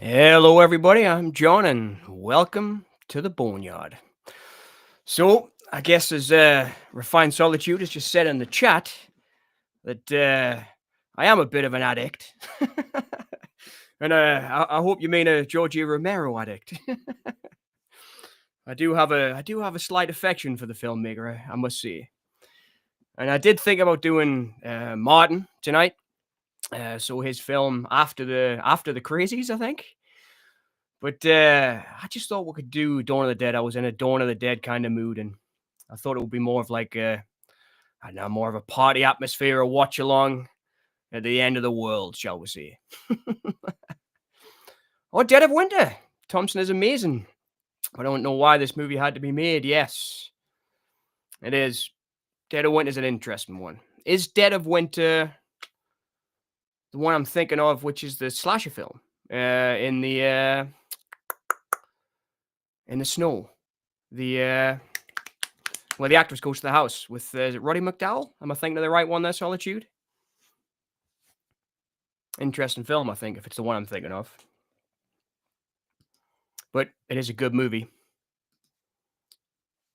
Hello, everybody. I'm John, and welcome to the Boneyard. So, I guess as Refined Solitude has just said in the chat that I am a bit of an addict, and I hope you mean a Georgie Romero addict. I do have a slight affection for the filmmaker, I must say, and I did think about doing Martin tonight. So his film after the Crazies, I think. But I just thought we could do Dawn of the Dead. I was in a Dawn of the Dead kind of mood, and I thought it would be more of like I don't know, more of a party atmosphere, a watch along at the end of the world, shall we say? Or Dead of Winter. Thompson is amazing. I don't know why this movie had to be made. Yes, it is. Dead of Winter is an interesting one. Is Dead of Winter the one I'm thinking of, which is the slasher film in the snow? The where the actress goes to the house with is it Roddy McDowall? Am I thinking of the right one there, Solitude? Interesting film, I think, if it's the one I'm thinking of. But it is a good movie.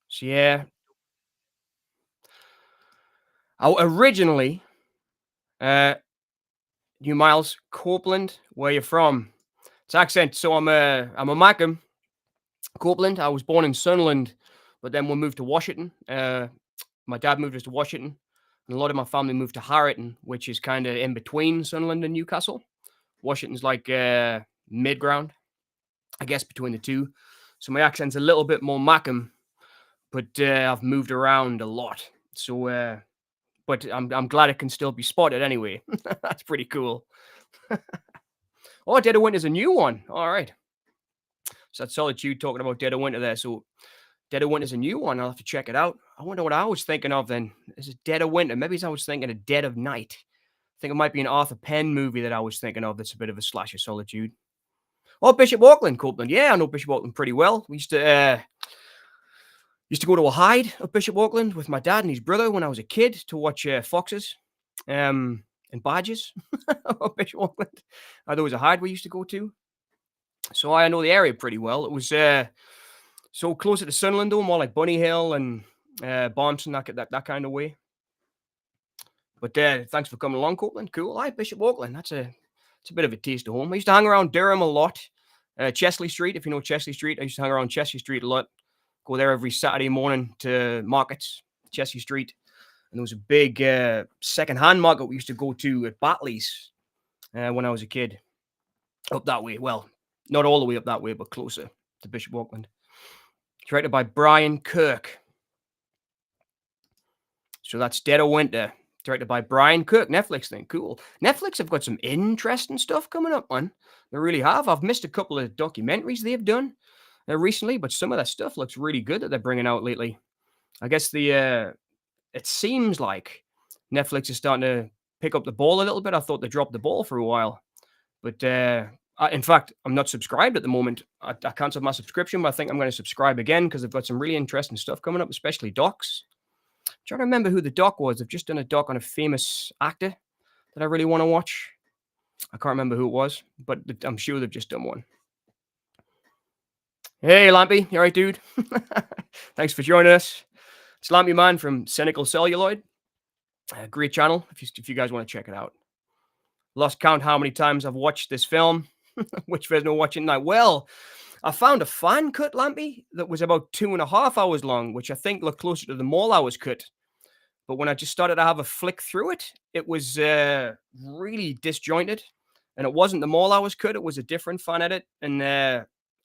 So yeah. Originally, uh New Miles Copeland, where you from? It's accent. So I'm a Mackem, Copeland. I was born in Sunderland, but then we moved to Washington. My dad moved us to Washington, and a lot of my family moved to Harrington, which is kind of in between Sunderland and Newcastle. Washington's like mid ground, I guess, between the two. So my accent's a little bit more Mackem, but I've moved around a lot. So, but I'm glad it can still be spotted anyway. That's pretty cool. Oh, Dead of Winter's a new one. All right. So that's Solitude talking about Dead of Winter there. So Dead of Winter's a new one. I'll have to check it out. I wonder what I was thinking of then. Is it Dead of Winter? Maybe I was thinking of Dead of Night. I think it might be an Arthur Penn movie that I was thinking of that's a bit of a slasher. Solitude. Oh, Bishop Auckland, Copeland. Yeah, I know Bishop Auckland pretty well. We used to go to a hide of Bishop Auckland with my dad and his brother when I was a kid to watch foxes and badgers of Bishop Auckland. There was a hide we used to go to. So I know the area pretty well. It was so closer to Sunderland, though, more like Bunny Hill and Barmston, that kind of way. But thanks for coming along, Copeland. Cool. Hi, Bishop Auckland. It's a bit of a taste of home. I used to hang around Durham a lot. Chesley Street, if you know Chesley Street. I used to hang around Chesley Street a lot. Go there every Saturday morning to markets, Chesley Street. And there was a big second-hand market we used to go to at Batley's when I was a kid. Up that way. Well, not all the way up that way, but closer to Bishop Auckland. Directed by Brian Kirk. So that's Dead of Winter. Directed by Brian Kirk. Netflix thing. Cool. Netflix have got some interesting stuff coming up, man. They really have. I've missed a couple of documentaries they've done recently, but some of that stuff looks really good that they're bringing out lately. I guess it seems like Netflix is starting to pick up the ball a little bit. I thought they dropped the ball for a while, but in fact, I'm not subscribed at the moment. I canceled my subscription, but I think I'm going to subscribe again because they've got some really interesting stuff coming up, especially docs. I'm trying to remember who the doc was. They've just done a doc on a famous actor that I really want to watch. I can't remember who it was, but I'm sure they've just done one. Hey, Lampy. You all right, dude? Thanks for joining us. It's Lampy Man from Cynical Celluloid. Great channel if you guys want to check it out. Lost count how many times I've watched this film. Which version are watching now? Well, I found a fan cut, Lampy, that was about 2.5 hours long, which I think looked closer to the Mall Hours cut. But when I just started to have a flick through it, it was really disjointed. And it wasn't the Mall Hours cut. It was a different fan edit. And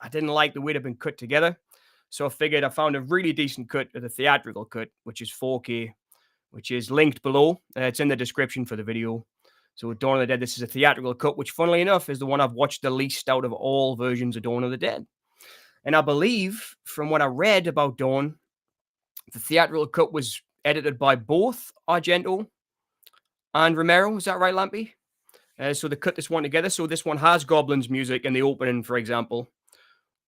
I didn't like the way they'd been cut together. So I figured I found a really decent cut of the theatrical cut, which is 4K, which is linked below. It's in the description for the video. So Dawn of the Dead, this is a theatrical cut, which funnily enough is the one I've watched the least out of all versions of Dawn of the Dead. And I believe from what I read about Dawn, the theatrical cut was edited by both Argento and Romero. Is that right, Lampy? So they cut this one together. So this one has Goblin's music in the opening, for example.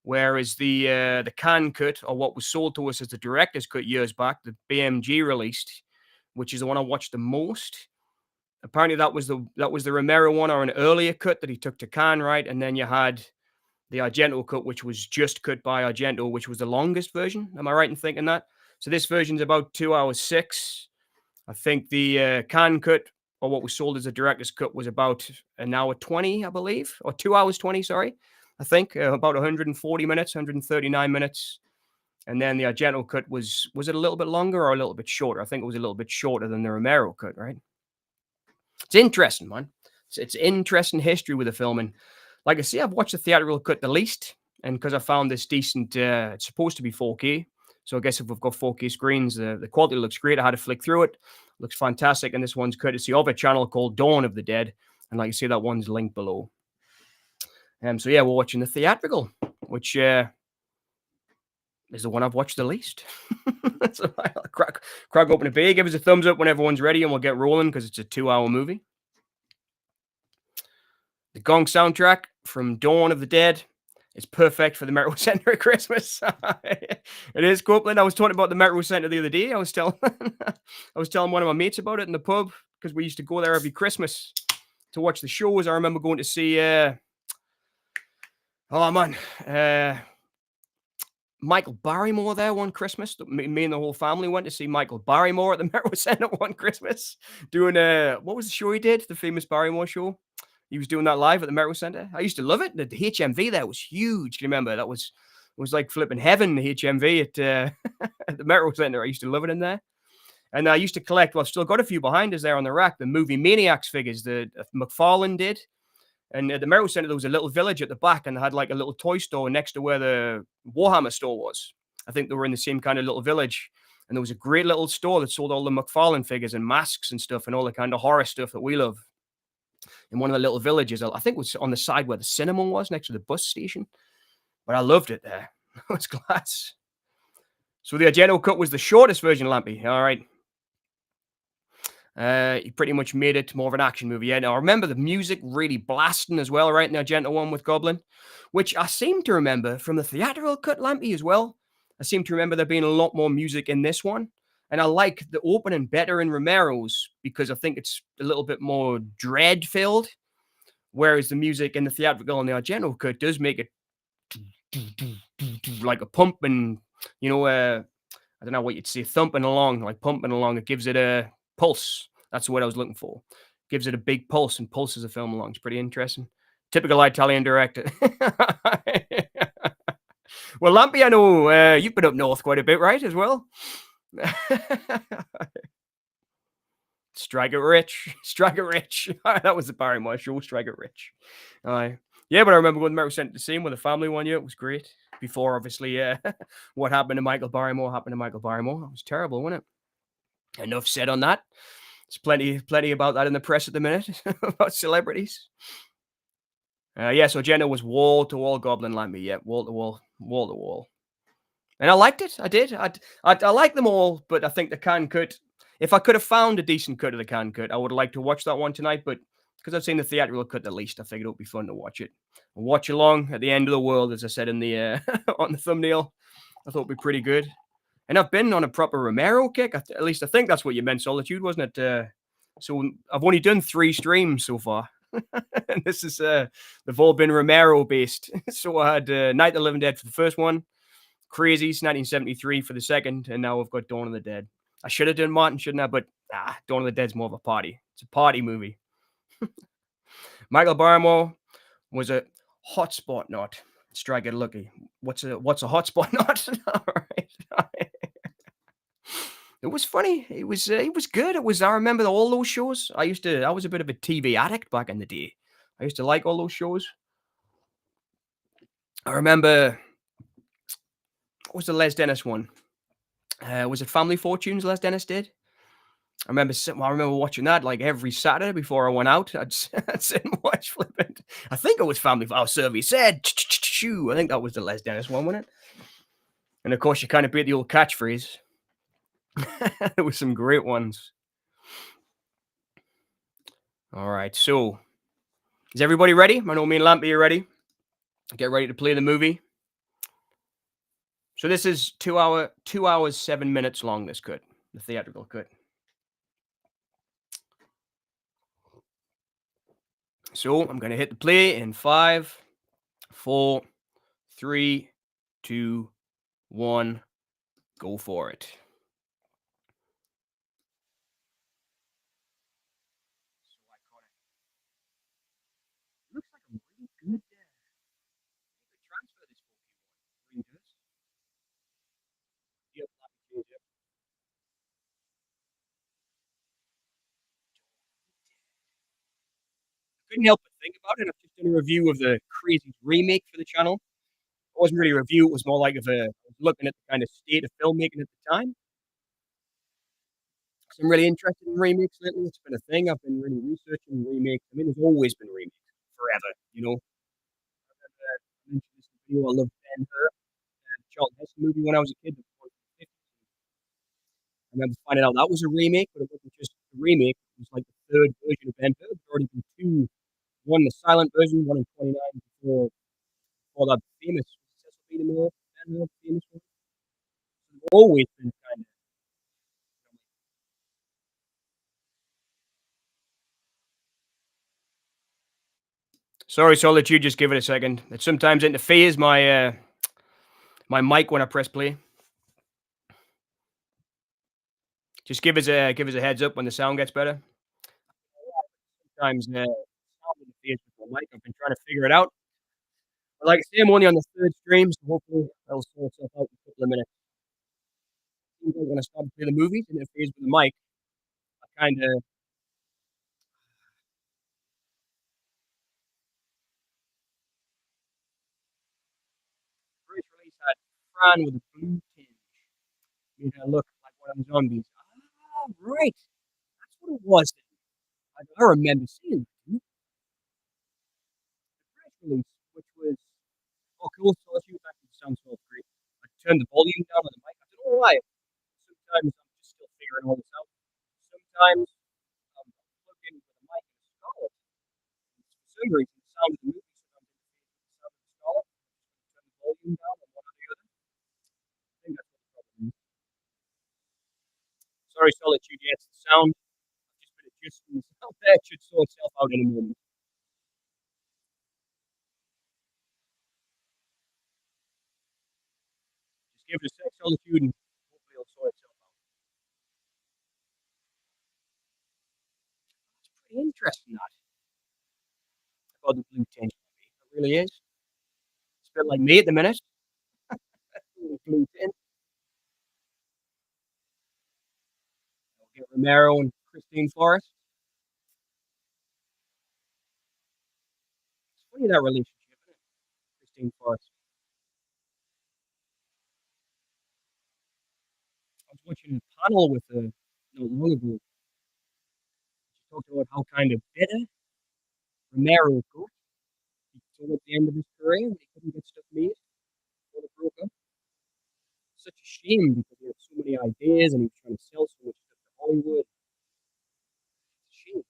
Whereas the Cannes cut, or what was sold to us as the director's cut years back, the BMG released, which is the one I watched the most. Apparently that was the Romero one, or an earlier cut that he took to Cannes, right? And then you had the Argento cut, which was just cut by Argento, which was the longest version. Am I right in thinking that? So this version's about 2 hours 6. I think the can cut, or what was sold as a director's cut, was about an hour 20, I believe, or 2 hours 20. Sorry, I think about 140 minutes, 139 minutes. And then the Argento cut was it a little bit longer or a little bit shorter? I think it was a little bit shorter than the Romero cut, right? It's interesting, man. It's interesting history with the film. And like I say, I've watched the theatrical cut the least. And because I found this decent, it's supposed to be 4K. So I guess if we've got 4K screens, the quality looks great. I had to flick through it. Looks fantastic. And this one's courtesy of a channel called Dawn of the Dead. And like you see, that one's linked below. So yeah, we're watching the theatrical, which is the one I've watched the least. So I'll crack open a beer, give us a thumbs up when everyone's ready, and we'll get rolling because it's a 2-hour movie. The Gong soundtrack from Dawn of the Dead is perfect for the Metro Center at Christmas. It is, Copeland. I was talking about the Metro Center the other day. I was telling one of my mates about it in the pub because we used to go there every Christmas to watch the shows. I remember going to see Michael Barrymore there one Christmas. Me and the whole family went to see Michael Barrymore at the Metro Center one Christmas, doing what was the show he did? The famous Barrymore show. He was doing that live at the Metro Center. I used to love it. The HMV there was huge. Do you remember? It was like flipping heaven, the HMV at, at the Metro Center. I used to love it in there. And I used to collect, well, I've still got a few behind us there on the rack, the movie Maniacs figures that McFarlane did. And at the Metro Center, there was a little village at the back, and they had like a little toy store next to where the Warhammer store was. I think they were in the same kind of little village. And there was a great little store that sold all the McFarlane figures and masks and stuff and all the kind of horror stuff that we love. In one of the little villages, I think it was on the side where the cinema was, next to the bus station. But I loved it there. It was class. So the Argento cut was the shortest version, Lampy. All right. He pretty much made it more of an action movie. Yeah, now I remember the music really blasting as well, right? In the Argento one with Goblin, which I seem to remember from the theatrical cut, Lampy, as well. I seem to remember there being a lot more music in this one. And I like the opening better in Romero's because I think it's a little bit more dread-filled, whereas the music in the theatrical and the Argento cut does make it like a pumping, I don't know what you'd say, thumping along, like pumping along. It gives it a pulse. That's what I was looking for. Gives it a big pulse and pulses the film along. It's pretty interesting. Typical Italian director. Well, Lampy, I know you've been up north quite a bit, right, as well? Strike it rich. Strike it rich. That was the Barrymore show, Strike it rich. Yeah, but I remember going to Metro Center to see him with the family one year. It was great. Before, obviously, what happened to Michael Barrymore happened to Michael Barrymore. It was terrible, wasn't it? Enough said on that. There's plenty about that in the press at the minute, about celebrities. Yeah, so Jenna was wall-to-wall Goblin Lampy. Yeah, wall-to-wall, wall-to-wall. And I liked it. I did. I like them all, but I think the can cut, if I could have found a decent cut of the can cut, I would like to watch that one tonight. But because I've seen the theatrical cut at least, I figured it would be fun to watch it. And watch along at the end of the world, as I said in the on the thumbnail. I thought it would be pretty good. And I've been on a proper Romero kick. At least I think that's what you meant, Solitude, wasn't it? So I've only done 3 streams so far. And this is, they've all been Romero based. So I had Night of the Living Dead for the first one, Crazies 1973 for the second, and now I've got Dawn of the Dead. I should have done Martin, shouldn't I? But Dawn of the Dead's more of a party. It's a party movie. Michael Barrymore was a hotspot knot. Strike it lucky. What's a hotspot knot? All right. It was funny. It was good. I remember all those shows. I was a bit of a TV addict back in the day. I used to like all those shows. I remember, what was the Les Dennis one? Was it Family Fortunes Les Dennis did? I remember watching that like every Saturday before I went out. I'd sit and watch flippant. I think it was Family. Oh, Survey said. I think that was the Les Dennis one, wasn't it? And of course, you kind of beat the old catchphrase. There were some great ones. All right, so is everybody ready? I know me and Lampy are ready. Get ready to play the movie. So this is 2 hours 7 minutes long. This cut, the theatrical cut. So I'm gonna hit the play in 5, 4, Three, two, one, go for it. Looks like a really good transfer this Pokemon. Really does. Yep, yep. Couldn't help but think about it. I've just done a review of the Crazy remake for the channel. It wasn't really a review, it was more like of a I was looking at the kind of state of filmmaking at the time. 'Cause I'm really interested in remakes lately. It's been a thing. I've been really researching remakes. I mean, there's always been remakes forever, you know. I mentioned this in the video. I love Ben-Hur, the Charlton Heston movie when I was a kid. I remember finding out that was a remake, but it wasn't just a remake. It was like the third version of Ben-Hur. There's already been two. One, the silent version, one in 29 before that famous Cecil B. DeMille Ben-Hur famous one. So they've always been kind of sorry, Solitude, just give it a second. It sometimes interferes my mic when I press play. Just give us a heads up when the sound gets better. Sometimes sound interferes with my mic. I've been trying to figure it out. But like I say, I'm only on the third stream, so hopefully that'll sort itself out in a couple of minutes. Seems like when I start to play the movies, it interferes with the mic. I kind of first release had Fran with a blue tinge. Made her look like one of the zombies. Ah, right. That's what it was. I remember seeing it. The first release, which was oh cool, so let's use that to sound so great. I turned the volume down on the mic. I don't know why. Sometimes I'm just still figuring all this out. Sometimes I'm plugged in with a mic and a skull. For some reason, the sound of the movie sometimes interferes with the sound of the skull. Turn the volume down on one or the other. I think that's what the problem is. Sorry, Solitude, yeah, it's the sound. I've just been adjusting the sound there. It should sort itself out in a moment. Just give it a sec, Solitude, and hopefully it'll sort itself out. It's pretty interesting, that. About the blue tinge. It really is. It's a bit like me at the minute. Blue tinge. We'll get Romero and Christine Forrest. It's funny that relationship, isn't it? Christine Forrest. I was watching a panel with her not long ago. She talked about how kind of bitter Romero got. He told at the end of his career that he couldn't get stuff made before they broke up. Such a shame because he had so many ideas and he was trying to sell so much stuff to Hollywood. It's a shame.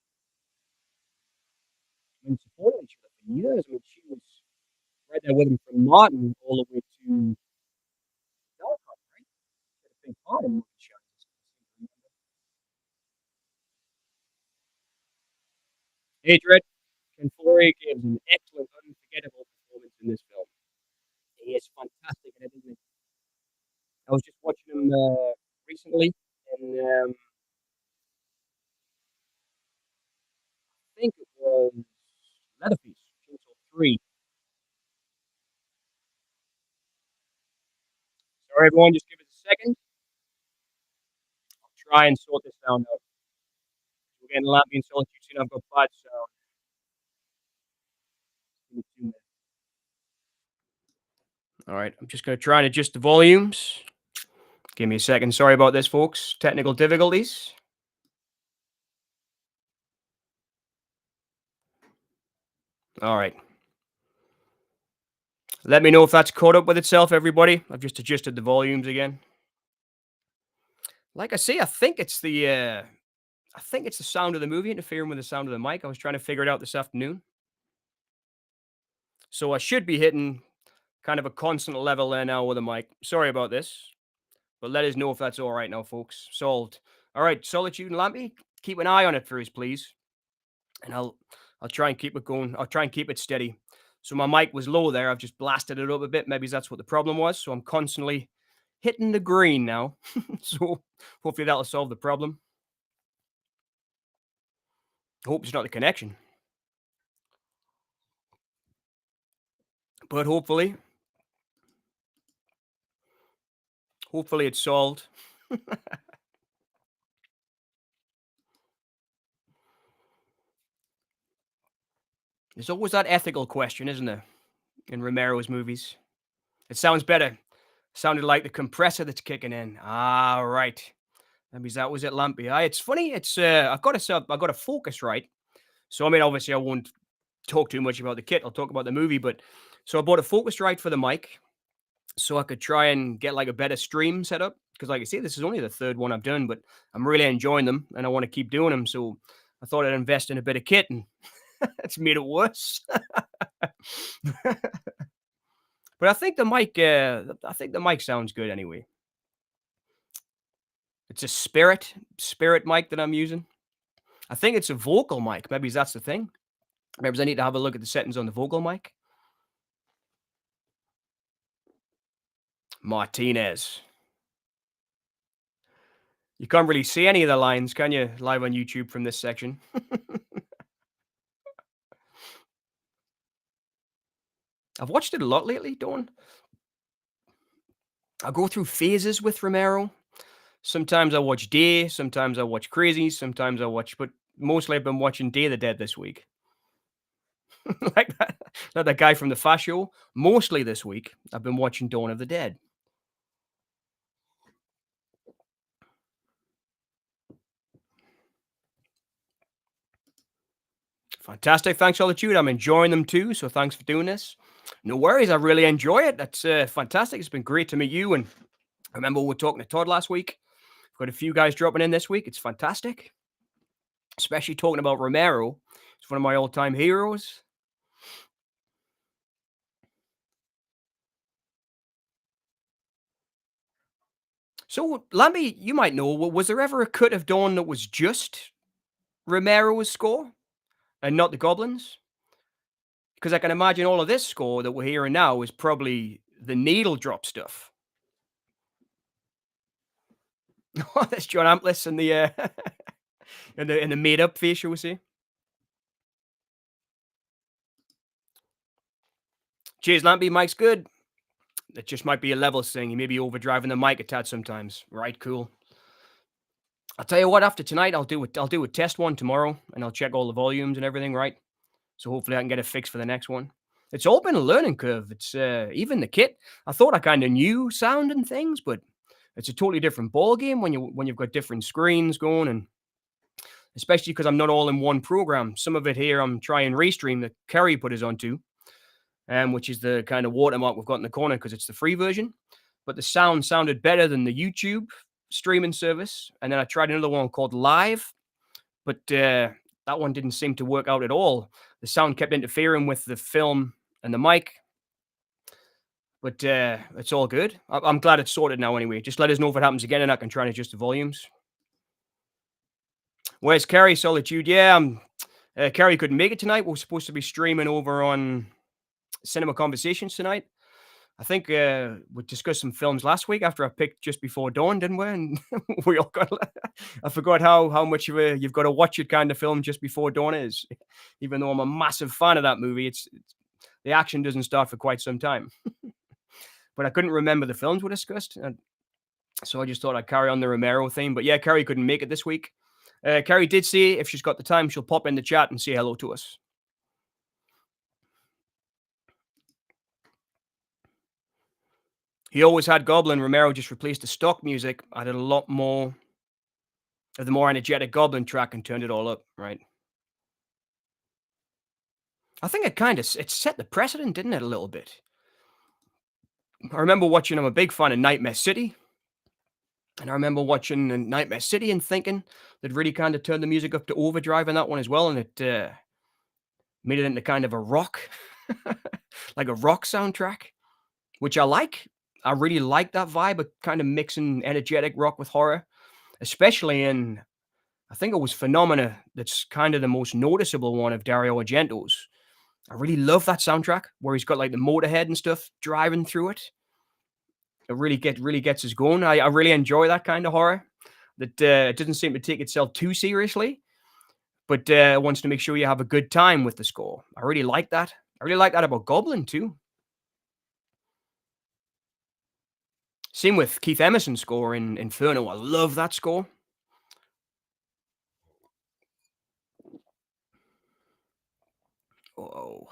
I mean, supporting each other for years. I mean, she was right there with him from Martin all the way to Delcott, right? She had a big part in Monkey Shines. Hey, Dread. Ken Forey gives an excellent, unforgettable performance in this film. He is fantastic in it, isn't he? I was just watching him recently, and I think it was Leatherface, Chainsaw 3. Sorry, everyone, just give us a second. I'll try and sort this sound out. We're getting Lampion Solitude soon. I've got bad sound. Give me 2 minutes. All right, I'm just going to try and adjust the volumes. Give me a second. Sorry about this, folks. Technical difficulties. All right. Let me know if that's caught up with itself, everybody. I've just adjusted the volumes again. Like I say, I think it's the sound of the movie interfering with the sound of the mic. I was trying to figure it out this afternoon. So I should be hitting kind of a constant level there now with the mic. Sorry about this, but let us know if that's all right now, folks. Solved. All right, Solitude and Lampy, keep an eye on it for us, please. And I'll try and keep it going. I'll try and keep it steady. So my mic was low there. I've just blasted it up a bit. Maybe that's what the problem was. So I'm constantly hitting the green now. So hopefully that'll solve the problem. Hope it's not the connection, but hopefully it's solved. There's always that ethical question, isn't there, in Romero's movies? It sounds better. Sounded like the compressor that's kicking in. Ah, right. Maybe that was it, Lampy. It's funny. It's I've got to focus right. So I mean, obviously, I won't talk too much about the kit. I'll talk about the movie, but so I bought a Focusrite for the mic so I could try and get like a better stream set up. Because, like I say, this is only the third one I've done, but I'm really enjoying them and I want to keep doing them. So I thought I'd invest in a bit of kit, and it's made it worse. But I think the mic sounds good anyway. It's a Spirit mic that I'm using. I think it's a vocal mic. Maybe that's the thing. Maybe I need to have a look at the settings on the vocal mic. Martinez. You can't really see any of the lines, can you, live on YouTube from this section? I've watched it a lot lately, Dawn. I go through phases with Romero. Sometimes I watch Day, sometimes I watch Crazy, sometimes I watch, but mostly I've been watching Day of the Dead this week. Like that guy from the Fast Show. Mostly this week, I've been watching Dawn of the Dead. Fantastic. Thanks, Solitude. I'm enjoying them too. So thanks for doing this. No worries. I really enjoy it. That's fantastic. It's been great to meet you. And I remember we were talking to Todd last week. Got a few guys dropping in this week. It's fantastic. Especially talking about Romero. It's one of my all-time heroes. So, Lamby, you might know, was there ever a cut of Dawn that was just Romero's score and not the Goblins? Because I can imagine all of this score that we're hearing now is probably the needle drop stuff. Oh, that's John Amplis in the in the made up face, shall we say? Cheers, Lampy. Mike's good. It just might be a levels thing. He may be overdriving the mic a tad sometimes. Right, cool. I'll tell you what. After tonight, I'll do a test one tomorrow, and I'll check all the volumes and everything. Right. So hopefully I can get it fixed for the next one. It's all been a learning curve. It's even the kit. I thought I kind of knew sound and things, but it's a totally different ball game when you've got different screens going, and especially because I'm not all in one program. Some of it here I'm trying Restream that Kerry put us onto, which is the kind of watermark we've got in the corner because it's the free version. But the sound sounded better than the YouTube streaming service. And then I tried another one called Live, but that one didn't seem to work out at all. The sound kept interfering with the film and the mic. But it's all good. I'm glad it's sorted now anyway. Just let us know if it happens again and I can try and adjust the volumes. Where's Kerry? Solitude? Yeah, Kerry couldn't make it tonight. We're supposed to be streaming over on Cinema Conversations tonight. I think we discussed some films last week after I picked Just Before Dawn, didn't we? And we all got. I forgot how much of a you've got to watch it kind of film Just Before Dawn is. Even though I'm a massive fan of that movie, it's the action doesn't start for quite some time. But I couldn't remember the films we discussed, and so I just thought I'd carry on the Romero theme. But yeah, Carrie couldn't make it this week. Carrie did say if she's got the time, she'll pop in the chat and say hello to us. He always had Goblin. Romero just replaced the stock music, added a lot more of the more energetic Goblin track and turned it all up, right? I think it set the precedent, didn't it, a little bit? I remember watching, I'm a big fan of Nightmare City. And I remember watching Nightmare City and thinking they'd really kind of turned the music up to overdrive in that one as well. And it made it into kind of a rock, like a rock soundtrack, which I like. I really like that vibe of kind of mixing energetic rock with horror, especially in, I think it was Phenomena that's kind of the most noticeable one of Dario Argento's. I really love that soundtrack where he's got like the motorhead and stuff driving through it. It really gets us going. I really enjoy that kind of horror. That it doesn't seem to take itself too seriously, but wants to make sure you have a good time with the score. I really like that. I really like that about Goblin too. Same with Keith Emerson's score in Inferno. I love that score. Oh.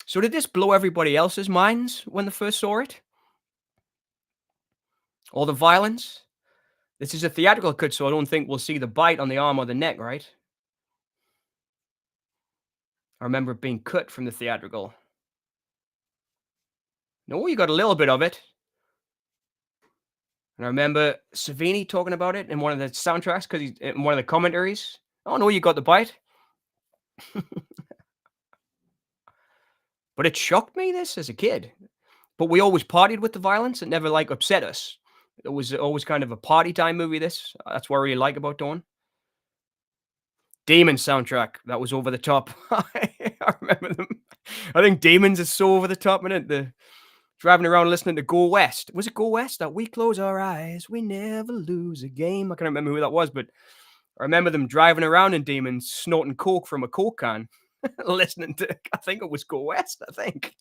So did this blow everybody else's minds when they first saw it? All the violence? This is a theatrical cut, so I don't think we'll see the bite on the arm or the neck, right? I remember it being cut from the theatrical. No, you got a little bit of it. And I remember Savini talking about it in one of the soundtracks because he's in one of the commentaries. Oh no, you got the bite. But it shocked me this as a kid. But we always partied with the violence. It never like upset us. It was always kind of a party time movie. This that's what I really like about Dawn. Demon soundtrack that was over the top. I remember them. I think Demons is so over the top in it. The driving around listening to Go West. Was it Go West? That we close our eyes, we never lose a game. I can't remember who that was, but I remember them driving around in Demons, snorting coke from a coke can, listening to. I think it was Go West. I think.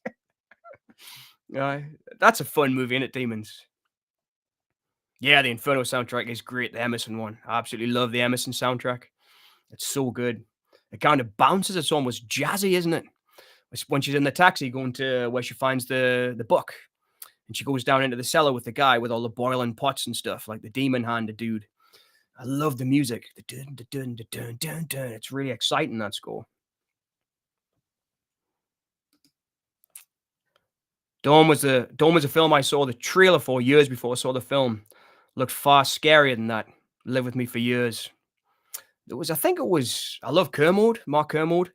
Uh, that's a fun movie, isn't it? Demons. Yeah, the Inferno soundtrack is great. The Emerson one. I absolutely love the Emerson soundtrack. It's so good. It kind of bounces. It's almost jazzy, isn't it? It's when she's in the taxi going to where she finds the book, and she goes down into the cellar with the guy with all the boiling pots and stuff, like the demon hand, the dude. I love the music. The dun, dun, dun, dun, dun, dun, dun. It's really exciting, that score. Dawn was a film I saw the trailer for years before I saw the film. Looked far scarier than that. Lived with me for years. I think it was, I love Kermode, Mark Kermode.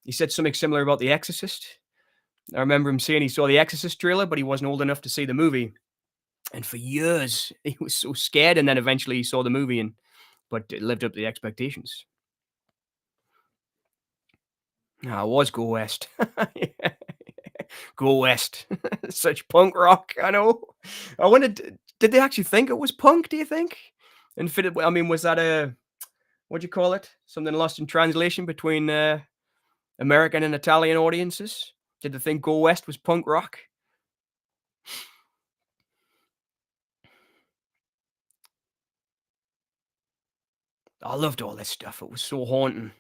He said something similar about The Exorcist. I remember him saying he saw the Exorcist trailer, but he wasn't old enough to see the movie. And for years, he was so scared. And then eventually he saw the movie, but it lived up to the expectations. I was Go West. Yeah. Go West. Such punk rock, I know. I wondered, did they actually think it was punk, do you think? And I mean, was that what do you call it? Something lost in translation between American and Italian audiences? Did they think Go West was punk rock? I loved all this stuff. It was so haunting.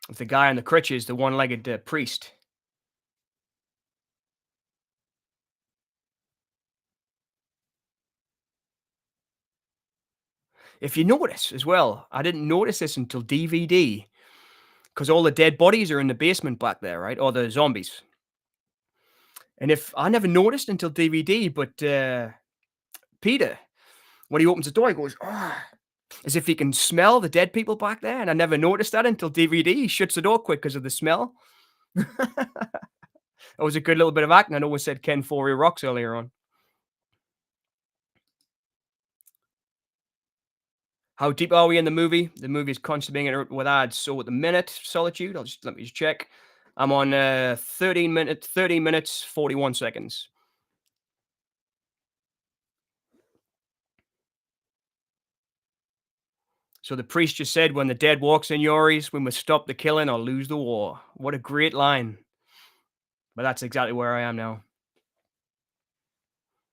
With the guy on the crutches, the one-legged priest. If you notice as well, I didn't notice this until DVD because all the dead bodies are in the basement back there, right? Or the zombies. And if I never noticed until DVD, but Peter, when he opens the door, he goes, "Ah," as if he can smell the dead people back there. And I never noticed that until DVD. He shuts the door quick because of the smell. That was a good little bit of acting. I know we said Ken Forey rocks earlier on. How deep are we in the movie? The movie is constantly being interrupted with ads. So at the minute, Solitude, let me just check. I'm on 13 minutes, 41 seconds. So the priest just said, when the dead walks in Yori's, we must stop the killing or lose the war. What a great line. But that's exactly where I am now.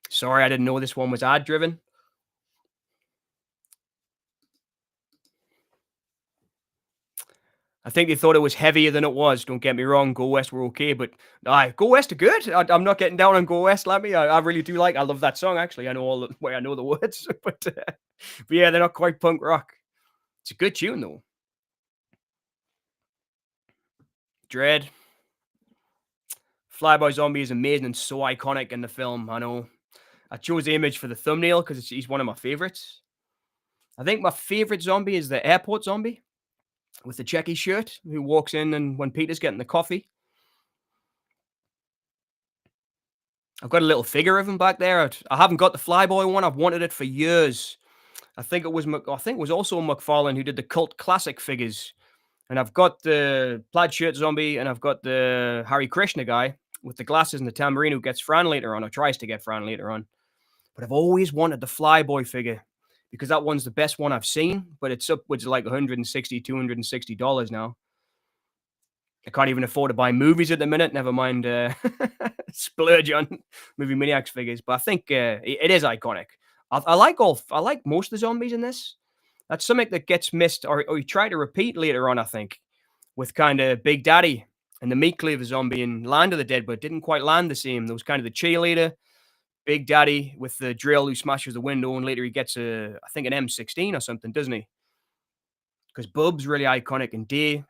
Sorry, I didn't know this one was ad driven. I think they thought it was heavier than it was. Don't get me wrong. Go West were okay, but Go West are good. I'm not getting down on Go West, Lammy. I really do I love that song. Actually, I know I know the words, but yeah, they're not quite punk rock. It's a good tune though. Dread, Flyboy Zombie is amazing and so iconic in the film. I know. I chose the image for the thumbnail because he's one of my favorites. I think my favorite zombie is the airport zombie with the checky shirt who walks in and when Peter's getting the coffee. I've got a little figure of him back there. I haven't got the Flyboy one. I've wanted it for years. I think it was also McFarlane who did the cult classic figures, And I've got the plaid shirt zombie, and I've got the Hare Krishna guy with the glasses and the tambourine who gets Fran later on, or tries to get Fran later on. But I've always wanted the Flyboy figure because that one's the best one I've seen, but it's upwards of like 160, $260 now. I can't even afford to buy movies at the minute, never mind splurge on movie Maniacs figures. But I think it is iconic. I like most of the zombies in this. That's something that gets missed, or you try to repeat later on, I think, with kind of Big Daddy and the Meat Cleaver zombie and Land of the Dead, but it didn't quite land the same. There was kind of the cheerleader, Big Daddy with the drill who smashes the window, and later he gets I think an M16 or something, doesn't he? Because Bub's really iconic and Day,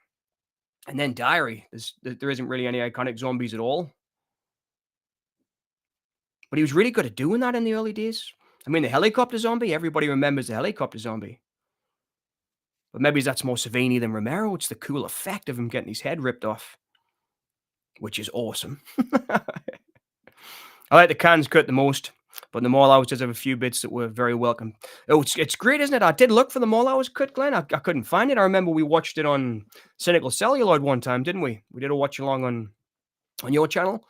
and then Diary. There isn't really any iconic zombies at all. But he was really good at doing that in the early days. I mean, the helicopter zombie, everybody remembers the helicopter zombie. But maybe that's more Savini than Romero. It's the cool effect of him getting his head ripped off, which is awesome. I like the cans cut the most, but the Mall Hours does have a few bits that were very welcome. Oh, it's great, isn't it? I did look for the Mall Hours cut, Glenn. I couldn't find it. I remember we watched it on Cynical Celluloid one time, didn't we? We did a watch along on your channel,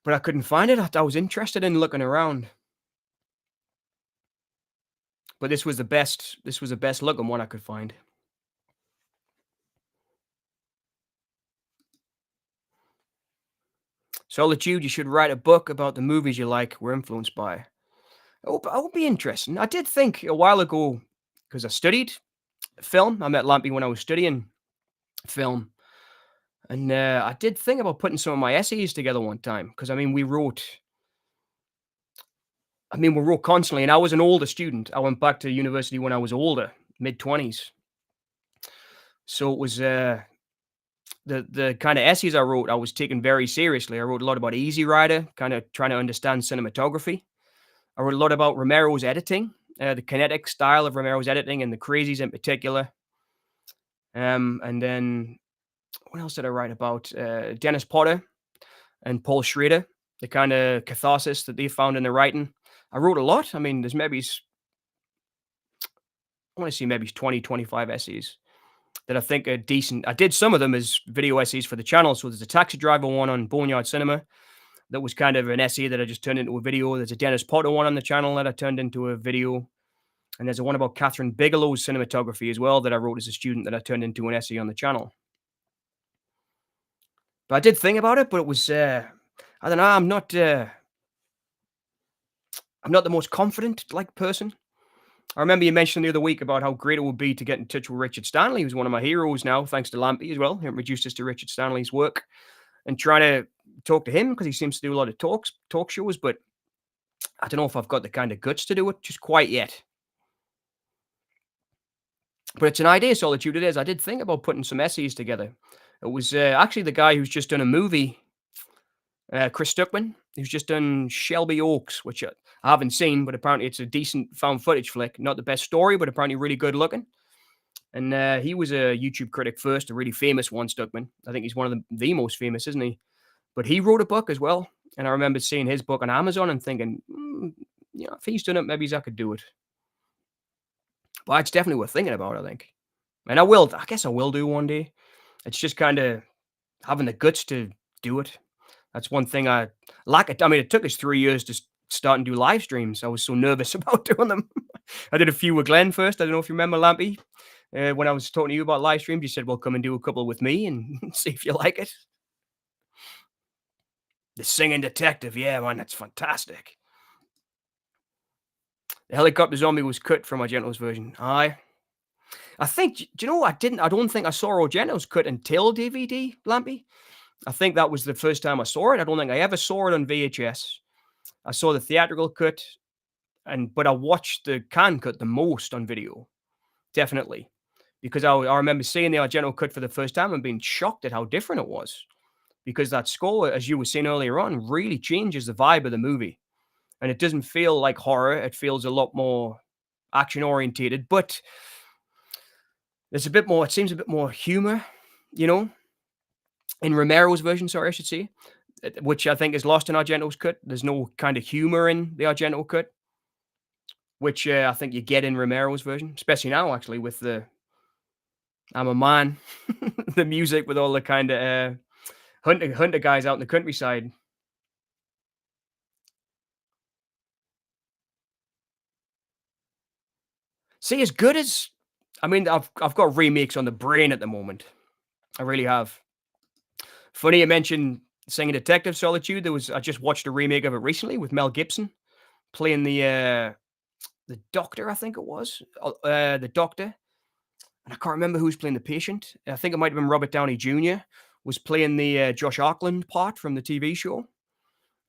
but I couldn't find it. I was interested in looking around. But this was the best looking one I could find. Solitude, you should write a book about the movies you like, were influenced by. That would be interesting. I did think a while ago, because I studied film. I met Lampy when I was studying film. And I did think about putting some of my essays together one time. Because, I mean, we wrote constantly. And I was an older student. I went back to university when I was older, mid-20s. So it was the kind of essays I wrote, I was taking very seriously. I wrote a lot about Easy Rider, kind of trying to understand cinematography. I wrote a lot about Romero's editing, the kinetic style of Romero's editing and the crazies in particular. And then what else did I write about? Dennis Potter and Paul Schrader, the kind of catharsis that they found in their writing. I wrote a lot. I mean, there's I want to see maybe 20, 25 essays that I think are decent. I did some of them as video essays for the channel. So there's a Taxi Driver one on Boneyard Cinema that was kind of an essay that I just turned into a video. There's a Dennis Potter one on the channel that I turned into a video. And there's a one about Catherine Bigelow's cinematography as well that I wrote as a student that I turned into an essay on the channel. But I did think about it, but it was, I don't know, I'm not the most confident like person. I remember you mentioned the other week about how great it would be to get in touch with Richard Stanley, who's one of my heroes now, thanks to Lampy as well. He introduced us to Richard Stanley's work and trying to talk to him because he seems to do a lot of talk shows, but I don't know if I've got the kind of guts to do it just quite yet. But it's an idea, Solitude, it is. I did think about putting some essays together. It was actually the guy who's just done a movie, Chris Stuckman, who's just done Shelby Oaks, which I haven't seen, but apparently it's a decent found footage flick. Not the best story, but apparently really good looking. And he was a YouTube critic first, a really famous one, Stuckman. I think he's one of the most famous, isn't he? But he wrote a book as well. And I remember seeing his book on Amazon and thinking, if he's done it, maybe I could do it. But it's definitely worth thinking about, I think. And I guess I will do one day. It's just kind of having the guts to do it. That's one thing I lack. I mean, it took us 3 years to start and do live streams. I was so nervous about doing them. I did a few with Glenn first. I don't know if you remember, Lampy. When I was talking to you about live streams, you said, well, come and do a couple with me and see if you like it. The Singing Detective. Yeah, man, that's fantastic. The Helicopter Zombie was cut from Argento's version. I think, do you know, I don't think I saw Argento's cut until DVD, Lampy. I think that was the first time I saw it. I don't think I ever saw it on VHS. I saw the theatrical cut, but I watched the can cut the most on video. Definitely. Because I remember seeing the Argento cut for the first time and being shocked at how different it was. Because that score, as you were saying earlier on, really changes the vibe of the movie. And it doesn't feel like horror. It feels a lot more action-orientated. But there's it seems a bit more humor, in Romero's version, sorry, I should say, which I think is lost in Argento's cut. There's no kind of humor in the Argento cut, which I think you get in Romero's version, especially now, actually, with the I'm a Man. The music with all the kind of hunter guys out in the countryside. See, as good as I mean, I've got remakes on the brain at the moment. I really have. Funny you mentioned Singing Detective Solitude. I just watched a remake of it recently with Mel Gibson playing the doctor, I think it was. The doctor. And I can't remember who's playing the patient. I think it might have been Robert Downey Jr. was playing the Josh Auckland part from the TV show.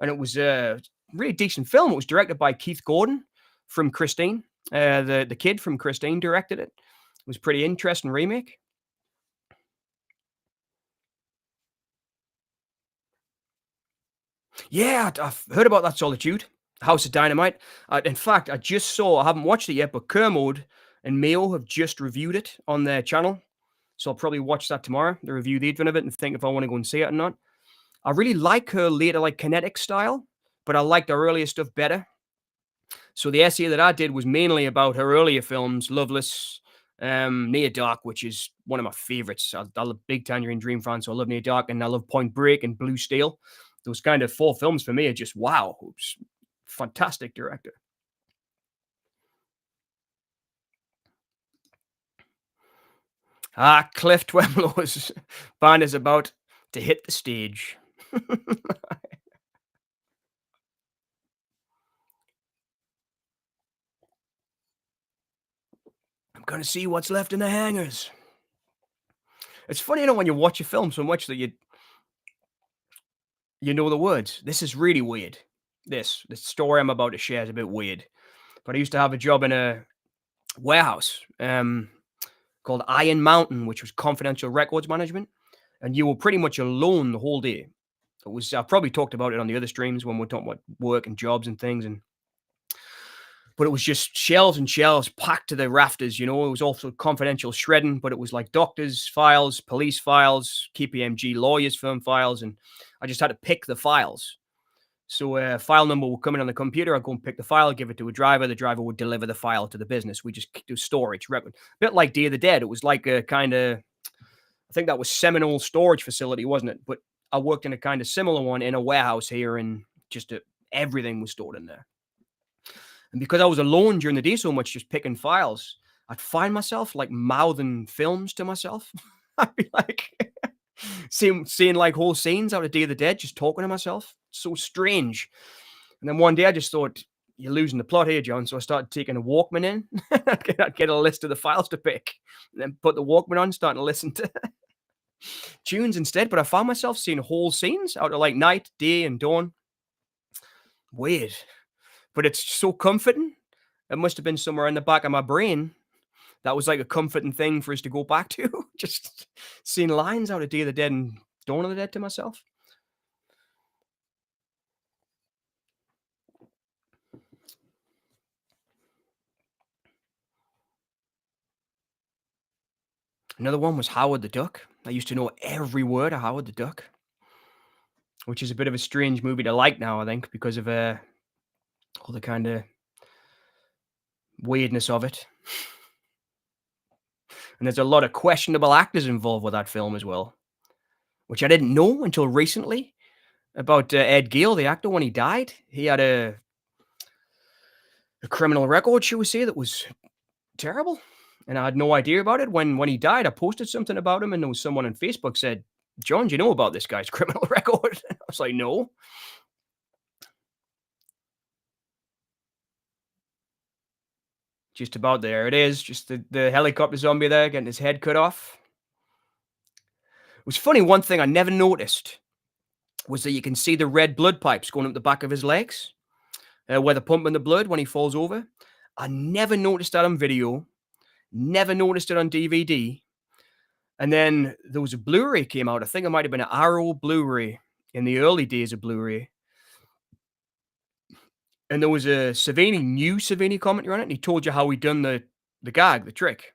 And it was a really decent film. It was directed by Keith Gordon from Christine. The kid from Christine directed it. It was pretty interesting remake. Yeah, I've heard about that Solitude, House of Dynamite. In fact, I haven't watched it yet, but Kermode and Mayo have just reviewed it on their channel. So I'll probably watch that tomorrow. They review the even of it and think if I want to go and see it or not. I really like her later, like kinetic style, but I like the earlier stuff better. So the essay that I did was mainly about her earlier films, Loveless, Near Dark, which is one of my favorites. I'm a big Tangerine Dream fan, so I love Near Dark, and I love Point Break and Blue Steel. Those kind of four films for me are just wow. It's fantastic director. Cliff Twemlow's band is about to hit the stage. I'm gonna see what's left in the hangars. It's funny, when you watch a film so much that you know the words. This is really weird. The story I'm about to share is a bit weird. But I used to have a job in a warehouse called Iron Mountain, which was confidential records management, and you were pretty much alone the whole day. I've probably talked about it on the other streams when we're talking about work and jobs and things, but it was just shelves and shelves packed to the rafters. It was also confidential shredding, but it was like doctors' files, police files, KPMG lawyers' firm files, and I just had to pick the files. So a file number would come in on the computer. I'd go and pick the file, give it to a driver. The driver would deliver the file to the business. We just do storage, record. A bit like Day of the Dead. It was like a kind of, I think that was Seminole storage facility, wasn't it? But I worked in a kind of similar one in a warehouse here, and everything was stored in there. And because I was alone during the day so much, just picking files, I'd find myself like mouthing films to myself. I'd be like seeing like whole scenes out of Day of the Dead, just talking to myself. So strange. And then one day I just thought, you're losing the plot here, John. So I started taking a Walkman in. I'd get a list of the files to pick, and then put the Walkman on, starting to listen to tunes instead. But I found myself seeing whole scenes out of like night, day, and dawn. Weird. But it's so comforting. It must have been somewhere in the back of my brain. That was like a comforting thing for us to go back to. Just seeing lines out of Day of the Dead and Dawn of the Dead to myself. Another one was Howard the Duck. I used to know every word of Howard the Duck, which is a bit of a strange movie to like now, I think, because of all the kind of weirdness of it. And there's a lot of questionable actors involved with that film as well, which I didn't know until recently about Ed Gale, the actor, when he died. He had a criminal record, shall we say, that was terrible. And I had no idea about it. When he died, I posted something about him, and there was someone on Facebook said, John, do you know about this guy's criminal record? I was like, no. Just about there it is. Just the helicopter zombie there getting his head cut off. It was funny, one thing I never noticed was that you can see the red blood pipes going up the back of his legs, where they're pumping the blood when he falls over. I never noticed that on video, never noticed it on DVD. And then there was a Blu-ray came out. I think it might have been an Arrow Blu-ray in the early days of Blu-ray. And there was a new Savini commentary on it, and he told you how he done the gag, the trick.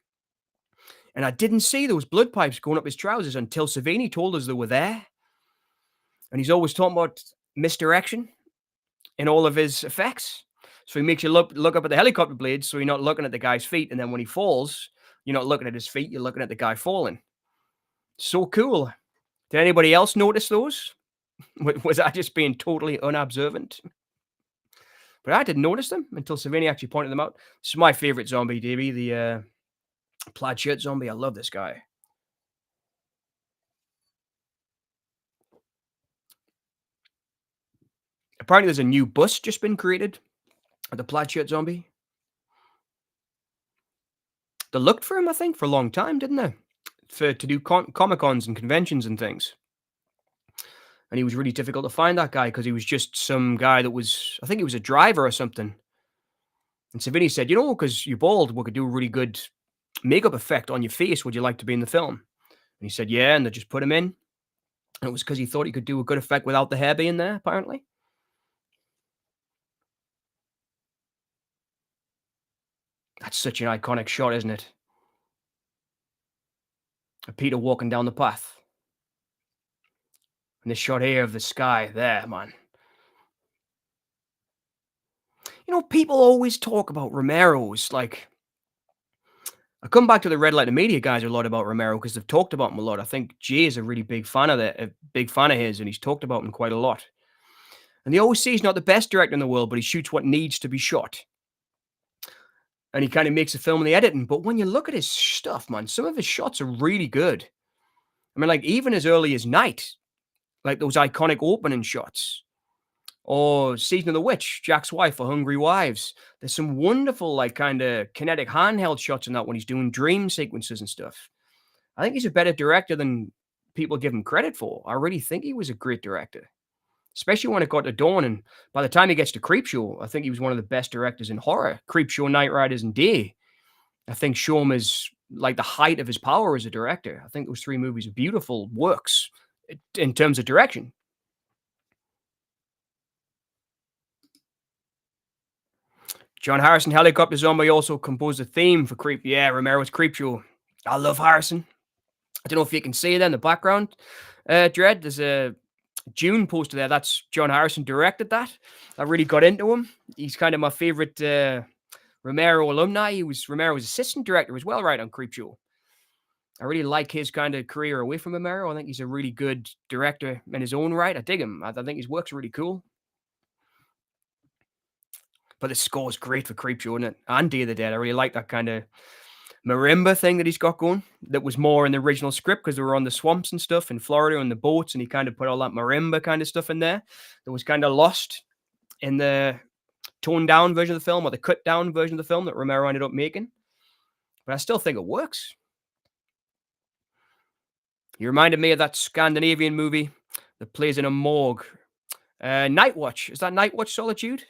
And I didn't see those blood pipes going up his trousers until Savini told us they were there. And he's always talking about misdirection in all of his effects. So he makes you look up at the helicopter blades, so you're not looking at the guy's feet. And then when he falls, You're not looking at his feet, you're looking at the guy falling. So cool. Did anybody else notice those? Was I just being totally unobservant? But I didn't notice them until Savini actually pointed them out. This is my favorite zombie, Davey, the plaid shirt zombie. I love this guy. Apparently, there's a new bus just been created. The plaid shirt zombie. They looked for him, I think, for a long time, didn't they? To do comic cons and conventions and things. And he was really difficult to find, that guy, because he was just some guy that was, I think he was a driver or something. And Savini said, because you're bald, we could do a really good makeup effect on your face. Would you like to be in the film? And he said, yeah. And they just put him in. And it was because he thought he could do a good effect without the hair being there, apparently. That's such an iconic shot, isn't it? Of Peter walking down the path. And the shot here of the sky there, man. People always talk about Romero's. Like, I come back to the Red Letter Media guys a lot about Romero because they've talked about him a lot. I think Jay is a really big fan of his, and he's talked about him quite a lot. And they always say he's not the best director in the world, but he shoots what needs to be shot. And he kind of makes a film in the editing. But when you look at his stuff, man, some of his shots are really good. I mean, like, even as early as Night, like those iconic opening shots. Or Season of the Witch, Jack's wife, or Hungry Wives. There's some wonderful, like, kind of kinetic handheld shots in that when he's doing dream sequences and stuff. I think he's a better director than people give him credit for. I really think he was a great director, especially when it got to Dawn. And by the time he gets to Creepshow, I think he was one of the best directors in horror. Creepshow, Night Riders, and Day, I think, show him as like the height of his power as a director. I think those three movies are beautiful works in terms of direction. John Harrison, Helicopter Zombie, also composed a theme for Romero's Creepshow. I love Harrison. I don't know if you can see it in the background, Dread. There's a June poster there. That's John Harrison directed that. I really got into him. He's kind of my favorite Romero alumni. He was Romero's assistant director as well, right, on Creepshow. I really like his kind of career away from Romero. I think he's a really good director in his own right. I dig him. I think his work's really cool. But the score's great for Creepshow, isn't it? And Day of the Dead. I really like that kind of marimba thing that he's got going. That was more in the original script because they were on the swamps and stuff in Florida and the boats, and he kind of put all that marimba kind of stuff in there that was kind of lost in the toned down version of the film or the cut down version of the film that Romero ended up making. But I still think it works. You reminded me of that Scandinavian movie that plays in a morgue. Night Watch. Is that Night Watch Solitude?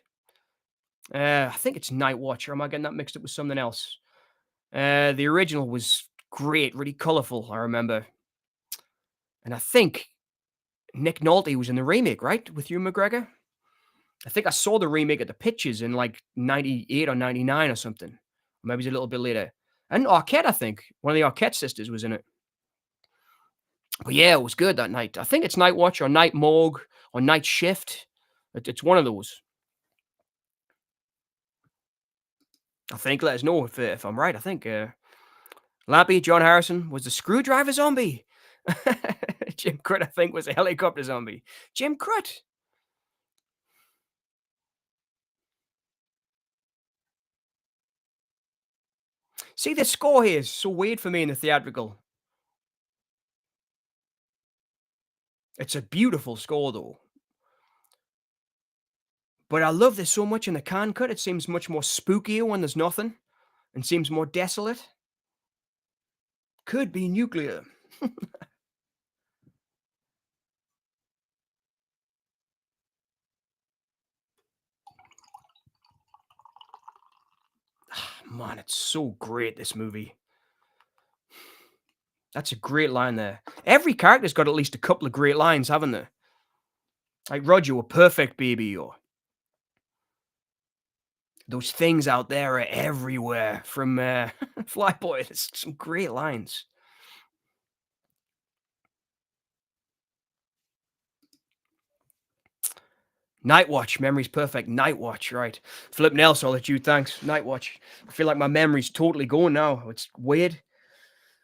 I think it's Night Watch, or am I getting that mixed up with something else? The original was great, really colorful, I remember. And I think Nick Nolte was in the remake, right? With Hugh McGregor? I think I saw the remake at the Pictures in like 98 or 99 or something. Or maybe it was a little bit later. And Arquette, I think. One of the Arquette sisters was in it. But yeah, it was good that night. I think it's Night Watch or Night Morgue or Night Shift. It's one of those. I think. Let us know if I'm right. I think Lappy, John Harrison, was the screwdriver zombie. Jim Crut, I think, was a helicopter zombie. Jim Crut. See, the score here is so weird for me in the theatrical. It's a beautiful score, though. But I love this so much in the can cut. It seems much more spookier when there's nothing and seems more desolate. Could be nuclear. Man, it's so great, this movie. That's a great line there. Every character's got at least a couple of great lines, haven't they? Like, Roger, we're perfect, baby, or those things out there are everywhere from Flyboy. There's some great lines. Night Watch, memory's perfect. Night Watch, right. Flip Nell, Solitude, thanks. Night Watch. I feel like my memory's totally going now. It's weird.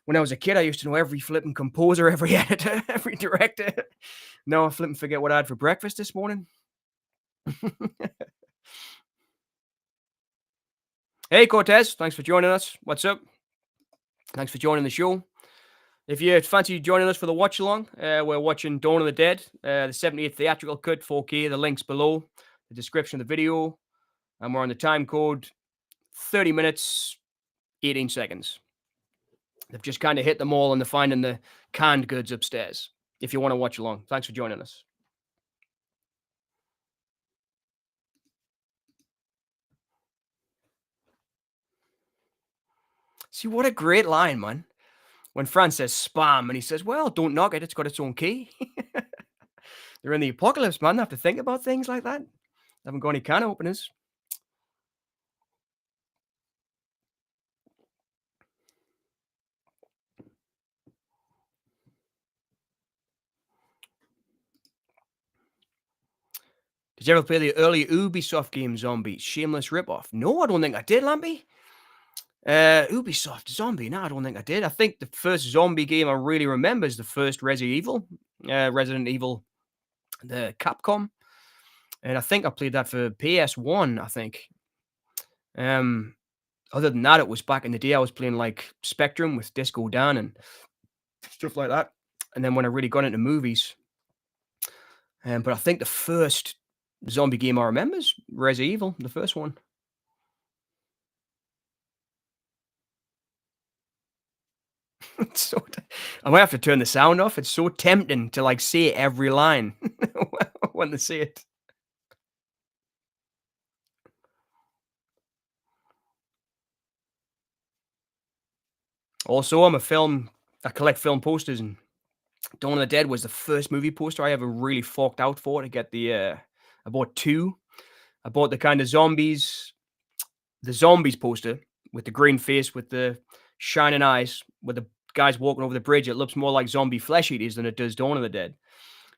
When I was a kid, I used to know every flipping composer, every editor, every director. Now I flip and forget what I had for breakfast this morning. Hey, Cortez. Thanks for joining us. What's up? Thanks for joining the show. If you fancy joining us for the watch along, we're watching Dawn of the Dead, the 70th theatrical cut, 4K. The link's below the description of the video. And we're on the time code 30 minutes, 18 seconds. They've just kind of hit them all and they're finding the canned goods upstairs. If you want to watch along, thanks for joining us. See, what a great line, man. When Fran says spam and he says, well, don't knock it, it's got its own key. They're in the apocalypse, man. They have to think about things like that. They haven't got any can openers. Did you ever play the early Ubisoft game Zombie? Shameless ripoff. No, I don't think I did, Lampy. Ubisoft Zombie. No, I don't think I did. I think the first zombie game I really remember is the first Resident Evil, the Capcom. And I think I played that for PS1, I think. Other than that, it was back in the day, I was playing like Spectrum with Disco Dan and stuff like that. And then when I really got into movies, but I think the first zombie game I remember is Resident Evil, the first one. It's so I might have to turn the sound off. It's so tempting to like say every line when they say it. Also, I collect film posters, and Dawn of the Dead was the first movie poster I ever really forked out for to get I bought two. I bought the kind of the zombies poster with the green face, with the shining eyes, with the guys walking over the bridge. It looks more like zombie flesh eaters than it does Dawn of the Dead.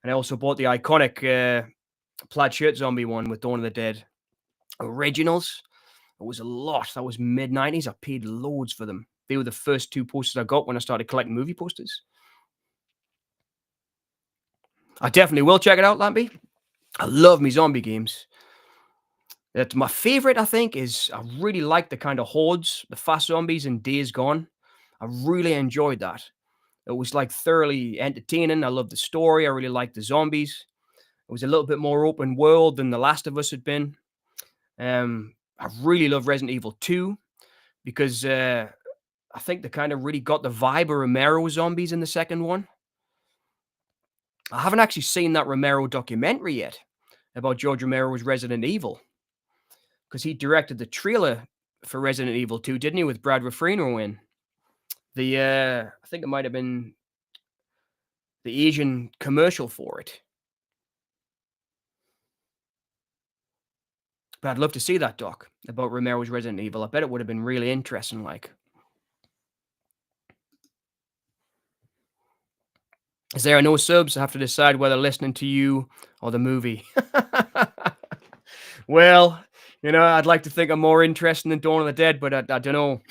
And I also bought the iconic plaid shirt zombie one with Dawn of the Dead originals. It was a lot. That was mid-90s. I paid loads for them. They were the first two posters I got when I started collecting movie posters. I definitely will check it out, Lampy. I love me zombie games. That's my favorite, I think, is I really like the kind of hordes, the fast zombies in Days Gone. I really enjoyed that. It was like thoroughly entertaining. I loved the story. I really liked the zombies. It was a little bit more open world than The Last of Us had been. I really love Resident Evil 2 because I think they kind of really got the vibe of Romero zombies in the second one. I haven't actually seen that Romero documentary yet about George Romero's Resident Evil, because he directed the trailer for Resident Evil 2, didn't he, with Brad Refrino in? I think it might have been the Asian commercial for it. But I'd love to see that doc about Romero's Resident Evil. I bet it would have been really interesting, like. Is there no subs? I have to decide whether listening to you or the movie. Well, I'd like to think I'm more interesting than Dawn of the Dead, but I don't know.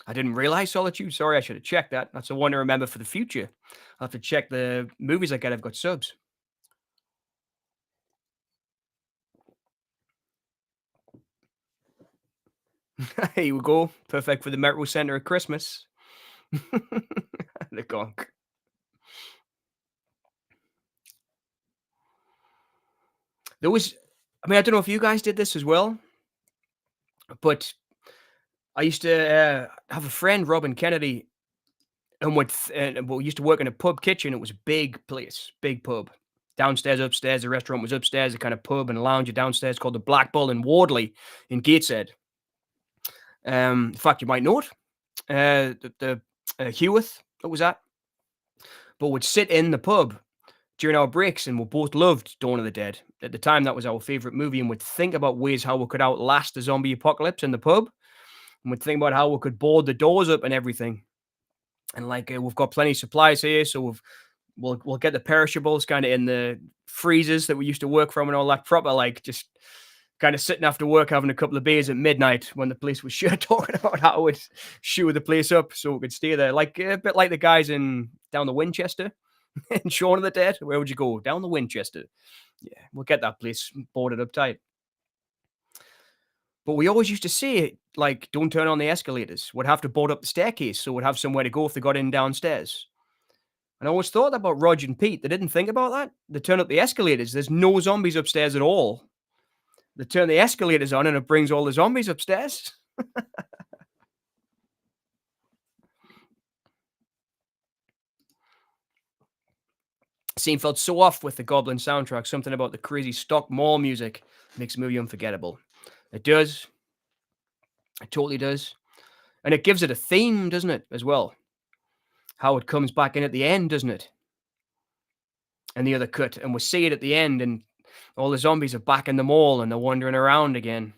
I didn't realize Solitude. Sorry, I should have checked that. That's a one to remember for the future. I'll have to check the movies I get. I've got subs. Here we go. Perfect for the Metro Center at Christmas. The gonk. There was, I don't know if you guys did this as well, but I used to have a friend, Robin Kennedy, and we used to work in a pub kitchen. It was a big place, big pub. Downstairs, upstairs. The restaurant was upstairs, a kind of pub and lounge downstairs called the Black Bull in Wardley in Gateshead. In fact, you might know it. The Hewitt, that was that. But would sit in the pub during our breaks, and we both loved Dawn of the Dead. At the time, that was our favorite movie, and would think about ways how we could outlast the zombie apocalypse in the pub, and would think about how we could board the doors up and everything. And like we've got plenty of supplies here, so we'll get the perishables kind of in the freezers that we used to work from and all that proper, like just kind of sitting after work having a couple of beers at midnight when the police was sure talking about how it would shoot the place up so we could stay there. Like a bit like the guys in down the Winchester in Shaun of the Dead. Where would you go? Down the Winchester. Yeah, we'll get that place boarded up tight. But we always used to say it like, don't turn on the escalators. We'd have to board up the staircase so we'd have somewhere to go if they got in downstairs. And I always thought about Roger and Pete. They didn't think about that. They turn up the escalators. There's no zombies upstairs at all. They turn the escalators on and it brings all the zombies upstairs. Scene felt so off with the Goblin soundtrack. Something about the crazy stock mall music makes the movie unforgettable. It does. It totally does. And it gives it a theme, doesn't it, as well? How it comes back in at the end, doesn't it? And the other cut. And we see it at the end and all the zombies are back in the mall and they're wandering around again.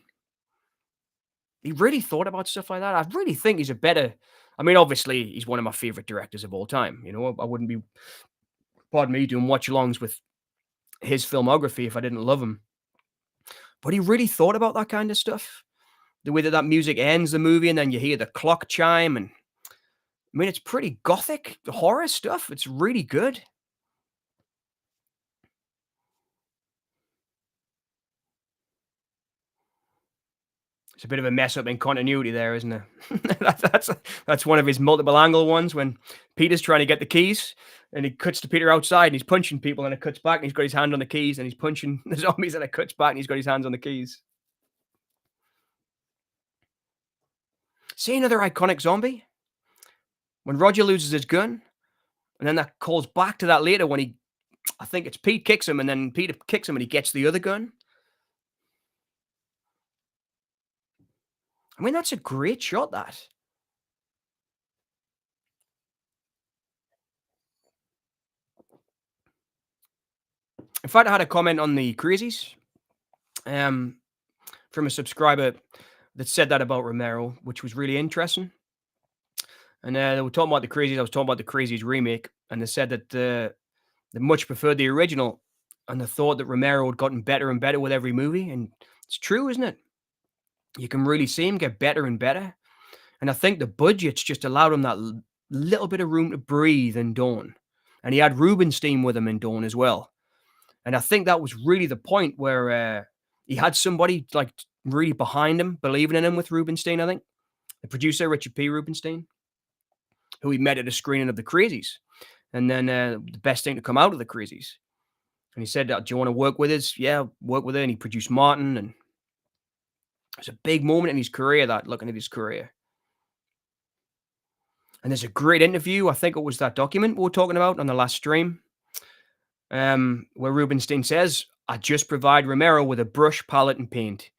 He really thought about stuff like that. I really think he's a better. I mean, obviously, he's one of my favorite directors of all time. You know, I wouldn't be, pardon me, doing watch alongs with his filmography if I didn't love him. But he really thought about that kind of stuff. The way that that music ends the movie and then you hear the clock chime. And I mean, it's pretty gothic horror stuff. It's really good. It's a bit of a mess up in continuity there, isn't it? That's one of his multiple angle ones when Peter's trying to get the keys and he cuts to Peter outside and he's punching people and it cuts back and he's got his hand on the keys and he's punching the zombies and it cuts back and he's got his hands on the keys. See another iconic zombie? When Roger loses his gun and then that calls back to that later when I think it's Pete kicks him and then Peter kicks him and he gets the other gun. I mean, that's a great shot, that. In fact, I had a comment on the Crazies um, from a subscriber that said that about Romero, which was really interesting. And they were talking about the Crazies. I was talking about the Crazies remake, and they said that they much preferred the original, and they thought that Romero had gotten better and better with every movie. And it's true, isn't it? You can really see him get better and better. And I think the budgets just allowed him that little bit of room to breathe in Dawn. And he had Rubenstein with him in Dawn as well. And I think that was really the point where he had somebody like really behind him, believing in him with Rubenstein, I think. The producer, Richard P. Rubenstein, who he met at a screening of The Crazies. And then the best thing to come out of The Crazies. And he said, do you want to work with us? Yeah, work with her. And he produced Martin. And it was a big moment in his career, that looking at his career. And there's a great interview. I think it was that document we were talking about on the last stream. Where Rubenstein says, I just provide Romero with a brush, palette, and paint.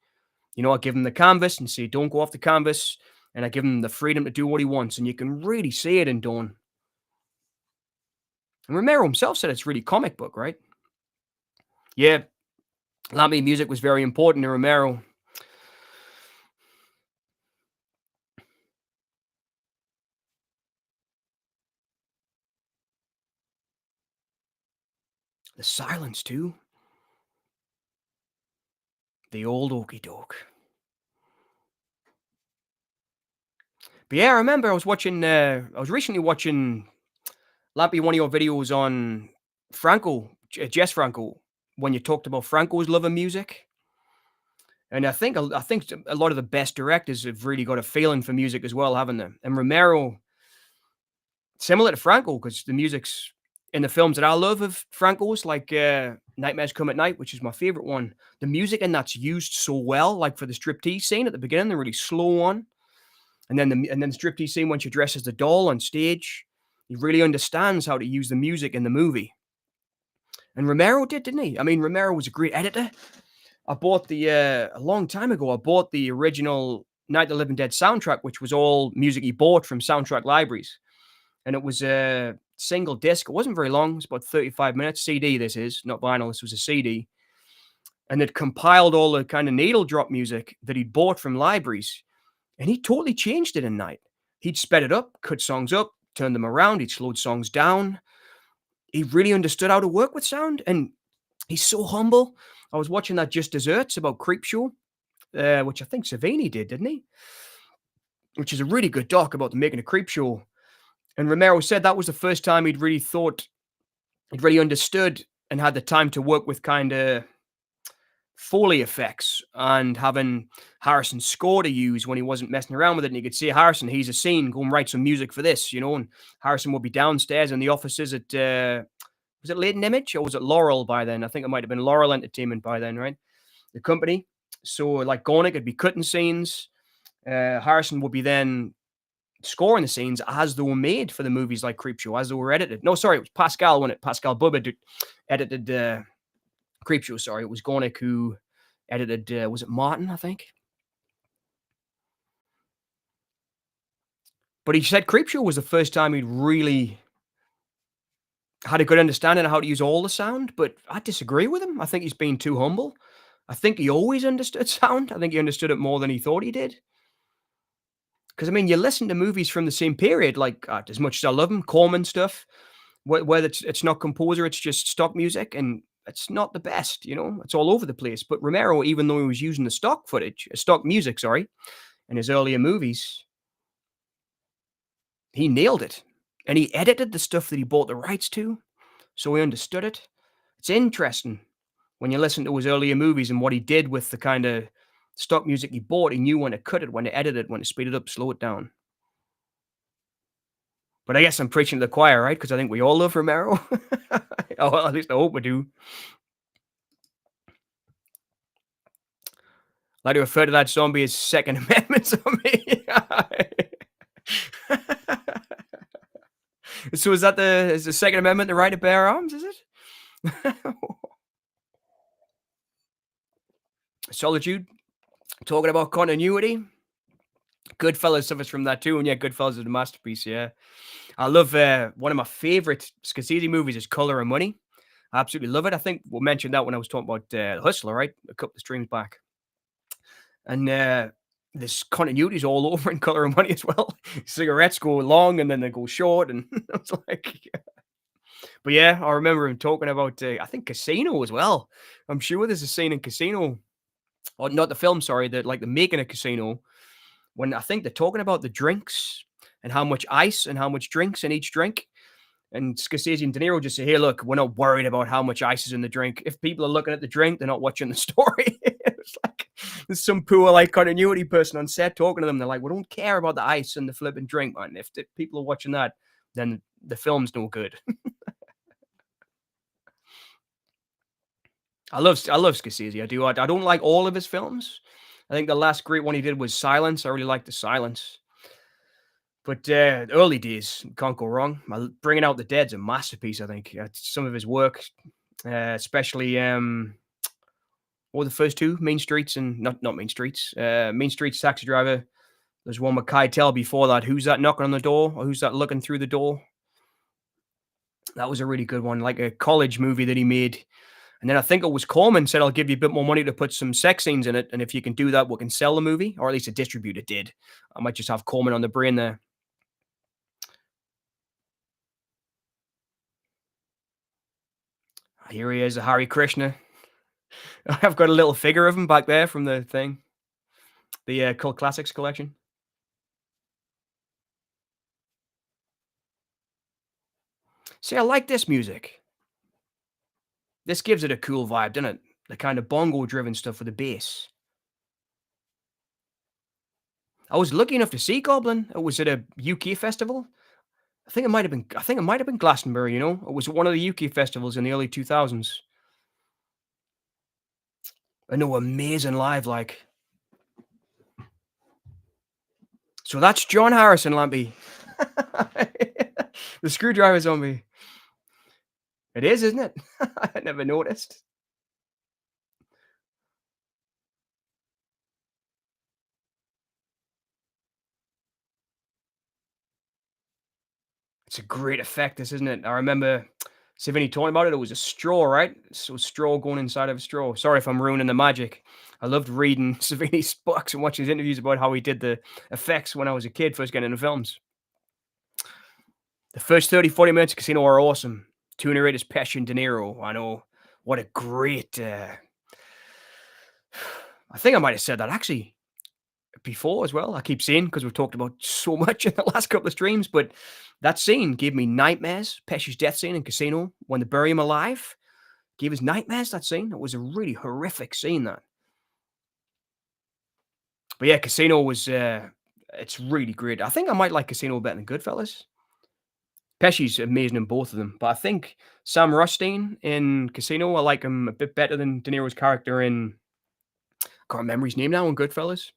You know, I give him the canvas and say, don't go off the canvas. And I give him the freedom to do what he wants. And you can really see it in Dawn. And Romero himself said it's really comic book, right? Yeah. Lammy music was very important to Romero. The silence, too. The old okey doke. But yeah, I remember I was recently watching Lampy, one of your videos on Franco, Jess Franco, when you talked about Franco's love of music. And I think a lot of the best directors have really got a feeling for music as well, haven't they? And Romero, similar to Franco, because the music's in the films that I love of Franco's, like Nightmares Come at Night, which is my favorite one. The music in that's used so well, like for the striptease scene at the beginning, the really slow one. And then the striptease scene when she dresses the doll on stage. He really understands how to use the music in the movie. And Romero did, didn't he? I mean, Romero was a great editor. I bought a long time ago, I bought the original Night of the Living Dead soundtrack, which was all music he bought from soundtrack libraries. And it was a single disc. It wasn't very long. It was about 35 minutes. CD, this is, not vinyl. This was a CD. And it compiled all the kind of needle drop music that he'd bought from libraries. And he totally changed it in Night. He'd sped it up, cut songs up, turned them around. He'd slowed songs down. He really understood how to work with sound, and he's so humble. I was watching that Just Desserts about Creepshow, which I think Savini did, didn't he? Which is a really good doc about the making of Creepshow. And Romero said that was the first time he'd really understood and had the time to work with kind of Foley effects and having Harrison's score to use when he wasn't messing around with it. And you could see Harrison, he's a scene, go and write some music for this, and Harrison would be downstairs in the offices at, was it Leighton Image or was it Laurel by then? I think it might have been Laurel Entertainment by then, right? The company. So like Gornick would be cutting scenes. Harrison would be then scoring the scenes as they were made for the movies like Creepshow, as they were edited. No, sorry, it was Pascal when it Pascal Bubba edited Creepshow. Sorry, it was Gornick who edited. Was it Martin? I think. But he said Creepshow was the first time he'd really had a good understanding of how to use all the sound. But I disagree with him. I think he's been too humble. I think he always understood sound. I think he understood it more than he thought he did. Because I mean, you listen to movies from the same period, like as much as I love them, Corman stuff, where it's not composer, it's just stock music, and it's not the best. It's all over the place. But Romero, even though he was using the stock footage, stock music, sorry, in his earlier movies, he nailed it, and he edited the stuff that he bought the rights to, so he understood it. It's interesting when you listen to his earlier movies and what he did with the kind of stock music he bought. He knew when to cut it, when to edit it, when to speed it up, slow it down. But I guess I'm preaching to the choir, right? Because I think we all love Romero. Oh, well, at least I hope we do. I like to refer to that zombie as Second Amendment zombie. So is the Second Amendment the right to bear arms? Is it? Solitude. Talking about continuity. Goodfellas suffers from that too, and yeah, Goodfellas is a masterpiece. Yeah, I love one of my favorite Scorsese movies is Color and Money. I absolutely love it. I think we mentioned that when I was talking about Hustler, right? A couple of streams back. And this continuity is all over in Color and Money as well. Cigarettes go long and then they go short, and it's like. But yeah, I remember him talking about I think Casino as well. I'm sure there's a scene in Casino, or not the film, sorry, that like the making of Casino, when I think they're talking about the drinks and how much ice and how much drinks in each drink. And Scorsese and De Niro just say, "Hey, look, we're not worried about how much ice is in the drink. If people are looking at the drink, they're not watching the story." It's like there's some poor like continuity person on set talking to them. They're like, "We don't care about the ice and the flipping drink, man. If the people are watching that, then the film's no good." I love Scorsese. I do. I don't like all of his films. I think the last great one he did was Silence. I really like the Silence. But early days, can't go wrong. Bringing Out the Dead's a masterpiece, I think. Some of his work, especially what were the first two? Main Streets and not Main Streets. Main Streets, Taxi Driver. There's one with Keitel before that. Who's that knocking on the door? Or who's that looking through the door? That was a really good one, like a college movie that he made. And then I think it was Corman said, "I'll give you a bit more money to put some sex scenes in it. And if you can do that, we can sell the movie." Or at least a distributor did. I might just have Corman on the brain there. Here he is, a Hare Krishna. I've got a little figure of him back there from the thing, the Cult Classics collection. See, I like this music. This gives it a cool vibe, doesn't it? The kind of bongo-driven stuff with the bass. I was lucky enough to see Goblin. It was at a UK festival. I think it might have been Glastonbury, It was one of the UK festivals in the early 2000s. And they were amazing live, like. So that's John Harrison, Lampy. The Screwdriver Zombie. It is, isn't it? I never noticed. It's a great effect, this, isn't it? I remember Savini talking about it. It was a straw, right? So straw going inside of a straw. Sorry if I'm ruining the magic. I loved reading Savini's books and watching his interviews about how he did the effects when I was a kid, first getting into films. The first 30, 40 minutes of Casino are awesome. Two narrators, Pesci and De Niro. I know. What a great. I think I might have said that actually before as well. I keep saying because we've talked about so much in the last couple of streams, but that scene gave me nightmares. Pesci's death scene in Casino when they bury him alive gave us nightmares. That scene. It was a really horrific scene. That. But yeah, Casino was. It's really great. I think I might like Casino better than Goodfellas. Pesci's amazing in both of them, but I think Sam Rothstein in Casino, I like him a bit better than De Niro's character in. I can't remember his name now in Goodfellas.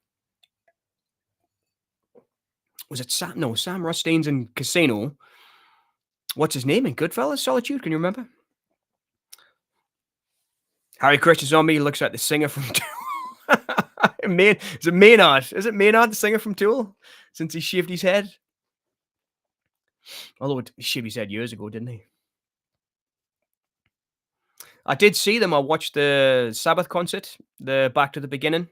Was it Sam? No, Sam Rothstein's in Casino. What's his name in Goodfellas? Solitude. Can you remember? Harry Christian Zombie looks like the singer from Tool. Is it Maynard? Is it Maynard, the singer from Tool? Since he shaved his head. Although he shaved his head years ago, didn't he? I did see them. I watched the Sabbath concert, the Back to the Beginning.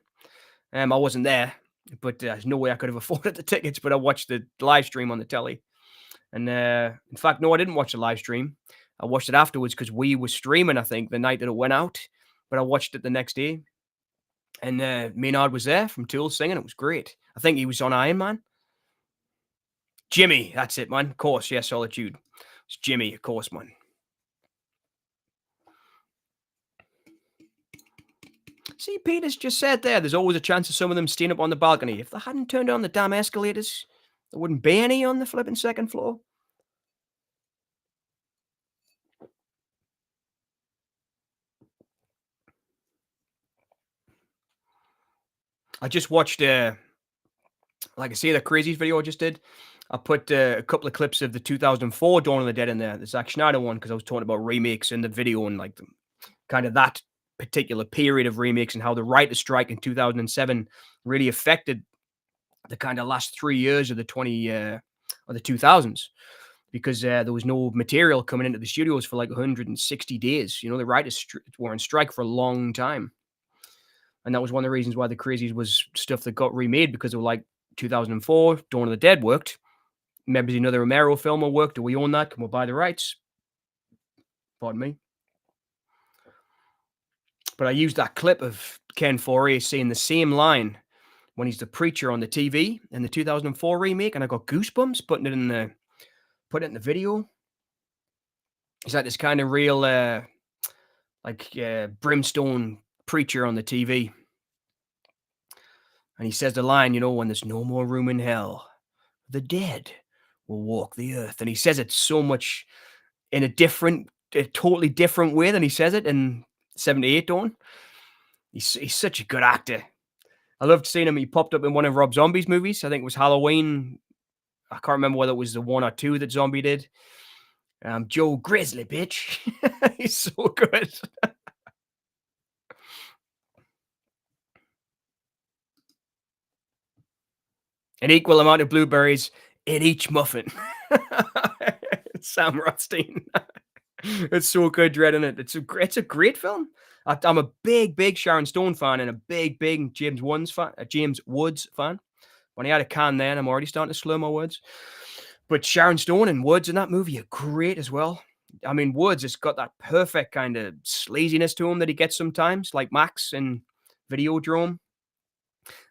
I wasn't there, but there's no way I could have afforded the tickets. But I watched the live stream on the telly, and in fact, no, I didn't watch the live stream. I watched it afterwards because we were streaming. I think the night that it went out, but I watched it the next day, and Maynard was there from Tool singing. It was great. I think he was on Iron Man. Jimmy, that's it, man. Of course, yeah, Solitude. It's Jimmy, of course, man. See, Peter's just said there's always a chance of some of them staying up on the balcony. If they hadn't turned on the damn escalators, there wouldn't be any on the flipping second floor. I just watched, like I say, the Crazies video I just did. I put a couple of clips of the 2004 Dawn of the Dead in there, the Zack Snyder one, because I was talking about remakes in the video and like kind of that particular period of remakes and how the writer's strike in 2007 really affected the kind of last 3 years of the 2000s because there was no material coming into the studios for like 160 days. The writers were on strike for a long time. And that was one of the reasons why the Crazies was stuff that got remade because they were like 2004, Dawn of the Dead worked. Maybe another Romero film will work. Do we own that? Can we buy the rights? Pardon me. But I used that clip of Ken Foree saying the same line when he's the preacher on the TV in the 2004 remake, and I got goosebumps putting it in the video. He's like this kind of real brimstone preacher on the TV. And he says the line, when there's no more room in hell, the dead will walk the earth. And he says it so much in a totally different way than he says it in 78 Dawn. He's such a good actor. I loved seeing him. He popped up in one of Rob Zombie's movies. I think it was Halloween. I can't remember whether it was the 1 or 2 that Zombie did. Joe Grizzly, bitch. He's so good. An equal amount of blueberries in each muffin. Sam Rothstein. It's so good, dreading it. It's a great film. I'm a big Sharon Stone fan and a big James Woods fan. When he had a can there, and I'm already starting to slur my words. But Sharon Stone and Woods in that movie are great as well. I mean, Woods has got that perfect kind of sleaziness to him that he gets sometimes, like Max in Videodrome.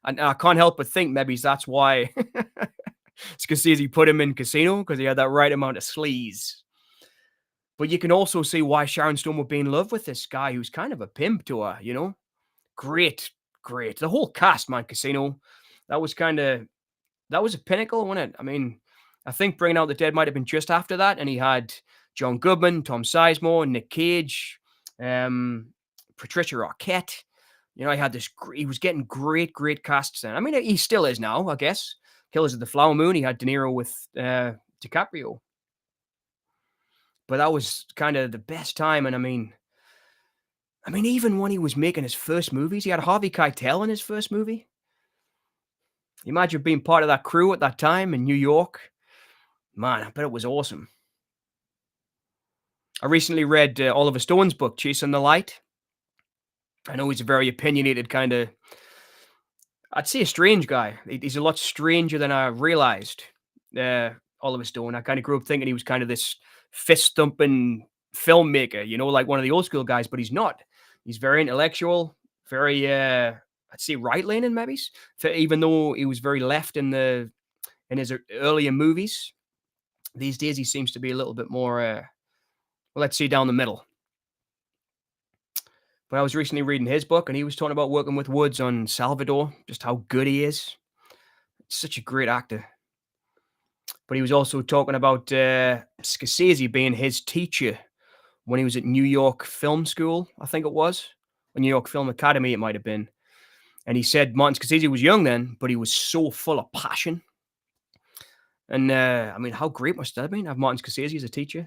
And I can't help but think maybe that's why Scorsese put him in Casino, because he had that right amount of sleaze. But you can also see why Sharon Stone would be in love with this guy who's kind of a pimp to her, Great. The whole cast, man, Casino. That was a pinnacle, wasn't it? I mean, I think Bringing Out the Dead might have been just after that, and he had John Goodman, Tom Sizemore, Nick Cage, Patricia Arquette. He was getting great casts then. I mean, he still is now, I guess. Killers of the Flower Moon, he had De Niro with DiCaprio. But that was kind of the best time. And I mean, even when he was making his first movies, he had Harvey Keitel in his first movie. Imagine being part of that crew at that time in New York. Man, I bet it was awesome. I recently read Oliver Stone's book, Chasing the Light. I know he's a very opinionated kind of, I'd say a strange guy. He's a lot stranger than I realized. Oliver Stone. I kind of grew up thinking he was kind of this fist thumping filmmaker, like one of the old school guys, but he's not. He's very intellectual, very I'd say right leaning, maybe. Even though he was very left in his earlier movies, these days he seems to be a little bit more, well, let's say down the middle. But I was recently reading his book, and he was talking about working with Woods on Salvador, just how good he is. Such a great actor. But he was also talking about Scorsese being his teacher when he was at New York Film School, I think it was, or New York Film Academy, it might have been. And he said Martin Scorsese was young then, but he was so full of passion. And I mean, how great must that have been, have Martin Scorsese as a teacher?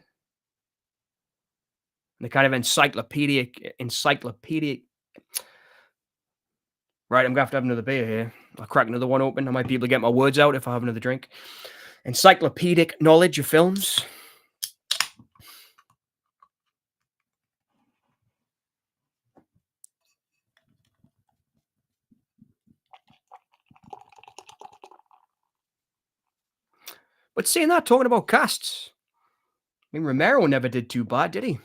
And the kind of encyclopedic. Right, I'm gonna have another beer here. I'll crack another one open. I might be able to get my words out if I have another drink. Encyclopedic knowledge of films. But seeing that, talking about casts, I mean, Romero never did too bad, did he?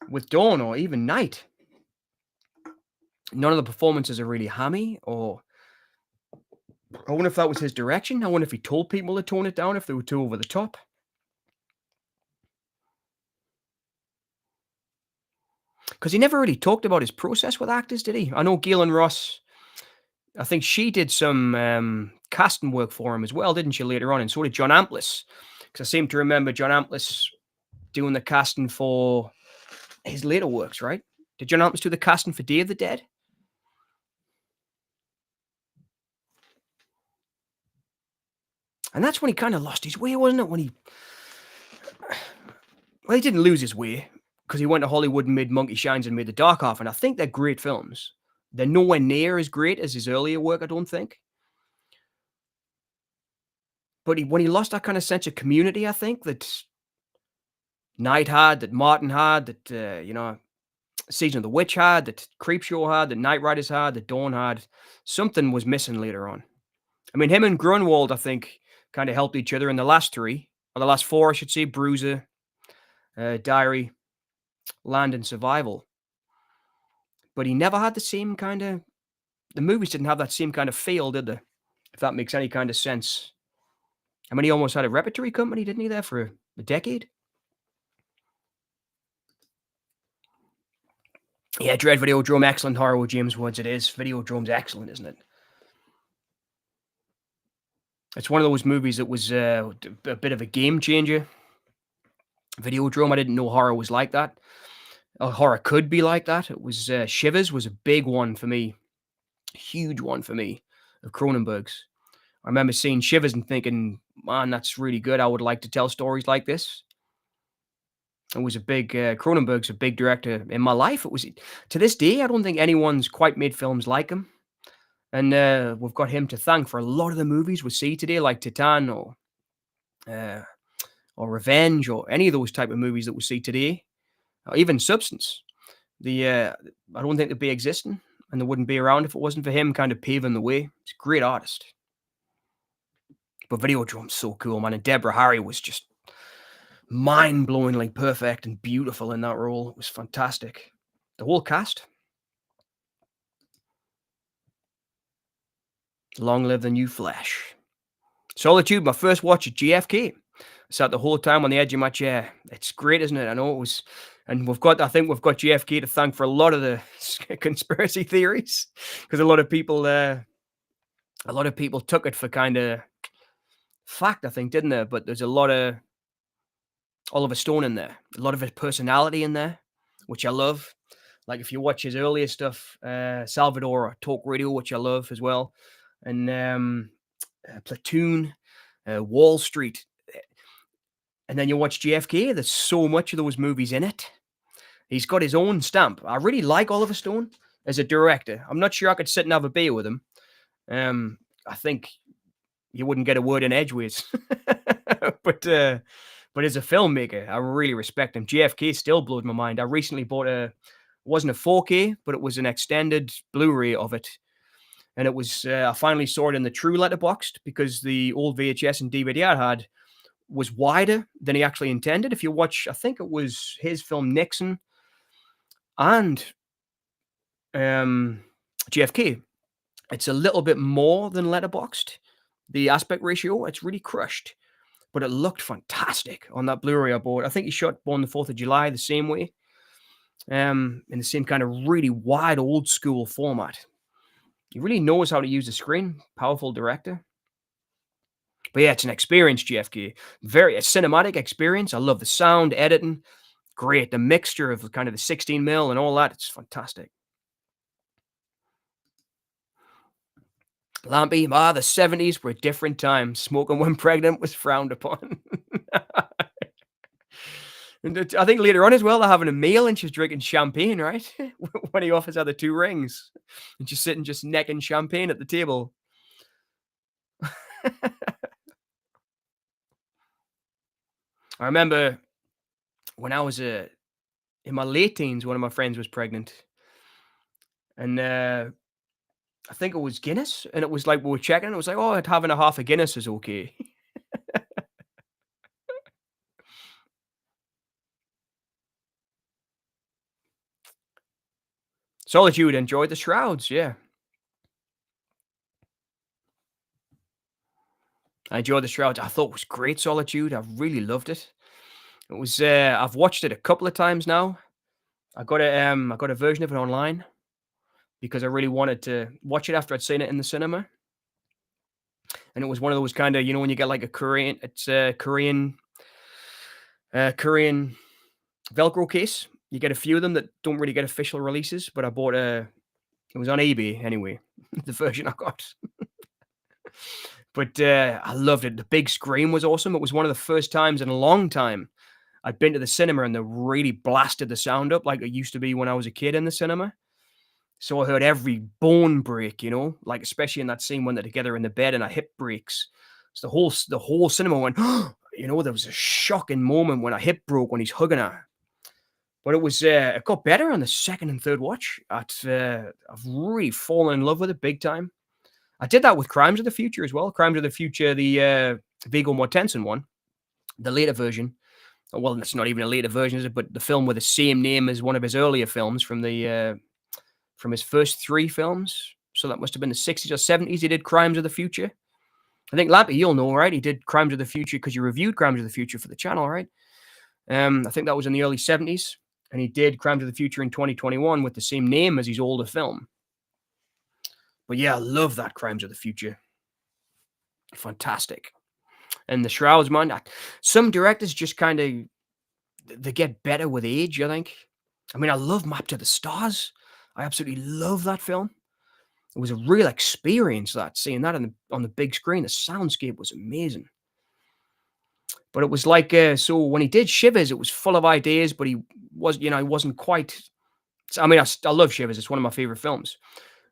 With Dawn or even Night. None of the performances are really hammy, or I wonder if that was his direction. I wonder if he told people to tone it down if they were too over the top. Because he never really talked about his process with actors, did he? I know Galen Ross, I think she did some casting work for him as well, didn't she, later on? And so did John Amplis. Because I seem to remember John Amplis doing the casting for his later works, right? Did John Amplis do the casting for Day of the Dead? And that's when he kind of lost his way, wasn't it? Well, he didn't lose his way because he went to Hollywood and made Monkey Shines and made The Dark Half. And I think they're great films. They're nowhere near as great as his earlier work, I don't think. But when he lost that kind of sense of community, I think that Night had, that Martin had, that, Season of the Witch had, that Creepshow had, that Night Riders had, that Dawn had, something was missing later on. I mean, him and Grunwald, I think, kind of helped each other in the last three, or the last four, I should say, Bruiser, Diary, Land, and Survival. But he never had the same kind of, the movies didn't have that same kind of feel, did they? If that makes any kind of sense. I mean, he almost had a repertory company, didn't he, there for a decade? Yeah, Dread Videodrome, excellent horror with James Woods. It is. Videodrome's excellent, isn't it? It's one of those movies that was a bit of a game changer. Videodrome, I didn't know horror was like that. Horror could be like that. It was Shivers was a big one for me, huge one for me, of Cronenberg's. I remember seeing Shivers and thinking, man, that's really good. I would like to tell stories like this. It was a big, Cronenberg's a big director in my life. It was, to this day, I don't think anyone's quite made films like him. And we've got him to thank for a lot of the movies we see today, like Titan or Revenge or any of those type of movies that we see today, or even Substance. I don't think they'd be existing, and they wouldn't be around if it wasn't for him kind of paving the way. He's a great artist. But Videodrome's so cool, man. And Deborah Harry was just mind-blowingly perfect and beautiful in that role. It was fantastic. The whole cast. Long live the new Flash. Solitude, my first watch at JFK. I sat the whole time on the edge of my chair. It's great, isn't it? I know it was. And I think we've got JFK to thank for a lot of the conspiracy theories, because a lot of people took it for kind of fact, I think, didn't there? But there's a lot of Oliver Stone in there, a lot of his personality in there, which I love. Like if you watch his earlier stuff, Salvador or Talk Radio, which I love as well, and Platoon, Wall Street, and then you watch JFK. There's so much of those movies in it. He's got his own stamp. I really like Oliver Stone as a director. I'm not sure I could sit and have a beer with him. I think you wouldn't get a word in edgeways. but as a filmmaker, I really respect him. JFK still blows my mind. I recently bought it wasn't a 4K, but it was an extended Blu-ray of it. and it was I finally saw it in the true letterboxed because the old VHS and DVD I had was wider than he actually intended. If you watch, I think it was his film Nixon and um, JFK, it's a little bit more than letterboxed. The aspect ratio, it's really crushed, but it looked fantastic on that Blu-ray I bought. I think he shot Born the 4th of July the same way, in the same kind of really wide old school format. He really knows how to use the screen. Powerful director. But yeah, it's an experience, GFK. Very a cinematic experience. I love the sound, editing. Great. The mixture of kind of the 16 mil and all that. It's fantastic. Lampy, the 70s were a different time. Smoking when pregnant was frowned upon. And I think later on as well, they're having a meal and she's drinking champagne, right? When he offers her the 2 rings. And she's sitting just necking champagne at the table. I remember when I was in my late teens, one of my friends was pregnant. And I think it was Guinness. And it was like we were checking. It was like, oh, having a half a Guinness is okay. Solitude enjoyed the Shrouds, yeah. I enjoyed the Shrouds. I thought it was great, Solitude. I really loved it. It was I've watched it a couple of times now. I got a version of it online because I really wanted to watch it after I'd seen it in the cinema. And it was one of those kind of, when you get like a Korean, it's a Korean Velcro case. You get a few of them that don't really get official releases, but I bought it was on eBay anyway, the version I got. But I loved it. The big screen was awesome. It was one of the first times in a long time I'd been to the cinema and they really blasted the sound up like it used to be when I was a kid in the cinema. So I heard every bone break, like especially in that scene when they're together in the bed and a hip breaks. So the whole cinema went, there was a shocking moment when a hip broke when he's hugging her. But it got better on the second and third watch. I've really fallen in love with it big time. I did that with Crimes of the Future as well. Crimes of the Future, the Viggo Mortensen one, the later version. Well, it's not even a later version, is it? But the film with the same name as one of his earlier films from his first 3 films. So that must have been the 60s or 70s. He did Crimes of the Future. I think Lampy, you'll know, right? He did Crimes of the Future because you reviewed Crimes of the Future for the channel, right? I think that was in the early 70s. And he did Crimes of the Future in 2021 with the same name as his older film. But yeah, I love that Crimes of the Future. Fantastic. And the Shrouds, man. Some directors just kind of they get better with age, I think. I mean, I love Map to the Stars. I absolutely love that film. It was a real experience, seeing that on the big screen. The soundscape was amazing. But it was like, so when he did Shivers, it was full of ideas, but he wasn't quite. I mean, I love Shivers. It's one of my favorite films.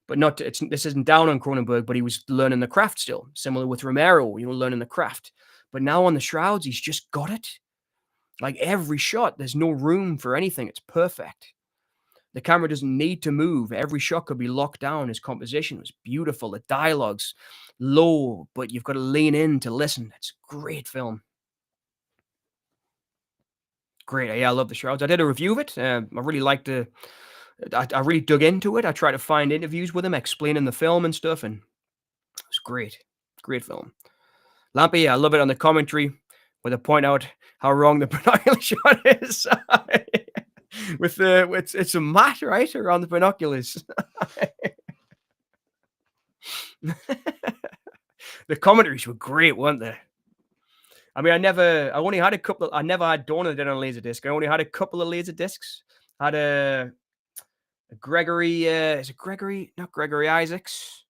But this isn't down on Cronenberg, but he was learning the craft still. Similar with Romero, learning the craft. But now on the Shrouds, he's just got it. Like every shot, there's no room for anything. It's perfect. The camera doesn't need to move. Every shot could be locked down. His composition was beautiful. The dialogue's low, but you've got to lean in to listen. It's a great film. Great. Yeah, I love the Shrouds. I did a review of it. I really liked I really dug into it. I tried to find interviews with him explaining the film and stuff, and it was great. Great film. Lampy, I love it on the commentary where they point out how wrong the binocular shot is. It's a mat, right, around the binoculars. The commentaries were great, weren't they? I mean, I never had Dawn of the Dead on Laserdisc. I only had a couple of Laserdiscs. I had a Gregory, is it Gregory? Not Gregory Isaacs.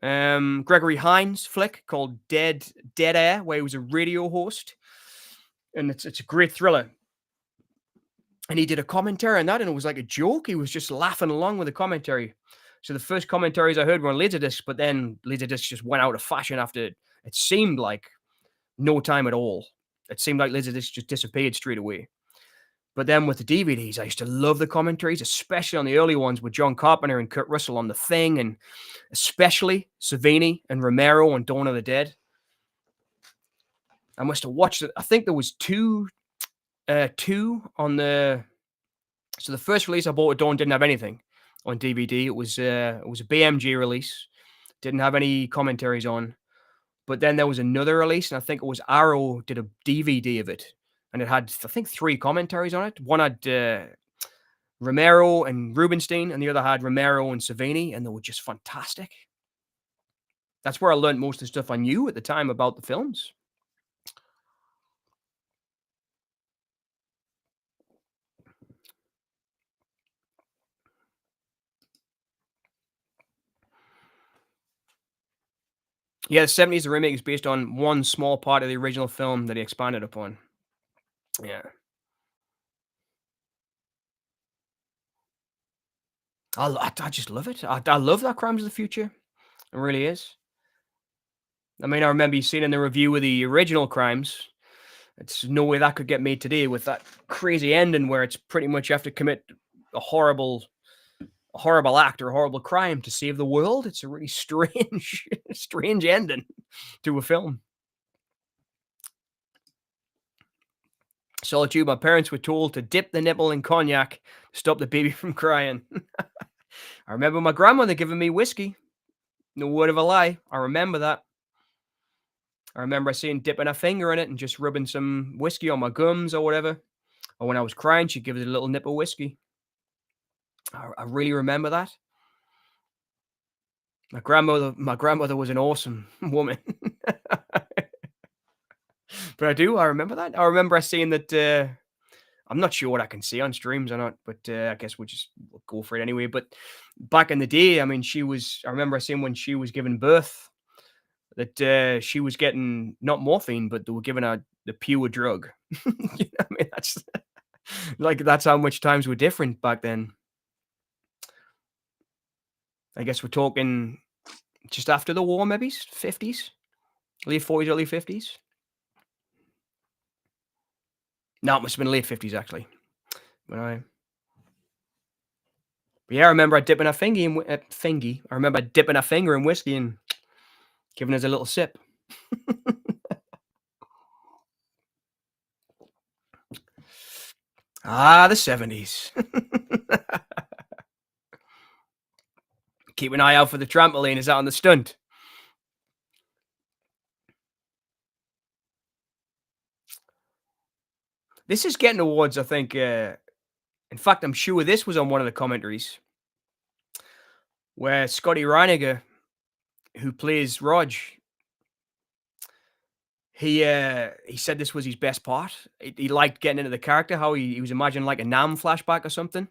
Gregory Hines flick called Dead Air, where he was a radio host. And it's a great thriller. And he did a commentary on that, and it was like a joke. He was just laughing along with the commentary. So the first commentaries I heard were on Laserdisc, but then Laserdisc just went out of fashion after it seemed like no time at all. It seemed like Laserdisc just disappeared straight away. But then with the DVDs, I used to love the commentaries, especially on the early ones with John Carpenter and Kurt Russell on The Thing, and especially Savini and Romero on Dawn of the Dead. I must have watched it. I think there was two on the. So the first release I bought at Dawn didn't have anything on DVD. It was a BMG release, didn't have any commentaries on. But then there was another release, and I think it was Arrow did a DVD of it, and it had, I think, 3 commentaries on it. One had Romero and Rubinstein, and the other had Romero and Savini, and they were just fantastic. That's where I learned most of the stuff I knew at the time about the films. Yeah, the 70s, the remake is based on one small part of the original film that he expanded upon. Yeah. I just love it. I love that Crimes of the Future. It really is. I mean, I remember you seeing in the review of the original Crimes, it's no way that could get made today with that crazy ending where it's pretty much you have to commit a horrible act or a horrible crime to save the world. It's a really strange, strange ending to a film. Solitude, my parents were told to dip the nipple in cognac to stop the baby from crying. I remember my grandmother giving me whiskey. No word of a lie. I remember that. I remember seeing dipping a finger in it and just rubbing some whiskey on my gums or whatever. Or when I was crying, she'd give it a little nip of whiskey. I really remember that. My grandmother was an awesome woman. But I remember that. I remember seeing that. I'm not sure what I can see on streams or not, but I guess we'll go for it anyway. But back in the day, I mean, I remember seeing when she was giving birth that she was getting not morphine, but they were giving her the pure drug. You know what I mean, that's how much times were different back then. I guess we're talking just after the war, maybe 50s, late 40s, early 50s. No, it must have been late 50s actually. But yeah, I remember dipping a finger in fingy. I remember dipping a finger in whiskey and giving us a little sip. The 70s. Keep an eye out for the trampoline. Is that on the stunt? This is getting towards, I think. In fact, I'm sure this was on one of the commentaries where Scotty Reiniger, who plays Rog, he said this was his best part. He liked getting into the character, how he was imagining like a Nam flashback or something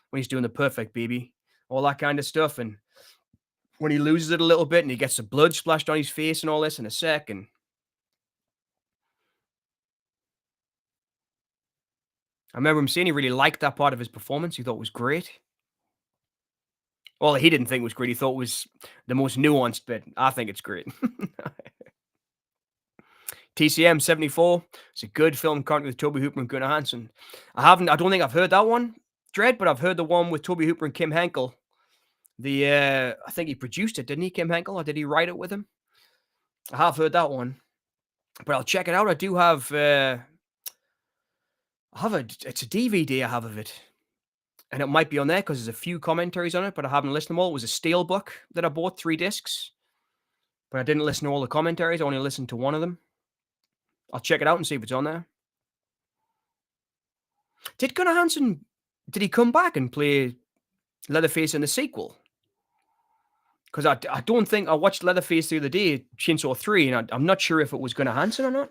when he's doing the perfect baby, all that kind of stuff. And when he loses it a little bit and he gets the blood splashed on his face and all this in a sec. And I remember him saying he really liked that part of his performance. He thought it was great. Well, he didn't think it was great. He thought it was the most nuanced bit. I think it's great. TCM 74. It's a good film currently with Toby Hooper and Gunnar Hansen. I don't think I've heard that one, Dread, but I've heard the one with Toby Hooper and Kim Henkel. I think he produced it, didn't he, Kim Henkel? Or did he write it with him? I have heard that one, but I'll check it out. I do have, it's a DVD I have of it. And it might be on there because there's a few commentaries on it, but I haven't listened to them all. It was a Steelbook that I bought, 3 discs. But I didn't listen to all the commentaries. I only listened to one of them. I'll check it out and see if it's on there. Did Gunnar Hansen, did he come back and play Leatherface in the sequel? Because I don't think, I watched Leatherface the other day, Chainsaw 3, and I'm not sure if it was Gunnar Hansen or not.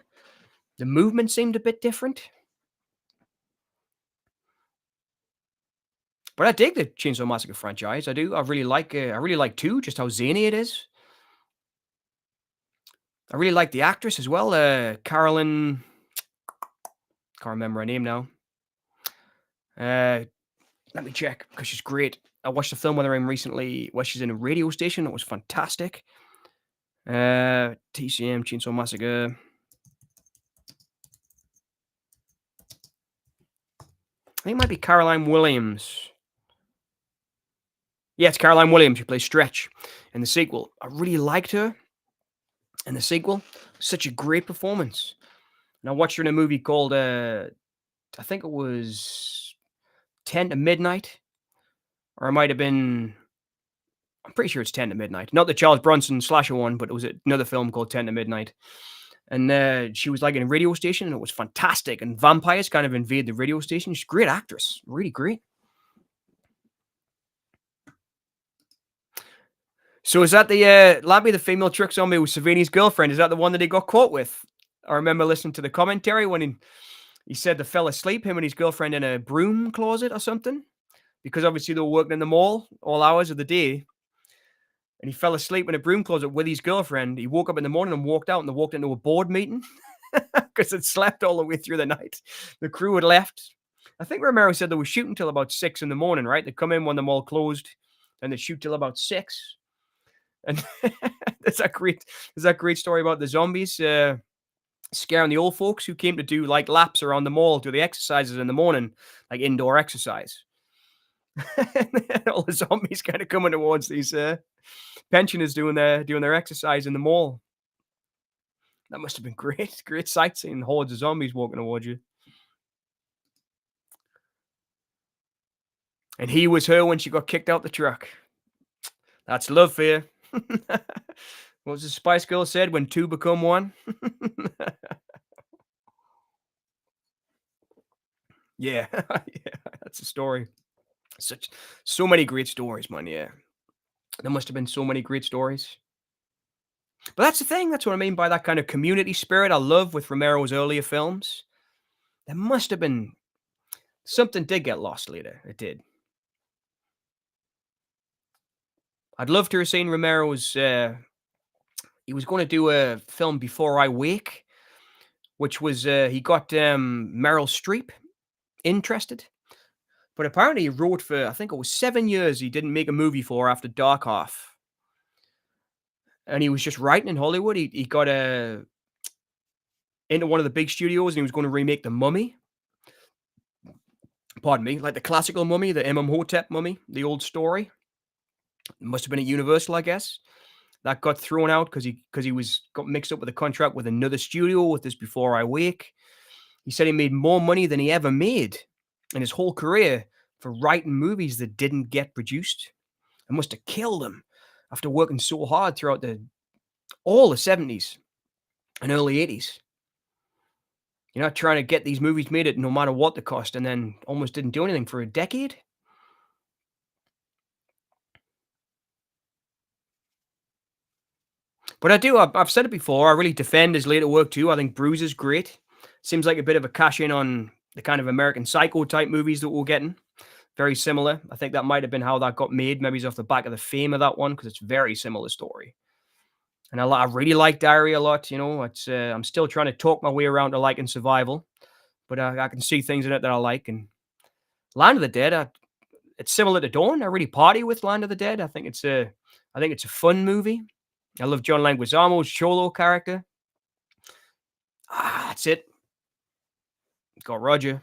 The movement seemed a bit different. But I dig the Chainsaw Massacre franchise. I do. I really like 2, just how zany it is. I really like the actress as well, Carolyn. Can't remember her name now. Let me check because she's great. I watched a film with her in recently where she's in a radio station. It was fantastic. TCM Chainsaw Massacre. I think it might be Caroline Williams. Yeah, it's Caroline Williams who plays Stretch in the sequel. I really liked her in the sequel. Such a great performance. And I watched her in a movie called, I think it was 10 to Midnight, or it might have been, I'm pretty sure it's 10 to Midnight. Not the Charles Bronson slasher one, but it was another film called 10 to Midnight. And she was like in a radio station, and it was fantastic. And vampires kind of invade the radio station. She's a great actress, really great. So is that the Labby, the female trick zombie, was Savini's girlfriend? Is that the one that he got caught with? I remember listening to the commentary when he said they fell asleep, him and his girlfriend, in a broom closet or something, because obviously they were working in the mall all hours of the day. And he fell asleep in a broom closet with his girlfriend. He woke up in the morning and walked out, and they walked into a board meeting because it slept all the way through the night. The crew had left. I think Romero said they were shooting till about 6 in the morning, right? They come in when the mall closed, and they shoot till about 6. And there's that great story about the zombies scaring the old folks who came to do like laps around the mall, do the exercises in the morning, like indoor exercise. And all the zombies kind of coming towards these pensioners doing their exercise in the mall. That must have been great. Great sightseeing, hordes of zombies walking towards you. And he was her when she got kicked out the truck. That's love for you. What was the Spice Girl said? When two become one. Yeah, yeah, that's a story. So many great stories, man. Yeah, there must have been so many great stories. But that's the thing. That's what I mean by that kind of community spirit I love with Romero's earlier films. There must have been something did get lost later. It did. I'd love to have seen Romero's. He was going to do a film Before I Wake, which was he got Meryl Streep interested. But apparently he wrote for, I think it was 7 years he didn't make a movie for after Dark Half. And he was just writing in Hollywood. He got into one of the big studios, and he was going to remake The Mummy. Pardon me, like the classical Mummy, the Imhotep Mummy, the old story. It must have been at Universal, I guess. That got thrown out because he got mixed up with a contract with another studio with this Before I Wake. He said he made more money than he ever made in his whole career for writing movies that didn't get produced. It must have killed him after working so hard throughout all the 70s and early 80s. You're not trying to get these movies made at no matter what the cost, and then almost didn't do anything for a decade. But I've said it before, I really defend his later work too. I think Bruise is great. Seems like a bit of a cash in on the kind of American Psycho type movies that we're getting. Very similar. I think that might have been how that got made. Maybe it's off the back of the fame of that one, because it's very similar story. And I really like Diary a lot. It's I'm still trying to talk my way around to liking Survival, but I can see things in it that I like. And Land of the Dead, it's similar to Dawn. I really party with Land of the Dead. I think it's a fun movie. I love John Leguizamo's Cholo character. That's it. Got Roger.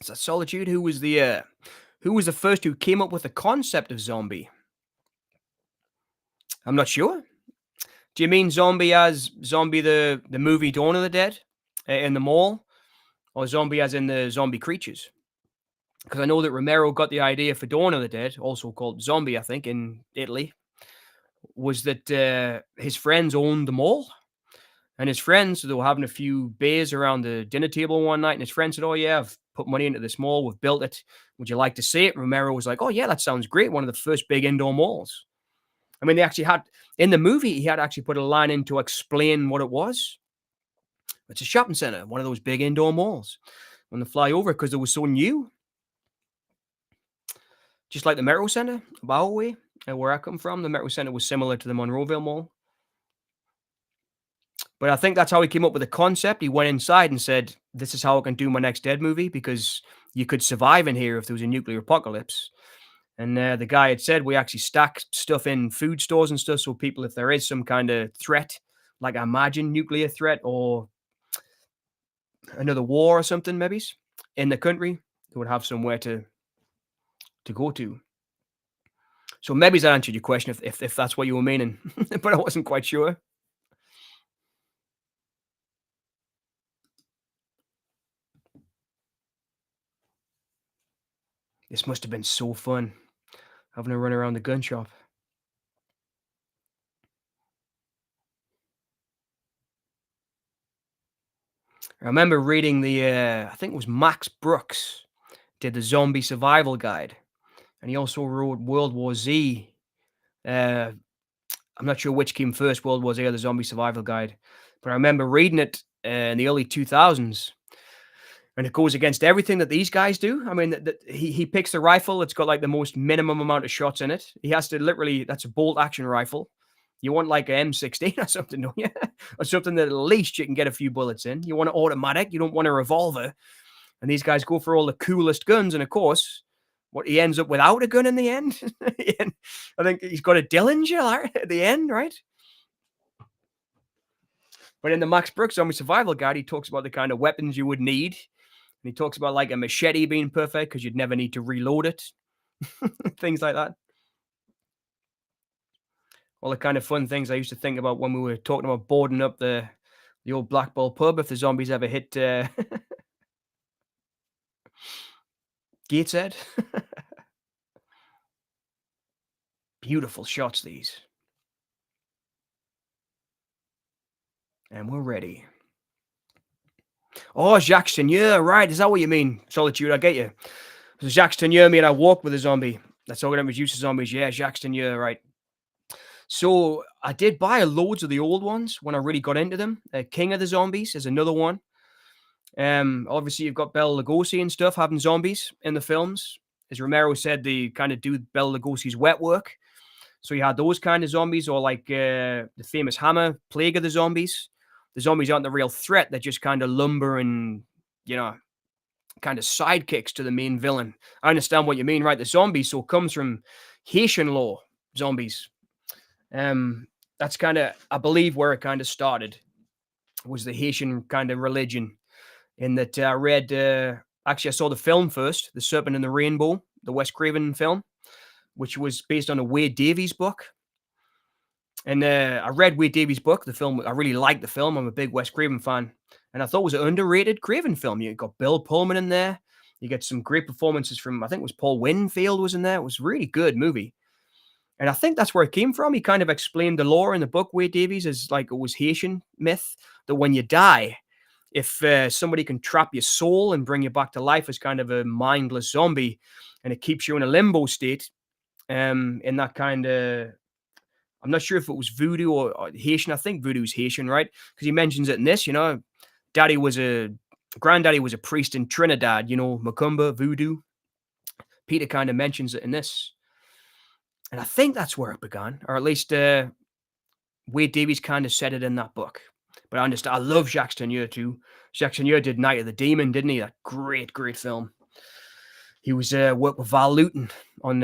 Is that Solitude? Who was the first who came up with the concept of zombie? I'm not sure. Do you mean zombie as zombie the movie Dawn of the Dead in the mall, or zombie as in the zombie creatures? Because I know that Romero got the idea for Dawn of the Dead, also called Zombie, I think, in Italy, was that his friends owned the mall. And his friends, they were having a few beers around the dinner table one night, and his friend said, "Oh yeah, I've put money into this mall. We've built it. Would you like to see it?" Romero was like, "Oh yeah, that sounds great. One of the first big indoor malls." I mean, they actually had, in the movie, he had actually put a line in to explain what it was. It's a shopping center, one of those big indoor malls. When they fly over, because it was so new, just like the Metro Center, Bow Way, where I come from, the Metro Center was similar to the Monroeville Mall. But I think that's how he came up with the concept. He went inside and said, "This is how I can do my next Dead movie, because you could survive in here if there was a nuclear apocalypse." And the guy had said, "We actually stack stuff in food stores and stuff, so people, if there is some kind of threat, like I imagine nuclear threat or another war or something, maybe in the country, they would have somewhere to go to. So maybe that answered your question if that's what you were meaning, but I wasn't quite sure. This must have been so fun having a run around the gun shop. I remember reading I think it was Max Brooks did the zombie survival guide, and he also wrote World War Z. Uh, I'm not sure which came first, World War Z or the Zombie Survival Guide, but I remember reading it in the early 2000s, and it goes against everything that these guys do. I mean, he picks the rifle. It's got like the most minimum amount of shots in it. He has to literally, that's a bolt action rifle. You want like an M16 or something, don't you? Or something that at least you can get a few bullets in. You want an automatic. You don't want a revolver. And these guys go for all the coolest guns. And of course, what he ends up without a gun in the end. I think he's got a Dillinger at the end, right? But in the Max Brooks Zombie Survival Guide, he talks about the kind of weapons you would need. And he talks about like a machete being perfect because you'd never need to reload it. Things like that. All the kind of fun things I used to think about when we were talking about boarding up the old Black Bull pub if the zombies ever hit Gateshead. Beautiful shots, these. And we're ready. Oh, Jacques Seigneur, right. Is that what you mean? Solitude, I get you. So Jacques Seigneur made I walk with a zombie. That's all gonna reduce the zombies. Yeah, Jacques Seigneur, right. So I did buy loads of the old ones when I really got into them. King of the Zombies is another one. Obviously you've got Bela Lugosi and stuff having zombies in the films. As Romero said, they kind of do Bela Lugosi's wet work. So you had those kind of zombies, or like the famous Hammer, Plague of the Zombies. The zombies aren't the real threat; they're just kind of lumber and you know, kind of sidekicks to the main villain. I understand what you mean, right? The zombies so comes from Haitian law zombies. That's kind of, I believe, where it kind of started was the Haitian kind of religion. In that I read, actually, I saw the film first, The Serpent and the Rainbow, the Wes Craven film, which was based on a Wade Davies book. And I read Wade Davies' book, the film. I really liked the film. I'm a big Wes Craven fan. And I thought it was an underrated Craven film. You got Bill Pullman in there. You get some great performances from, I think it was Paul Winfield was in there. It was a really good movie. And I think that's where it came from. He kind of explained the lore in the book, Wade Davies, as like it was Haitian myth that when you die, if somebody can trap your soul and bring you back to life as kind of a mindless zombie, and it keeps you in a limbo state, in that kind of, I'm not sure if it was voodoo or Haitian. I think voodoo's Haitian, right? Because he mentions it in this, granddaddy was a priest in Trinidad, Macumba, voodoo. Peter kind of mentions it in this. And I think that's where it began, or at least Wade Davies kind of said it in that book. But I understand. I love Jacques Tourneur too. Jacques Tourneur did Night of the Demon, didn't he? That great, great film. He was worked with Val Lewton on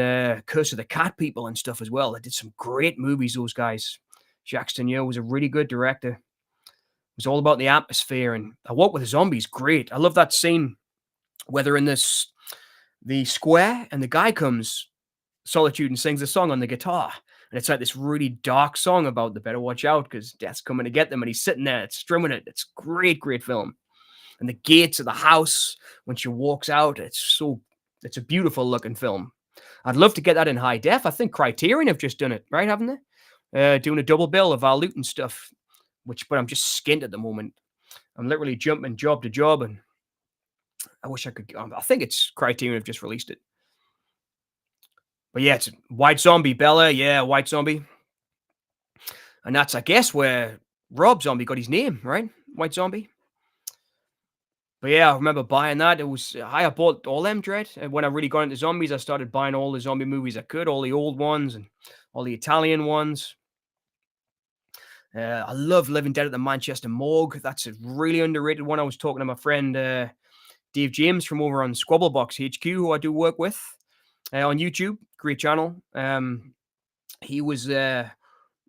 Curse of the Cat People and stuff as well. They did some great movies, those guys. Jacques Tourneur was a really good director. It was all about the atmosphere, and I Walk with the Zombies, great. I love that scene where they're in the square and the guy comes, Solitude, and sings a song on the guitar. And it's like this really dark song about they better watch out because death's coming to get them. And he's sitting there, it's strumming it. It's great, great film. And the gates of the house when she walks out, it's a beautiful looking film. I'd love to get that in high def. I think Criterion have just done it, right? Haven't they? Doing a double bill of Val Lewton stuff, but I'm just skint at the moment. I'm literally jumping job to job, and I wish I could. I think it's Criterion have just released it. But yeah, it's White Zombie, Bella. Yeah, White Zombie. And that's, I guess, where Rob Zombie got his name, right? White Zombie. But yeah, I remember buying that. I bought all them, Dread. And when I really got into zombies, I started buying all the zombie movies I could, all the old ones and all the Italian ones. I love Living Dead at the Manchester Morgue. That's a really underrated one. I was talking to my friend Dave James from over on Squabblebox HQ, who I do work with on YouTube. Great channel. He was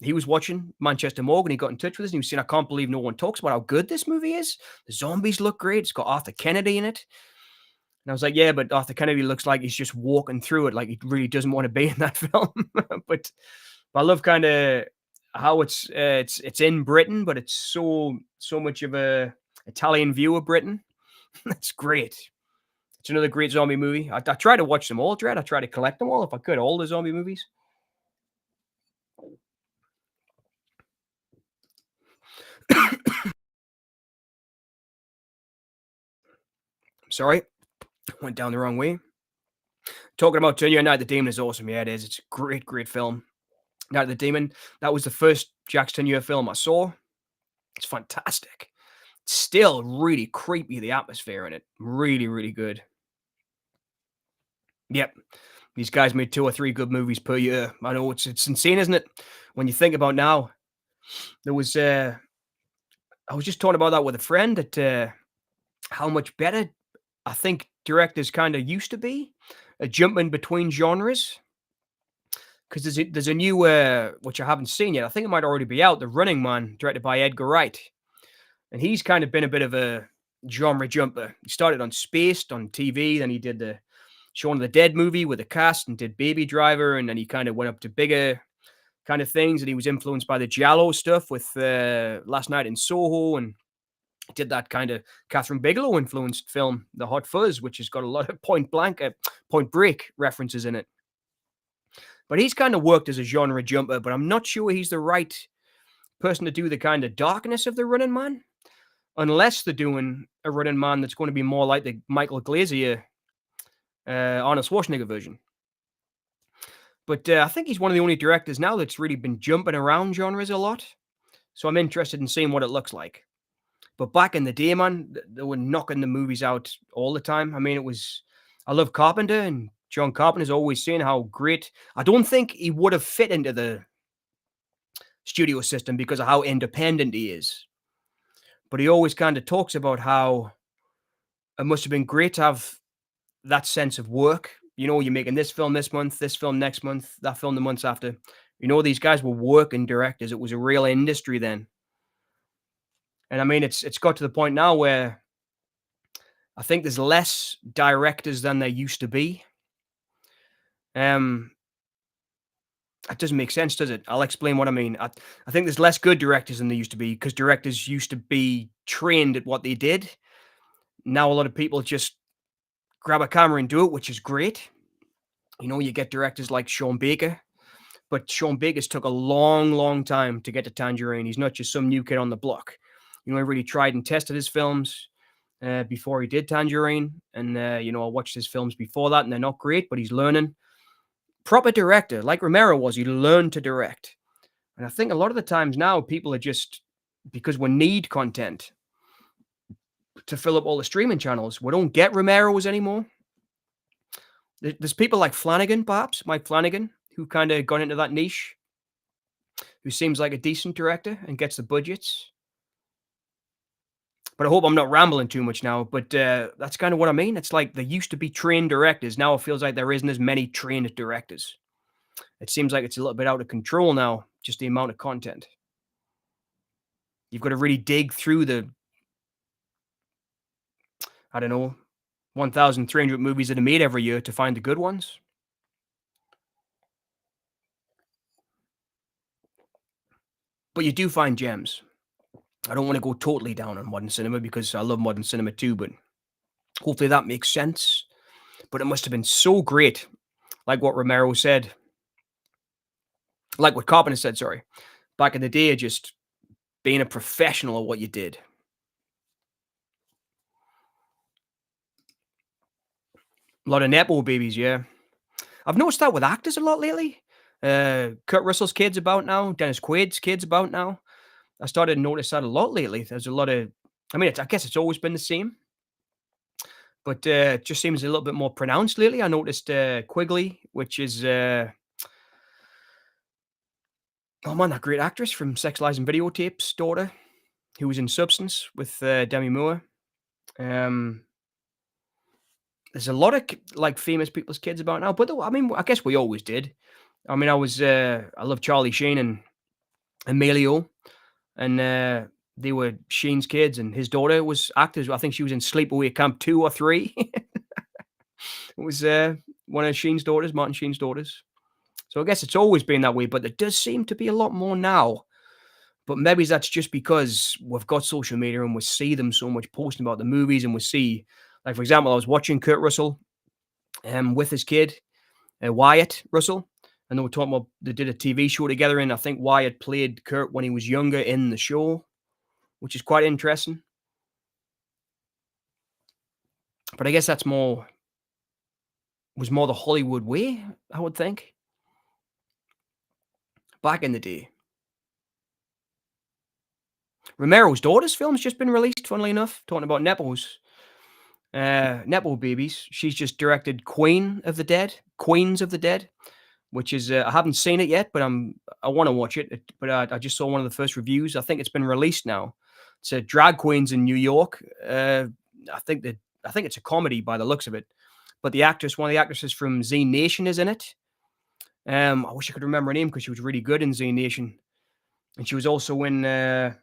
he was watching Manchester Morgan. He got in touch with us and he was saying, I can't believe no one talks about how good this movie is. The zombies look great. It's got Arthur Kennedy in it. And I was like, yeah, but Arthur Kennedy looks like he's just walking through it. Like he really doesn't want to be in that film. but I love kind of how it's in Britain, but it's so much of a Italian view of Britain. That's great. It's another great zombie movie. I try to watch them all, Dread. I try to collect them all if I could, all the zombie movies. Sorry, went down the wrong way. Talking about Night of the Demon is awesome. Yeah, it is. It's a great, great film. Night of the Demon. That was the first Jacques Tourneur film I saw. It's fantastic. It's still really creepy, the atmosphere in it. Really, really good. Yep. These guys made 2 or 3 good movies per year. I know it's insane, isn't it? When you think about now, there was I was just talking about that with a friend that how much better I think directors kind of used to be jumping between genres. Because there's a new which I haven't seen yet. I think it might already be out. The Running Man, directed by Edgar Wright, and he's kind of been a bit of a genre jumper. He started on Spaced on TV, then he did the Shaun of the Dead movie with a cast and did Baby Driver, and then he kind of went up to bigger kind of things, and he was influenced by the Giallo stuff with Last Night in Soho, and did that kind of Catherine Bigelow influenced film, The Hot Fuzz, which has got a lot of Point Break references in it. But he's kind of worked as a genre jumper, but I'm not sure he's the right person to do the kind of darkness of the Running Man, unless they're doing a Running Man that's going to be more like the Michael Glazer, Arnold Schwarzenegger version. But I think he's one of the only directors now that's really been jumping around genres a lot. So I'm interested in seeing what it looks like. But back in the day, man, they were knocking the movies out all the time. I mean, I love Carpenter, and John Carpenter's always saying how great. I don't think he would have fit into the studio system because of how independent he is. But he always kind of talks about how it must have been great to have that sense of work. You know, you're making this film this month, this film next month, that film the months after. You know, these guys were working directors. It was a real industry then. And I mean, it's got to the point now where I think there's less directors than there used to be. That doesn't make sense, does it? I'll explain what I mean. I think there's less good directors than there used to be because directors used to be trained at what they did. Now a lot of people just grab a camera and do it, which is great. You know, you get directors like Sean Baker, but Sean Baker's took a long, long time to get to Tangerine. He's not just some new kid on the block. You know, he really tried and tested his films before he did Tangerine. And, you know, I watched his films before that, and they're not great, but he's learning. Proper director, like Romero was, he learned to direct. And I think a lot of the times now, people are just, because we need content to fill up all the streaming channels, we don't get Romero's anymore. There's people like Flanagan, perhaps, Mike Flanagan, who kind of got into that niche, who seems like a decent director and gets the budgets. But I hope I'm not rambling too much now, but that's kind of what I mean. It's like there used to be trained directors. Now it feels like there isn't as many trained directors. It seems like it's a little bit out of control now, just the amount of content. You've got to really dig through the, I don't know, 1,300 movies that are made every year to find the good ones. But you do find gems. I don't want to go totally down on modern cinema because I love modern cinema too, but hopefully that makes sense. But it must have been so great, like what Romero said, like what Carpenter said, sorry, back in the day, just being a professional at what you did. A lot of Nepo babies, yeah. I've noticed that with actors a lot lately. Kurt Russell's kid's about now. Dennis Quaid's kid's about now. I started to notice that a lot lately. There's a lot of, I mean, I guess it's always been the same, but it just seems a little bit more pronounced lately. I noticed Quigley, which is, oh man, that great actress from Sex, Lies and Videotapes, daughter, who was in Substance with Demi Moore. There's a lot of like famous people's kids about now, but I mean, I guess we always did. I mean, I love Charlie Sheen and Emilio, and they were Sheen's kids, and his daughter was actors. I think she was in Sleepaway Camp 2 or 3. It was one of Sheen's daughters, Martin Sheen's daughters. So I guess it's always been that way, but there does seem to be a lot more now. But maybe that's just because we've got social media and we see them so much posting about the movies, and we see, like for example, I was watching Kurt Russell with his kid, Wyatt Russell, and they were talking about they did a TV show together, and I think Wyatt played Kurt when he was younger in the show, which is quite interesting. But I guess that's more was more the Hollywood way, I would think, back in the day. Romero's daughter's film's just been released, funnily enough, talking about Nepo babies. She's just directed Queens of the Dead, which is I haven't seen it yet, but I want to watch it. But I just saw one of the first reviews. I think it's been released now. It's a drag queens in New York. I think it's a comedy by the looks of it. But one of the actresses from Z Nation is in it. I wish I could remember her name because she was really good in Z Nation, and she was also in the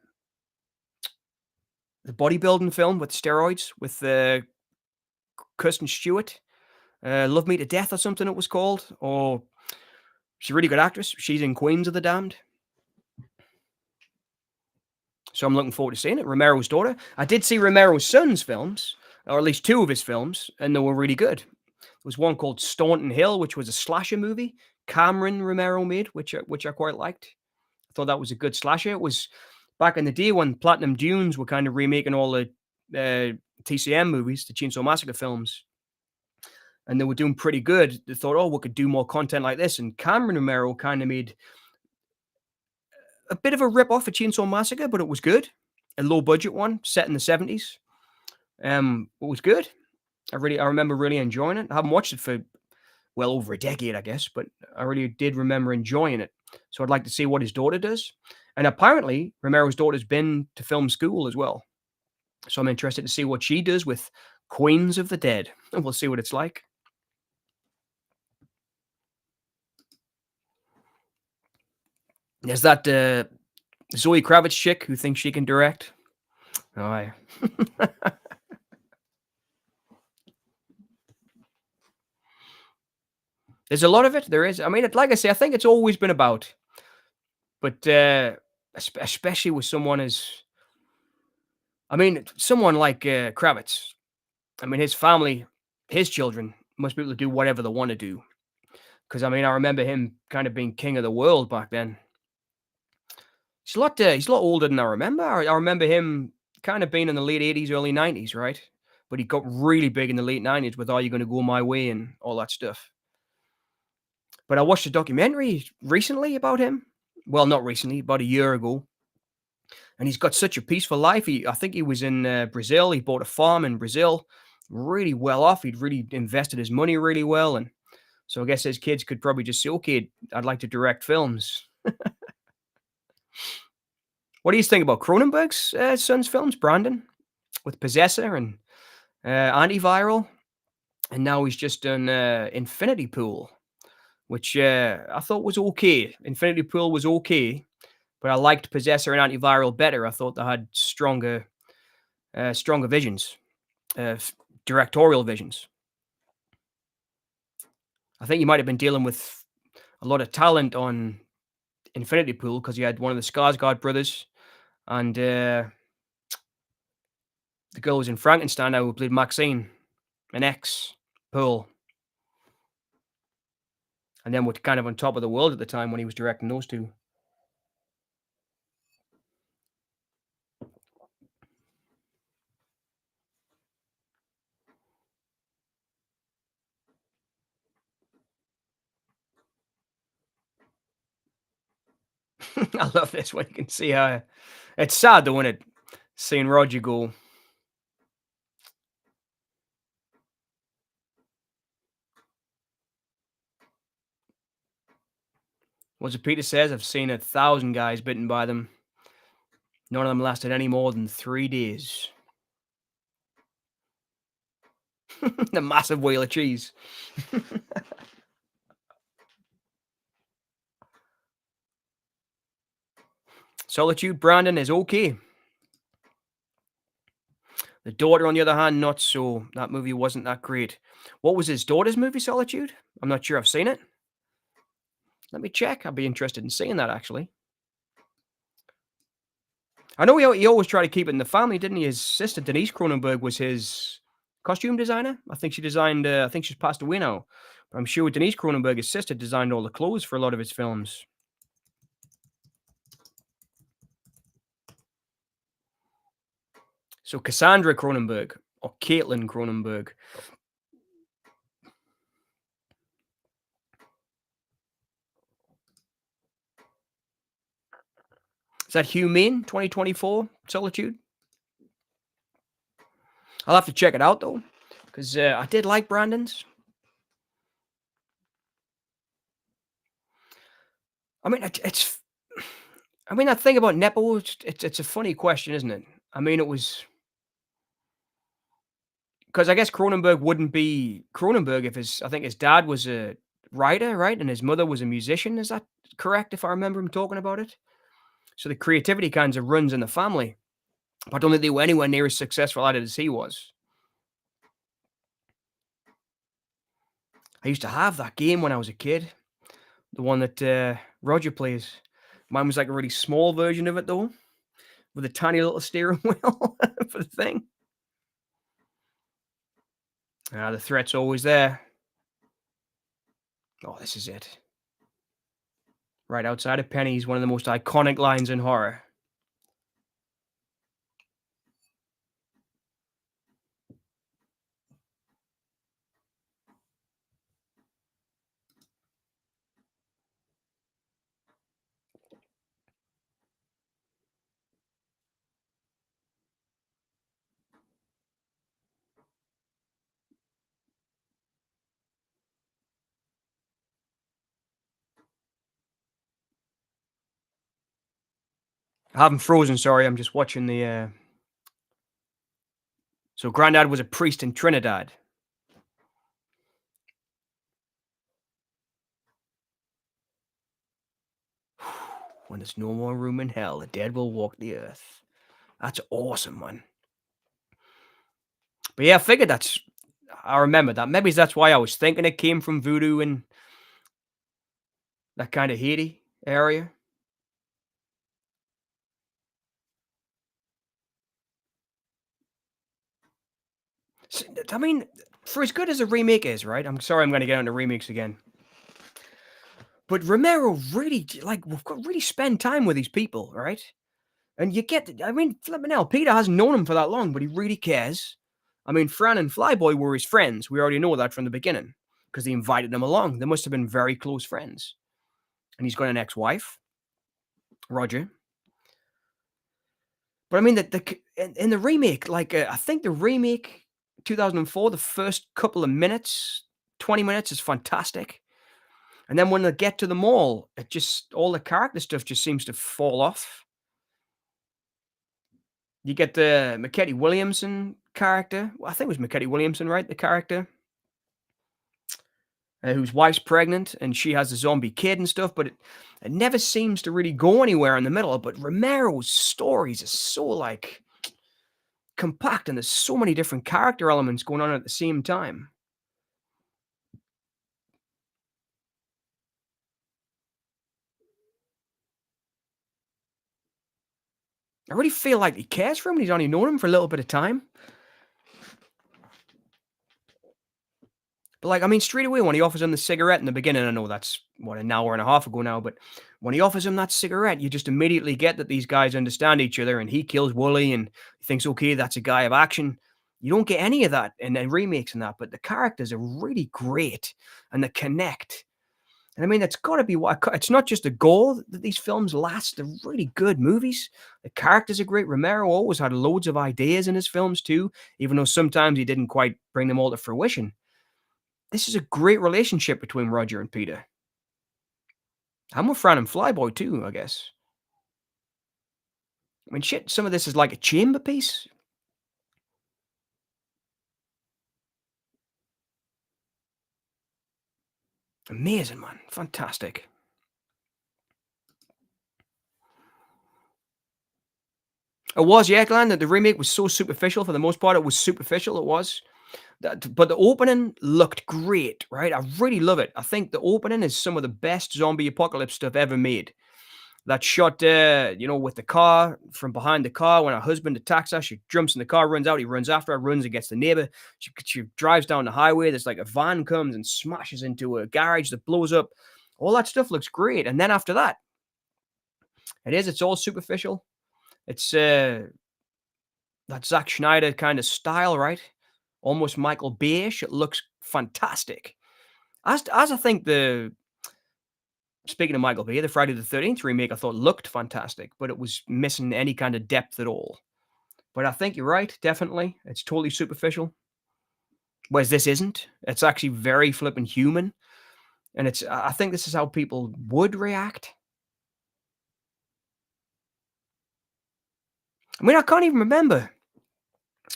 bodybuilding film with steroids with Kirsten Stewart. Love Me to Death or something it was called. Or she's a really good actress. She's in Queens of the Damned. So I'm looking forward to seeing it. Romero's daughter. I did see Romero's son's films, or at least 2 of his films, and they were really good. There was one called Staunton Hill, which was a slasher movie Cameron Romero made, which I quite liked. I thought that was a good slasher. It was back in the day when Platinum Dunes were kind of remaking all the TCM movies, the Chainsaw Massacre films, and they were doing pretty good. They thought, oh, we could do more content like this, and Cameron Romero kind of made a bit of a rip-off of Chainsaw Massacre, but it was good. A low-budget one set in the 70s. It was good. I remember really enjoying it. I haven't watched it for well over a decade, I guess, but I really did remember enjoying it. So I'd like to see what his daughter does. And apparently, Romero's daughter's been to film school as well. So I'm interested to see what she does with Queens of the Dead. And we'll see what it's like. There's that Zoe Kravitz chick who thinks she can direct. Oh, aye. There's a lot of it. There is. I mean, like I say, I think it's always been about. But especially with someone someone like Kravitz. I mean, his family, his children must be able to do whatever they want to do. Because I mean, I remember him kind of being king of the world back then. He's a lot older than I remember. I remember him kind of being in the late 80s, early 90s, right? But he got really big in the late 90s with Are You Gonna Go My Way and all that stuff. But I watched a documentary recently about him. Well, not recently, about a year ago. And he's got such a peaceful life. I think he was in Brazil. He bought a farm in Brazil, really well off. He'd really invested his money really well. And so I guess his kids could probably just say, okay, I'd like to direct films. What do you think about Cronenberg's son's films, Brandon, with Possessor and Antiviral? And now he's just done Infinity Pool, which I thought was okay. Infinity Pool was okay, but I liked Possessor and Antiviral better. I thought they had stronger visions, directorial visions. I think he might have been dealing with a lot of talent on Infinity Pool because he had one of the Skarsgård brothers and the girl who's in Frankenstein now who played Maxine, an ex Pool. And then we're kind of on top of the world at the time when he was directing those two. I love this one. You can see how it's sad though, isn't it? Seeing Roger go. What's it Peter says? I've seen 1,000 guys bitten by them. None of them lasted any more than 3 days. The massive wheel of cheese. Solitude, Brandon, is okay. The Daughter, on the other hand, not so. That movie wasn't that great. What was his daughter's movie, Solitude? I'm not sure I've seen it. Let me check. I'd be interested in seeing that, actually. I know he always tried to keep it in the family, didn't he? His sister, Denise Cronenberg, was his costume designer. I think she designed, I think she's passed away now. But I'm sure Denise Cronenberg, his sister, designed all the clothes for a lot of his films. So Cassandra Cronenberg or Caitlin Cronenberg. Is that Humane 2024 Solitude? I'll have to check it out though, because I did like Brandon's. I mean, it's. I mean, that thing about Nepo, it's a funny question, isn't it? I mean, it was because I guess Cronenberg wouldn't be Cronenberg if his. I think his dad was a writer, right, and his mother was a musician. Is that correct? If I remember him talking about it, so the creativity kinds of runs in the family. But I don't think they were anywhere near as successful at it as he was. I used to have that game when I was a kid, the one that Roger plays. Mine was like a really small version of it though, with a tiny little steering wheel for the thing. Ah, the threat's always there. Oh, this is it. Right outside of Penny's, one of the most iconic lines in horror. I haven't frozen, sorry, I'm just watching the so Grandad was a priest in Trinidad. When there's no more room in hell, the dead will walk the earth. That's awesome, man. But yeah, I figured I remember that. Maybe that's why I was thinking it came from voodoo and that kind of Haiti area. I mean, for as good as a remake is, right? I'm sorry, I'm going to get into remakes again. But Romero really, like, we've got really spend time with these people, right? And you get, I mean, flipping hell, Peter hasn't known him for that long, but he really cares. I mean, Fran and Flyboy were his friends. We already know that from the beginning because they invited him along. They must have been very close friends. And he's got an ex-wife, Roger. But I mean, in the remake, like, I think the remake 2004, the first couple of minutes, 20 minutes is fantastic. And then when they get to the mall, it just, all the character stuff just seems to fall off. You get the McKetty Williamson character. Well, I think it was McKetty Williamson, right? The character whose wife's pregnant and she has a zombie kid and stuff, but it never seems to really go anywhere in the middle. But Romero's stories are so like compact and there's so many different character elements going on at the same time. I really feel like he cares for him. And he's only known him for a little bit of time. But, like, I mean, straight away when he offers him the cigarette in the beginning, I know that's, what, an hour and a half ago now, but when he offers him that cigarette, you just immediately get that these guys understand each other, and he kills Wooly, and he thinks, "Okay, that's a guy of action." You don't get any of that in the remakes and that, but the characters are really great, and they connect. And, I mean, it's gotta be what it's not just a goal that these films last, they're really good movies. The characters are great. Romero always had loads of ideas in his films too, even though sometimes he didn't quite bring them all to fruition. This is a great relationship between Roger and Peter. I'm with Fran and Flyboy too, I guess. I mean, shit, some of this is like a chamber piece. Amazing, man. Fantastic. It was, yeah, Glenn. The remake was so superficial for the most part. It was superficial. It was. But the opening looked great, right? I really love it. I think the opening is some of the best zombie apocalypse stuff ever made. That shot, with the car from behind the car when her husband attacks her, she jumps in the car, runs out. He runs after her, runs against the neighbor. She drives down the highway. There's like a van comes and smashes into a garage that blows up. All that stuff looks great. And then after that, it's all superficial. It's that Zack Schneider kind of style, right? Almost Michael Bay-ish. It looks fantastic. As I think speaking of Michael Bay, the Friday the 13th remake I thought looked fantastic, but it was missing any kind of depth at all. But I think you're right, definitely. It's totally superficial. Whereas this isn't. It's actually very flippin' human. And I think this is how people would react. I mean, I can't even remember.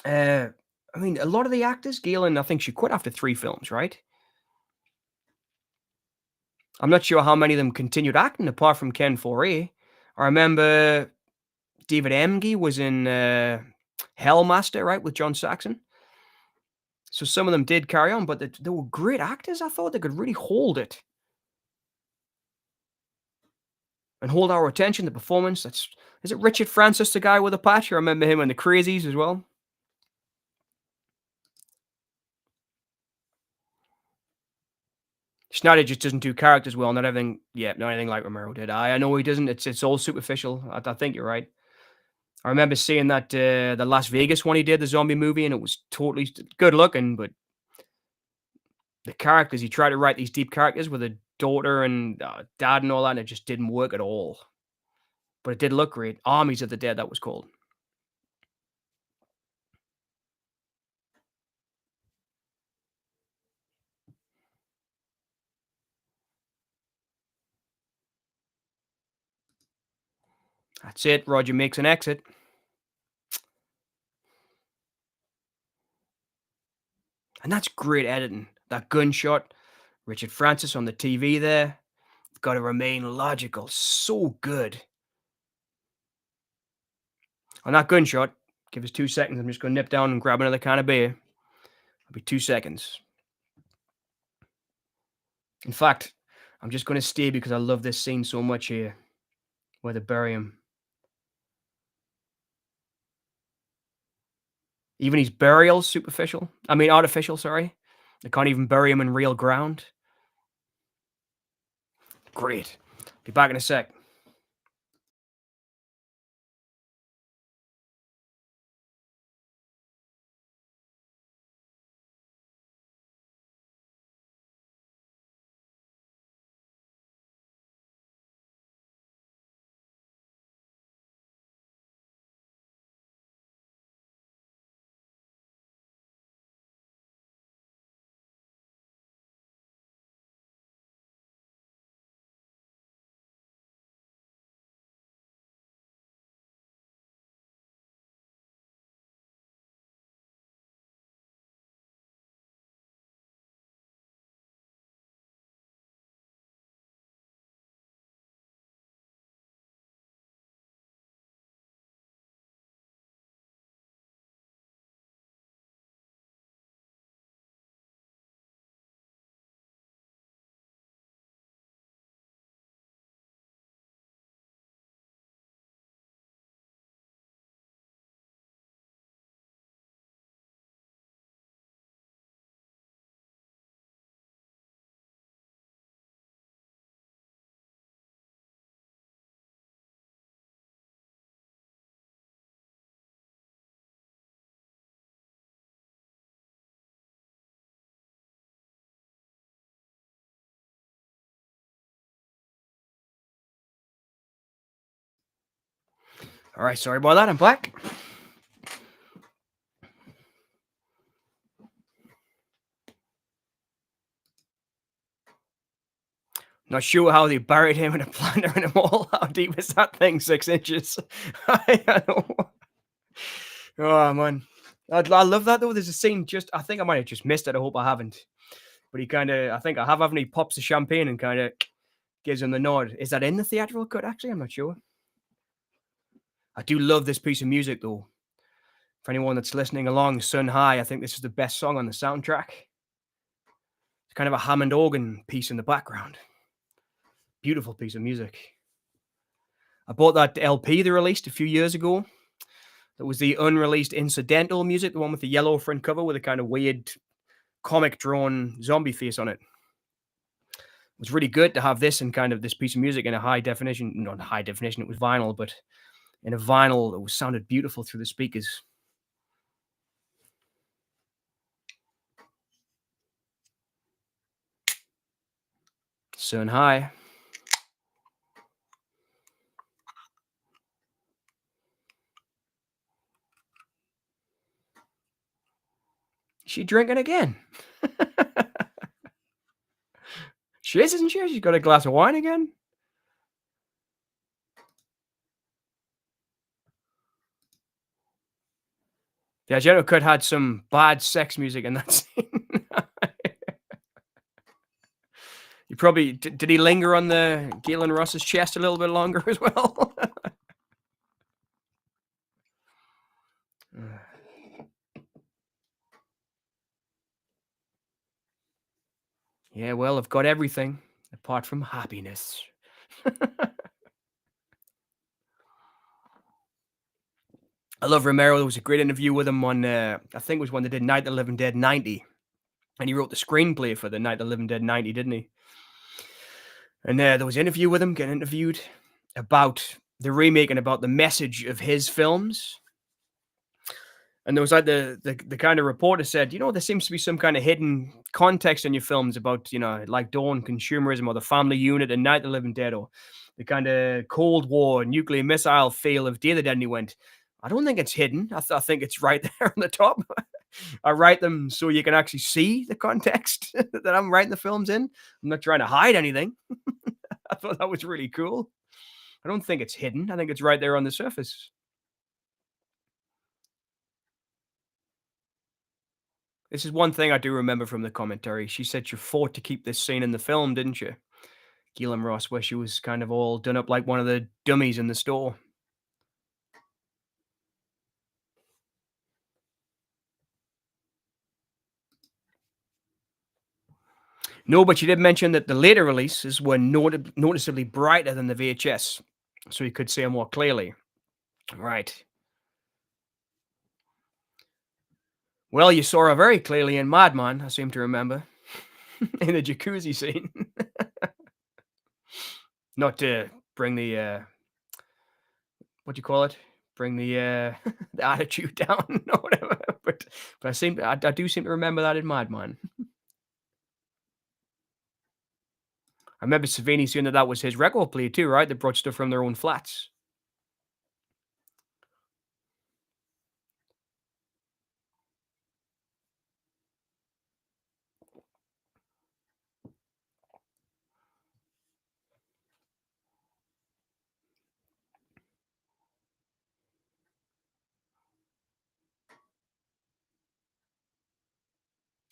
Uh, I mean, a lot of the actors, Galen, I think she quit after 3 films, right? I'm not sure how many of them continued acting apart from Ken Foree. I remember David Emge was in Hellmaster, right, with John Saxon. So some of them did carry on, but they were great actors. I thought they could really hold it and hold our attention. The performance. Is it Richard Francis, the guy with the patch? I remember him in the Crazies as well. Schneider just doesn't do characters well. Not everything, yeah, not anything like Romero did. I know he doesn't. It's all superficial. I think you're right. I remember seeing that the Las Vegas one he did, the zombie movie, and it was totally good looking, but the characters he tried to write these deep characters with a daughter and dad and all that, and it just didn't work at all. But it did look great. Armies of the Dead, that was called. That's it. Roger makes an exit. And that's great editing. That gunshot, Richard Francis on the TV there. Got to remain logical. So good. On that gunshot, give us 2 seconds. I'm just going to nip down and grab another can of beer. It'll be 2 seconds. In fact, I'm just going to stay because I love this scene so much here where they bury him. Even his burial's superficial. I mean, artificial, sorry. They can't even bury him in real ground. Great. Be back in a sec. All right, sorry about that. I'm back. Not sure how they buried him in a planter in a mall. How deep is that thing? 6 inches. I know. Oh, man. I love that, though. There's a scene I think I might have just missed it. I hope I haven't. But I think I have, haven't he? Pops the champagne and kind of gives him the nod. Is that in the theatrical cut, actually? I'm not sure. I do love this piece of music though. For anyone that's listening along, Sun High, I think this is the best song on the soundtrack. It's kind of a Hammond organ piece in the background. Beautiful piece of music. I bought that LP they released a few years ago. That was the unreleased incidental music, the one with the yellow front cover with a kind of weird comic drawn zombie face on it. It was really good to have this and kind of this piece of music in a high definition, not high definition, it was vinyl, but in a vinyl that was sounded beautiful through the speakers. Sun High. Is she drinking again? She is, isn't she? She's got a glass of wine again. Yeah, General Cut had some bad sex music in that scene. He probably did he linger on the Galen Ross's chest a little bit longer as well? Yeah, well, I've got everything apart from happiness. I love Romero. There was a great interview with him on, I think it was when they did Night of the Living Dead 90. And he wrote the screenplay for the Night of the Living Dead 90, didn't he? And there was an interview with him, getting interviewed about the remake and about the message of his films. And there was like the kind of reporter said, there seems to be some kind of hidden context in your films about, like Dawn consumerism or the family unit and Night of the Living Dead or the kind of Cold War nuclear missile feel of Day of the Dead. And he went, I don't think it's hidden. I think it's right there on the top. I write them so you can actually see the context that I'm writing the films in. I'm not trying to hide anything. I thought that was really cool. I don't think it's hidden. I think it's right there on the surface. This is one thing I do remember from the commentary. She said you fought to keep this scene in the film, didn't you? Gilliam Ross, where she was kind of all done up like one of the dummies in the store. No, but she did mention that the later releases were noticeably brighter than the VHS, so you could see them more clearly. Right. Well, you saw her very clearly in Madman, I seem to remember, in the jacuzzi scene. Not to bring the what do you call it? Bring the the attitude down or whatever. But I do seem to remember that in Madman. I remember Savini saying that that was his record player too, right? They brought stuff from their own flats.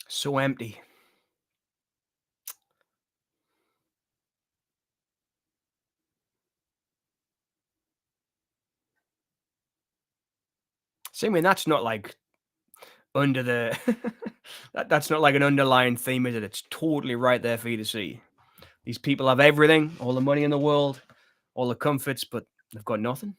So empty. See, I mean, that's not like under the that's not like an underlying theme, is it? It's totally right there for you to see. These people have everything, all the money in the world, all the comforts, but they've got nothing.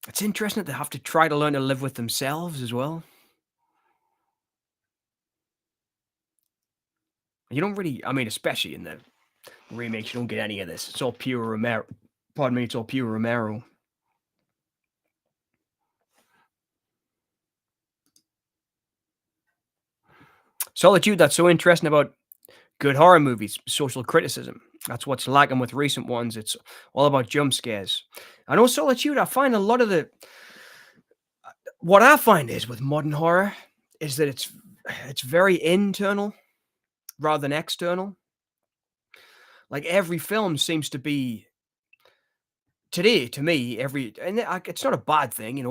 It's interesting that they have to try to learn to live with themselves as well. You don't really, I mean, especially in the remakes, you don't get any of this. It's all pure Romero. Pardon me, it's all pure Romero. Solitude, that's so interesting about good horror movies, social criticism. That's what's lacking with recent ones. It's all about jump scares. I know Solitude, I find a lot of what I find is with modern horror is that it's very internal rather than external. Like every film seems to be today to me it's not a bad thing,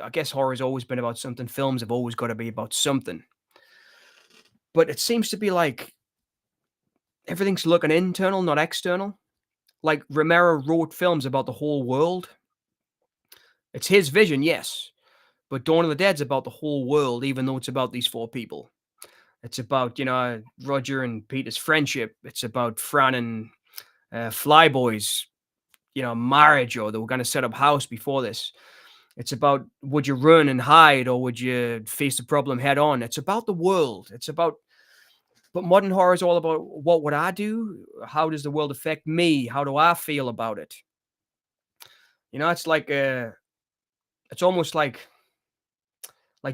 I guess horror's always been about something. Films have always got to be about something. But it seems to be like everything's looking internal, not external. Like Romero wrote films about the whole world. It's his vision, yes, but Dawn of the Dead's about the whole world, even though it's about these four people. It's about, Roger and Peter's friendship. It's about Fran and Flyboy's, marriage, or they were going to set up house before this. It's about, would you run and hide, or would you face the problem head on? It's about the world. But modern horror is all about, what would I do? How does the world affect me? How do I feel about it? It's like, it's almost like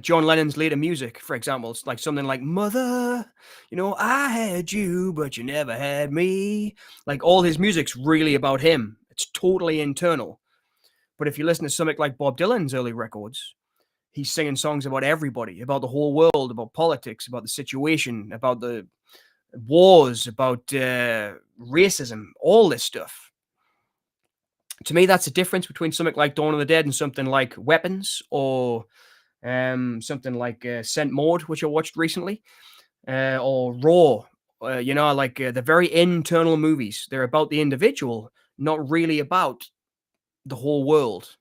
John Lennon's later music, for example. It's like something like "Mother, I had you, but you never had me." Like, all his music's really about him. It's totally internal. But if you listen to something like Bob Dylan's early records, he's singing songs about everybody, about the whole world, about politics, about the situation, about the wars, about racism, all this stuff. To me, that's the difference between something like Dawn of the Dead and something like Weapons, or something like Scent Mode, which I watched recently, or Raw. The very internal movies. They're about the individual, not really about the whole world.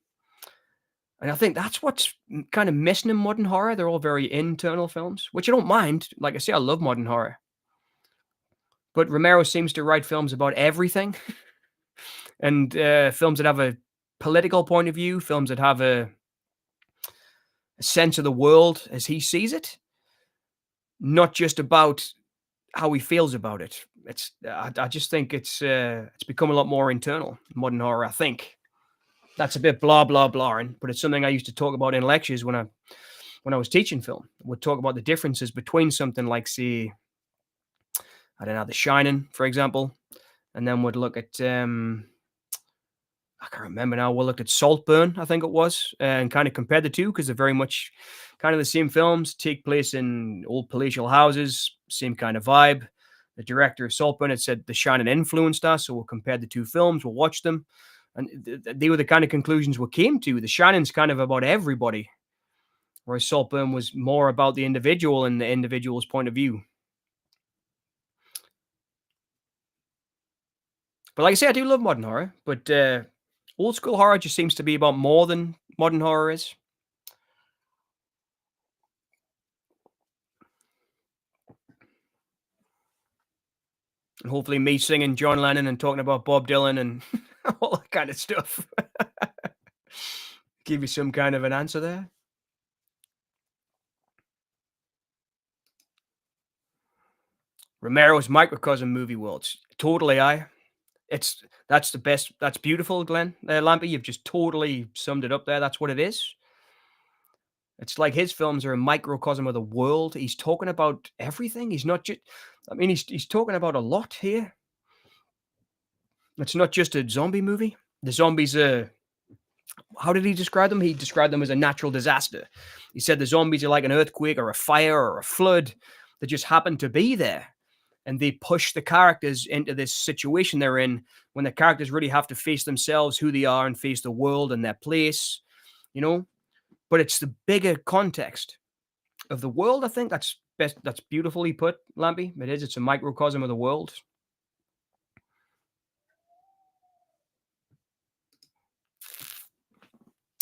And I think that's what's kind of missing in modern horror. They're all very internal films, which I don't mind. Like I say, I love modern horror. But Romero seems to write films about everything, and films that have a political point of view, films that have a sense of the world as he sees it, not just about how he feels about it. I just think it's become a lot more internal, modern horror. I think that's a bit blah blah blahing, but it's something I used to talk about in lectures when I was teaching film. Would talk about the differences between something like, say, I don't know, The Shining, for example, and then would look at I can't remember now. We looked at Saltburn, I think it was, and kind of compared the two because they're very much kind of the same films, take place in old palatial houses, same kind of vibe. The director of Saltburn had said The Shining influenced us, so we'll compare the two films, we'll watch them. And they were the kind of conclusions we came to. The Shining's kind of about everybody, whereas Saltburn was more about the individual and the individual's point of view. But like I say, I do love modern horror, but old school horror just seems to be about more than modern horror is. And hopefully me singing John Lennon and talking about Bob Dylan and all that kind of stuff. Give you some kind of an answer there. Romero's microcosm movie worlds. Totally, that's the best. That's beautiful, Glenn Lampy. You've just totally summed it up there. That's what it is. It's like his films are a microcosm of the world. He's talking about everything. He's not just. I mean, he's talking about a lot here. It's not just a zombie movie. The zombies are, how did he describe them? He described them as a natural disaster. He said the zombies are like an earthquake or a fire or a flood that just happened to be there. And they push the characters into this situation they're in, when the characters really have to face themselves, who they are, and face the world and their place, you know? But it's the bigger context of the world. I think that's best. That's beautifully put, Lampy. It is. It's a microcosm of the world.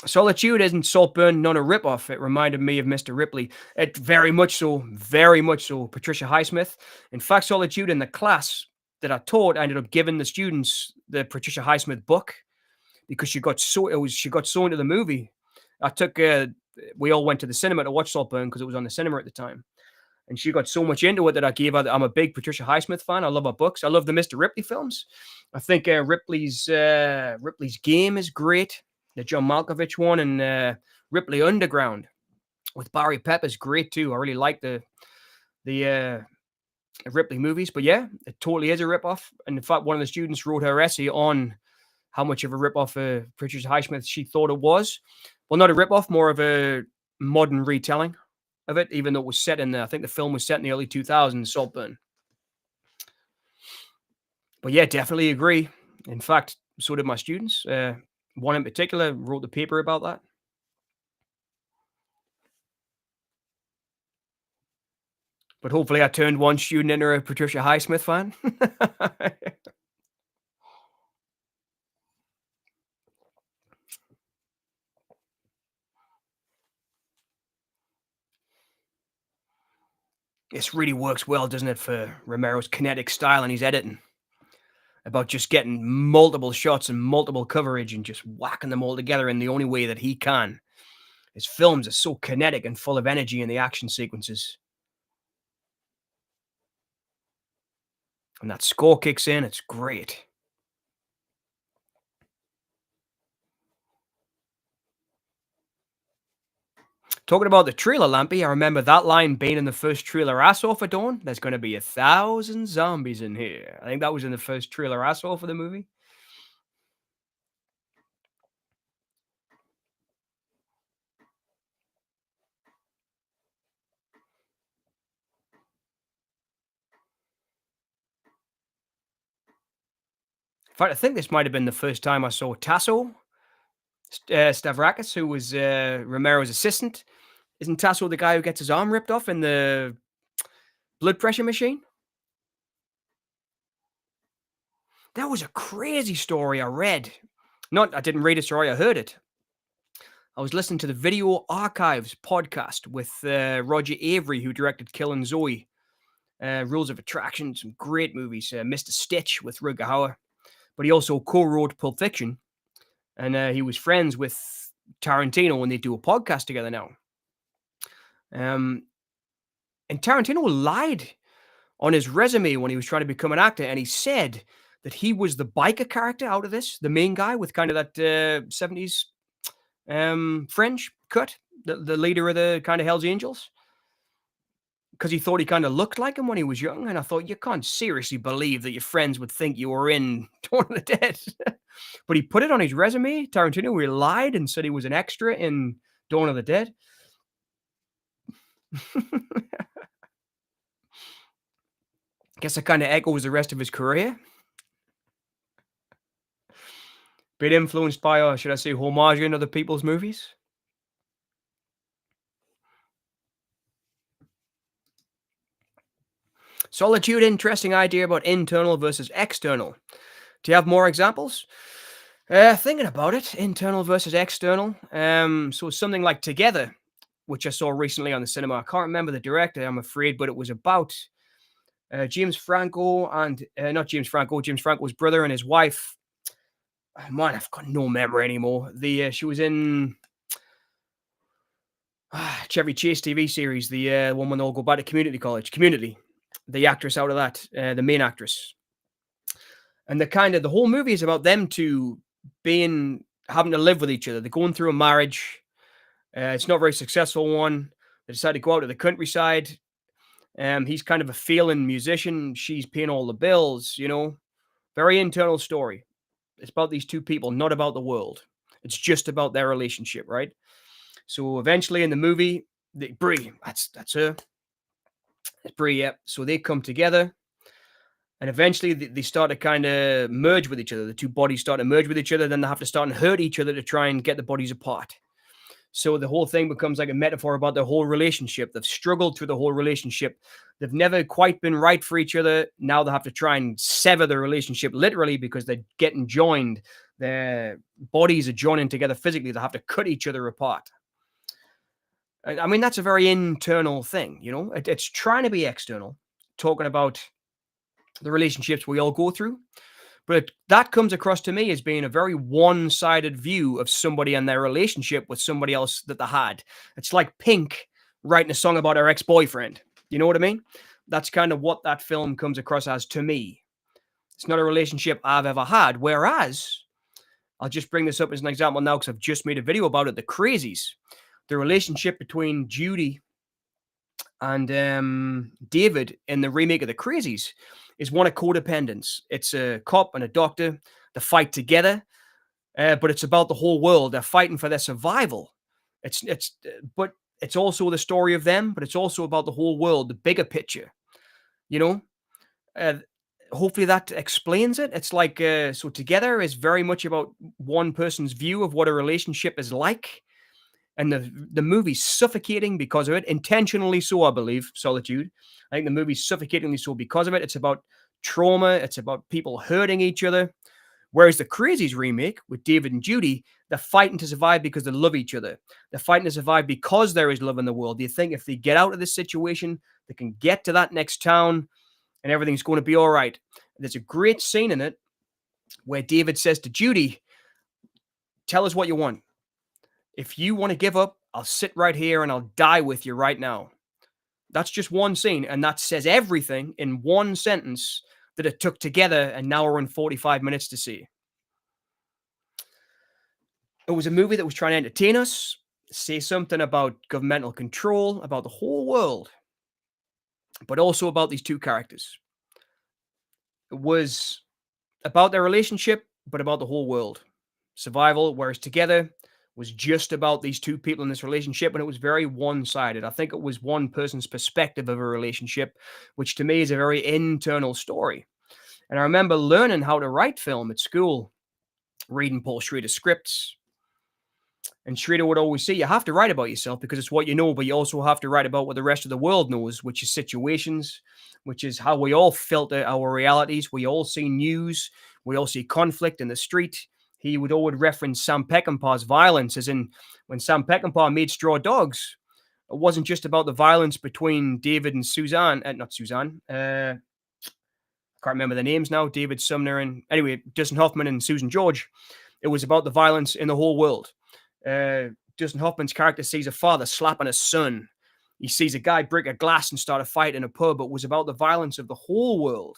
Solitude isn't Saltburn, not a ripoff. It reminded me of Mr. Ripley. It very much so, very much so. Patricia Highsmith. In fact, Solitude, in the class that I taught, I ended up giving the students the Patricia Highsmith book because she got so into the movie. I took we all went to the cinema to watch Saltburn because it was on the cinema at the time. And she got so much into it that I gave her. I'm a big Patricia Highsmith fan. I love her books. I love the Mr. Ripley films. I think Ripley's Game is great. The John Malkovich one, and Ripley Underground with Barry Pepper's great too. I really like the Ripley movies. But yeah, it totally is a ripoff. And in fact, one of the students wrote her essay on how much of a ripoff Patricia Highsmith she thought it was. Well, not a ripoff, more of a modern retelling of it, even though it was set in I think the film was set in the early 2000s, Saltburn. But yeah, definitely agree. In fact, so did my students. One in particular wrote the paper about that. But hopefully, I turned one student into a Patricia Highsmith fan. This really works well, doesn't it, for Romero's kinetic style and his editing? About just getting multiple shots and multiple coverage and just whacking them all together in the only way that he can. His films are so kinetic and full of energy in the action sequences. And that score kicks in, it's great. Talking about the trailer, Lampy, I remember that line being in the first trailer I saw for Dawn. There's going to be 1,000 zombies in here. I think that was in the first trailer I saw for the movie. In fact, I think this might have been the first time I saw Tasso Stavrakis, who was Romero's assistant. Isn't Tasso the guy who gets his arm ripped off in the blood pressure machine? That was a crazy story I read. Not, I didn't read a story, I heard it. I was listening to the Video Archives podcast with Roger Avery, who directed Kill and Zoe, Rules of Attraction, some great movies, Mr. Stitch with Rutger Hauer. But he also co-wrote Pulp Fiction, and he was friends with Tarantino when they do a podcast together now. And Tarantino lied on his resume when he was trying to become an actor, and he said that he was the biker character out of this, the main guy with kind of that 70s fringe cut, the leader of the kind of Hells Angels, because he thought he kind of looked like him when he was young. And I thought, you can't seriously believe that your friends would think you were in Dawn of the Dead. But he put it on his resume. Tarantino, he lied and said he was an extra in Dawn of the Dead. Guess that kind of echoes the rest of his career. Bit influenced by, or should I say, homage in other people's movies. Solitude, interesting idea about internal versus external. Do you have more examples? Thinking about it, internal versus external. So something like Together, which I saw recently on the cinema. I can't remember the director, I'm afraid, but it was about James Franco and not James Franco, James Franco's brother and his wife. Oh, man, I've got no memory anymore. She was in Chevy Chase TV series, the one when they all go back to community college. Community, the actress out of that, the main actress, and the whole movie is about them two having to live with each other. They're going through a marriage. It's not a very successful one. They decide to go out to the countryside. He's kind of a failing musician. She's paying all the bills, Very internal story. It's about these two people, not about the world. It's just about their relationship, right? So eventually in the movie, Brie, that's her. It's Brie, yeah. So they come together. And eventually they start to kind of merge with each other. The two bodies start to merge with each other. Then they have to start and hurt each other to try and get the bodies apart. So the whole thing becomes like a metaphor about their whole relationship. They've struggled through the whole relationship. They've never quite been right for each other. Now they have to try and sever the relationship literally because they're getting joined. Their bodies are joining together physically. They have to cut each other apart. I mean, that's a very internal thing, It's trying to be external, talking about the relationships we all go through. But that comes across to me as being a very one-sided view of somebody and their relationship with somebody else that they had. It's like Pink writing a song about her ex-boyfriend. You know what I mean? That's kind of what that film comes across as to me. It's not a relationship I've ever had. Whereas, I'll just bring this up as an example now because I've just made a video about it. The Crazies. The relationship between Judy and David in the remake of The Crazies is one of codependence. It's a cop and a doctor. They fight together, but it's about the whole world. They're fighting for their survival. But it's also the story of them, but it's also about the whole world, the bigger picture. Hopefully that explains it. It's like so Together is very much about one person's view of what a relationship is like, and the movie's suffocating because of it, intentionally so, I believe. Solitude. I think the movie's suffocatingly so because of it. It's about trauma. It's about people hurting each other. Whereas the Crazies remake with David and Judy, they're fighting to survive because they love each other. They're fighting to survive because there is love in the world. They think if they get out of this situation, they can get to that next town and everything's going to be all right. There's a great scene in it where David says to Judy, tell us what you want. If you want to give up, I'll sit right here and I'll die with you right now. That's just one scene, and that says everything in one sentence that it took together an hour and 45 minutes to see. It was a movie that was trying to entertain us, say something about governmental control, about the whole world, but also about these two characters. It was about their relationship, but about the whole world. Survival, whereas Together was just about these two people in this relationship, and it was very one-sided. I think it was one person's perspective of a relationship, which to me is a very internal story. And I remember learning how to write film at school, reading Paul Schrader's scripts. And Schrader would always say, you have to write about yourself because it's what you know, but you also have to write about what the rest of the world knows, which is situations, which is how we all filter our realities. We all see news. We all see conflict in the street. He would always reference Sam Peckinpah's violence, as in when Sam Peckinpah made Straw Dogs, it wasn't just about the violence between David and Suzanne, not Suzanne, I can't remember the names now, David Sumner and, anyway, Dustin Hoffman and Susan George. It was about the violence in the whole world. Dustin Hoffman's character sees a father slapping his son. He sees a guy break a glass and start a fight in a pub. It was about the violence of the whole world.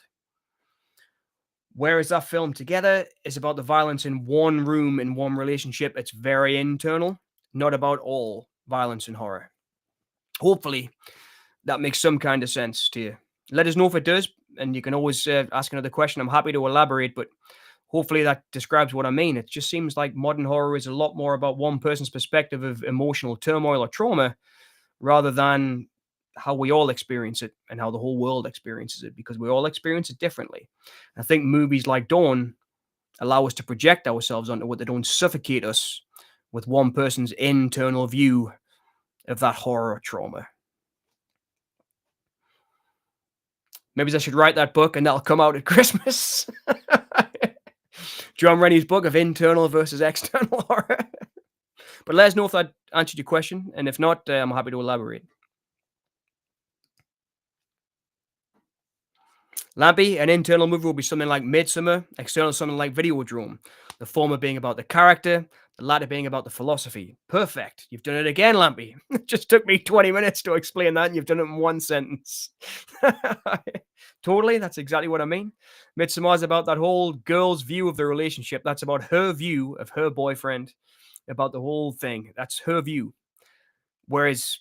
Whereas that film Together is about the violence in one room, in one relationship. It's very internal, not about all violence and horror. Hopefully, that makes some kind of sense to you. Let us know if it does, and you can always ask another question. I'm happy to elaborate, but hopefully that describes what I mean. It just seems like modern horror is a lot more about one person's perspective of emotional turmoil or trauma rather than how we all experience it and how the whole world experiences it, because we all experience it differently. I think movies like Dawn allow us to project ourselves onto it. They don't suffocate us with one person's internal view of that horror or trauma. Maybe I should write that book and that'll come out at Christmas. John Rennie's book of internal versus external horror. But let us know if that answered your question. And if not, I'm happy to elaborate. Lampy, an internal movie will be something like Midsummer, external something like Videodrome. The former being about the character, the latter being about the philosophy. Perfect. You've done it again, Lampy. It just took me 20 minutes to explain that, and you've done it in one sentence. Totally, that's exactly what I mean. Midsummer is about that whole girl's view of the relationship. That's about her view of her boyfriend, about the whole thing. That's her view. Whereas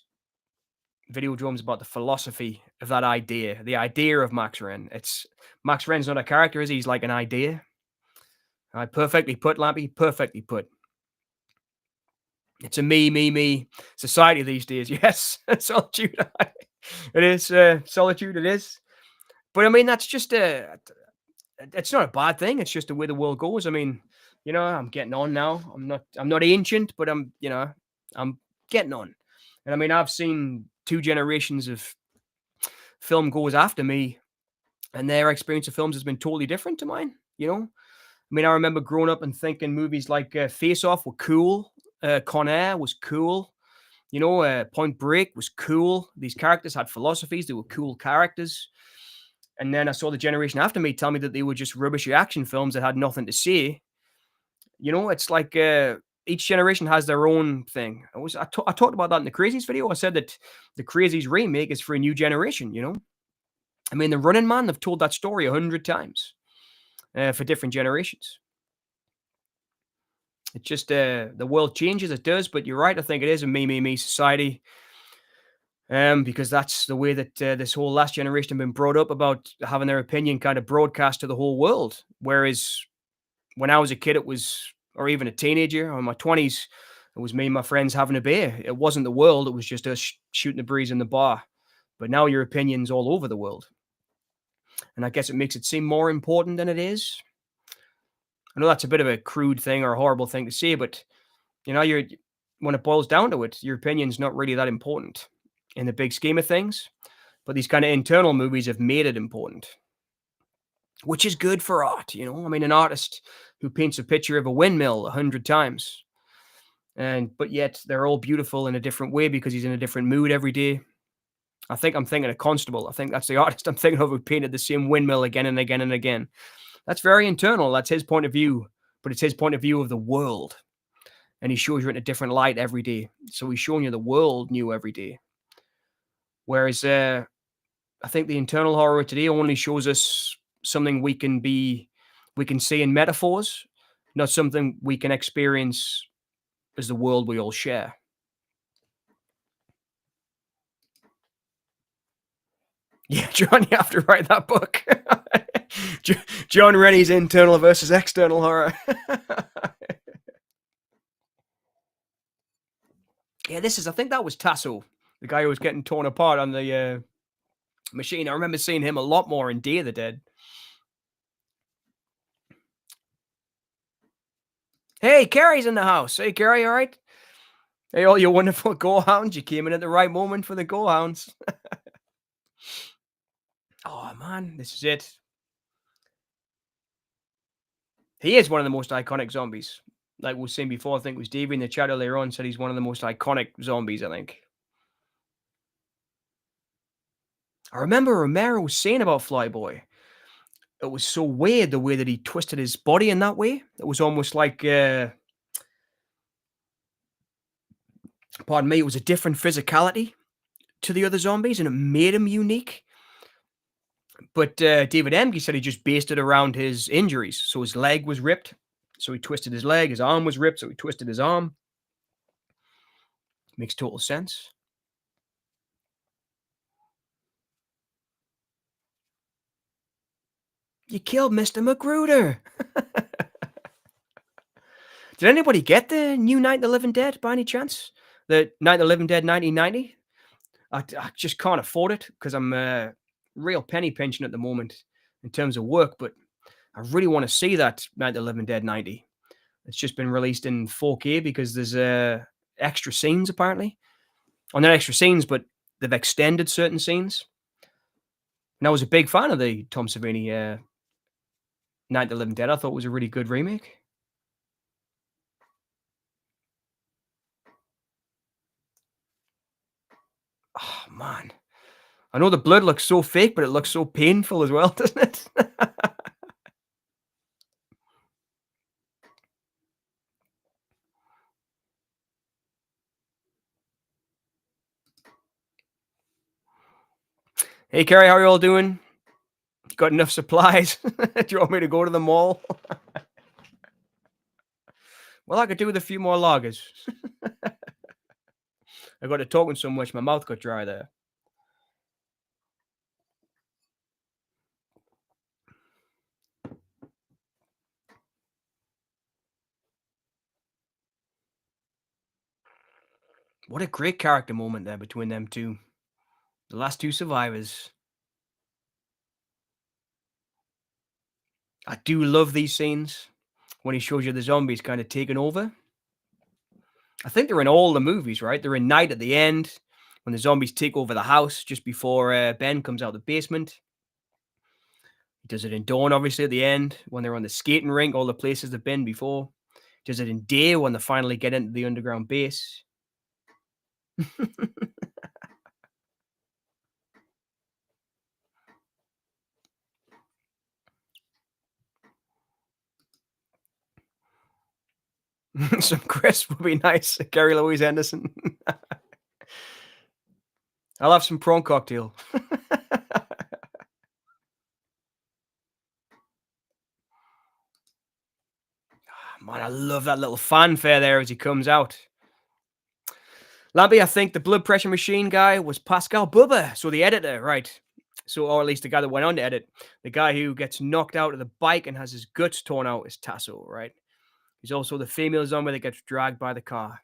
Videodrome is about the philosophy of that idea, the idea of Max Wren. It's Max Wren's not a character, is he? He's like an idea. Perfectly put, Lampy. Perfectly put. It's a me society these days. Yes, solitude. It is solitude. It is. But I mean, that's just it's not a bad thing. It's just the way the world goes. I mean, I'm getting on now. I'm not ancient, but I'm getting on. And I mean, I've seen two generations of film goers after me, and their experience of films has been totally different to mine. I mean, I remember growing up and thinking movies like Face Off were cool. Con Air was cool. Point Break was cool. These characters had philosophies. They were cool characters. And then I saw the generation after me tell me that they were just rubbishy action films that had nothing to say. It's like each generation has their own thing. I talked about that in the Crazies video. I said that the Crazies remake is for a new generation, I mean, the Running Man, they've told that story 100 times for different generations. It's just the world changes, it does, but you're right. I think it is a me society. Because that's the way that this whole last generation have been brought up, about having their opinion kind of broadcast to the whole world. Whereas when I was a kid, or even a teenager, or in my 20s, it was me and my friends having a beer. It wasn't the world. It was just us shooting the breeze in the bar. But now your opinion's all over the world. And I guess it makes it seem more important than it is. I know that's a bit of a crude thing or a horrible thing to say, but you're when it boils down to it, your opinion's not really that important in the big scheme of things. But these kind of internal movies have made it important, which is good for art. I mean, an artist who paints a picture of a windmill 100 times, but yet they're all beautiful in a different way because he's in a different mood every day. I think I'm thinking of Constable. I think that's the artist I'm thinking of who painted the same windmill again and again and again. That's very internal. That's his point of view, but it's his point of view of the world. And he shows you in a different light every day. So he's showing you the world new every day. Whereas I think the internal horror today only shows us something we can see in metaphors, not something we can experience as the world we all share. Yeah, John, you have to write that book. John Rennie's internal versus external horror. Yeah, I think that was Tasso, the guy who was getting torn apart on the machine. I remember seeing him a lot more in Day of the Dead. Hey, Carrie's in the house. Hey, Carrie, all right? Hey, all you wonderful gorehounds. You came in at the right moment for the gorehounds. Oh, man, this is it. He is one of the most iconic zombies. Like we were saying before, I think it was Davey in the chat earlier on said he's one of the most iconic zombies, I think. I remember Romero saying about Flyboy. It was so weird the way that he twisted his body in that way. It was almost like, pardon me, it was a different physicality to the other zombies and it made him unique. But David Emke said he just based it around his injuries. So his leg was ripped, so he twisted his leg. His arm was ripped, so he twisted his arm. Makes total sense. You killed Mr. Magruder. Did anybody get the new Night of the Living Dead by any chance? The Night of the Living Dead 1990? I just can't afford it because I'm real penny pinching at the moment in terms of work, but I really want to see that Night of the Living Dead 90. It's just been released in 4K because there's extra scenes apparently. Well, not extra scenes, but they've extended certain scenes. And I was a big fan of the Tom Savini Night of the Living Dead. I thought it was a really good remake. Oh, man. I know the blood looks so fake, but it looks so painful as well, doesn't it? Hey, Carrie, how are you all doing? Got enough supplies? Do you want me to go to the mall? Well, I could do with a few more lagers. I got to talking so much, my mouth got dry there. What a great character moment there between them two. The last two survivors. I do love these scenes when he shows you the zombies kind of taking over. I think they're in all the movies, right? They're in Night at the end when the zombies take over the house just before Ben comes out of the basement. He does it in Dawn, obviously, at the end when they're on the skating rink, all the places they've been before. He does it in Day when they finally get into the underground base. Some crisp would be nice. Gary Louise Henderson. I'll have some prawn cocktail. Man, I love that little fanfare there as he comes out. Lampy, I think the blood pressure machine guy was Pascal Bubba, so the editor, right? So, or at least the guy that went on to edit. The guy who gets knocked out of the bike and has his guts torn out is Tasso, right? He's also the female zombie that gets dragged by the car.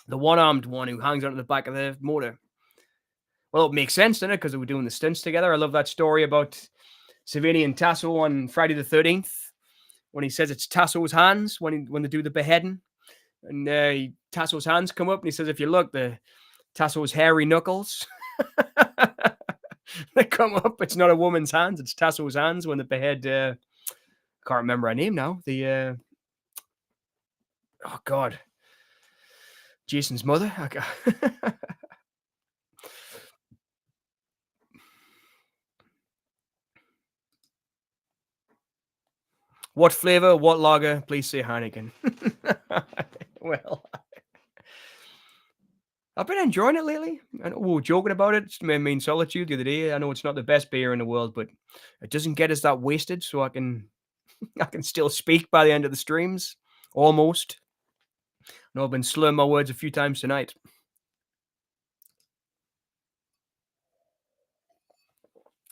The one-armed one who hangs onto the back of the motor. Well, it makes sense, doesn't it? Because they were doing the stunts together. I love that story about Savini and Tasso on Friday the 13th when he says it's Tasso's hands when they do the beheading. and Tasso's hands come up, and he says, "If you look, the Tasso's hairy knuckles." They come up. It's not a woman's hands; it's Tasso's hands when they behead. Can't remember her name now. The oh god, Jason's mother. What flavor? What lager? Please say Heineken. Well, I've been enjoying it lately. I know we were joking about it. It's mean solitude the other day. I know it's not the best beer in the world, but it doesn't get us that wasted, so I can still speak by the end of the streams. Almost. No, I've been slurring my words a few times tonight.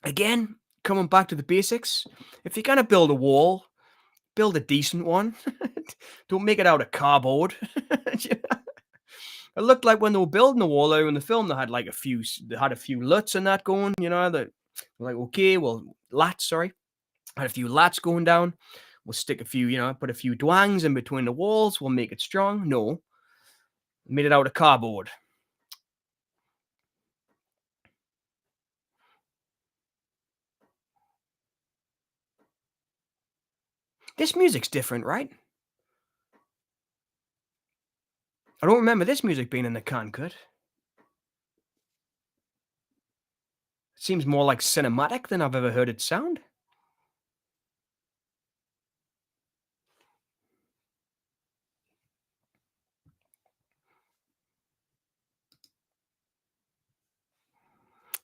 Again, coming back to the basics. If you're gonna build a wall, build a decent one. Don't make it out of cardboard. It looked like when they were building the wall there in the film, they had like they had a few luts and that going, that like, okay, well, lats, sorry. Had a few lats going down. We'll stick a few, put a few dwangs in between the walls. We'll make it strong. No, made it out of cardboard. This music's different, right? I don't remember this music being in the can cut. It seems more like cinematic than I've ever heard it sound.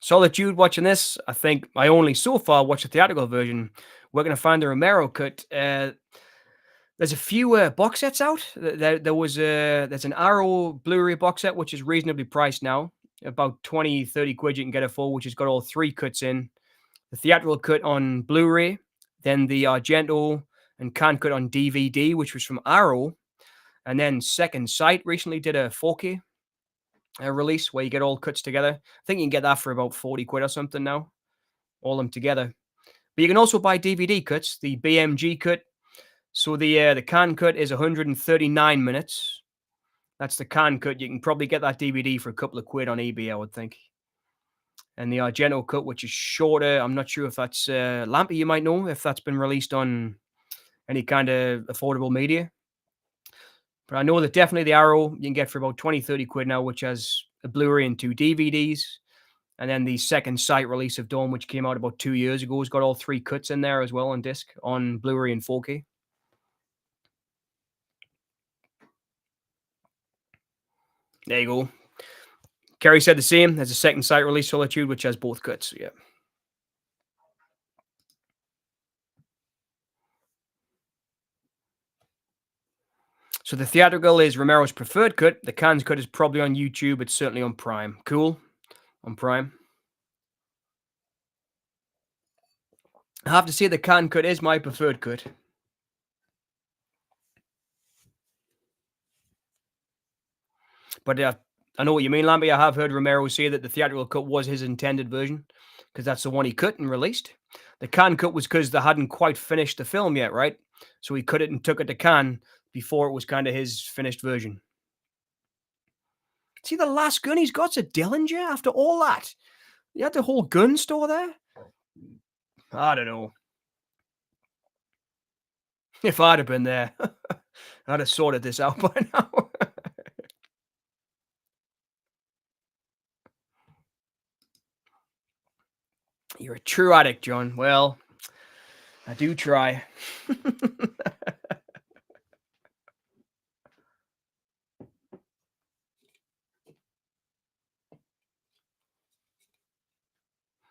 Solitude watching this, I think I only so far watched the theatrical version. We're going to find the Romero cut. There's a few box sets out. There's an Arrow Blu-ray box set, which is reasonably priced now. About 20, 30 quid you can get it for, which has got all three cuts in. The theatrical cut on Blu-ray, then the Argento and can cut on DVD, which was from Arrow. And then Second Sight recently did a 4K release where you get all cuts together. I think you can get that for about 40 quid or something now, all them together. But you can also buy DVD cuts, the BMG cut. So the can cut is 139 minutes. That's the can cut. You can probably get that DVD for a couple of quid on eBay, I would think. And the Argento cut, which is shorter, I'm not sure if that's Lampy, you might know, if that's been released on any kind of affordable media. But I know that definitely the Arrow you can get for about 20, 30 quid now, which has a Blu-ray and two DVDs. And then the Second Sight release of Dawn, which came out about 2 years ago, has got all three cuts in there as well on disc, on Blu-ray and 4K. There you go. Kerry said the same. There's a Second Sight release, Solitude, which has both cuts. So yeah. So the theatrical is Romero's preferred cut. The Cannes cut is probably on YouTube. It's certainly on Prime. Cool. On Prime. I have to say the Cannes cut is my preferred cut. But I know what you mean, Lambie. I have heard Romero say that the theatrical cut was his intended version because that's the one he cut and released. The Cannes cut was because they hadn't quite finished the film yet, right? So he cut it and took it to Cannes before it was kind of his finished version. See, the last gun he's got's a Dillinger after all that. You had the whole gun store there? I don't know. If I'd have been there, I'd have sorted this out by now. You're a true addict, John. Well, I do try.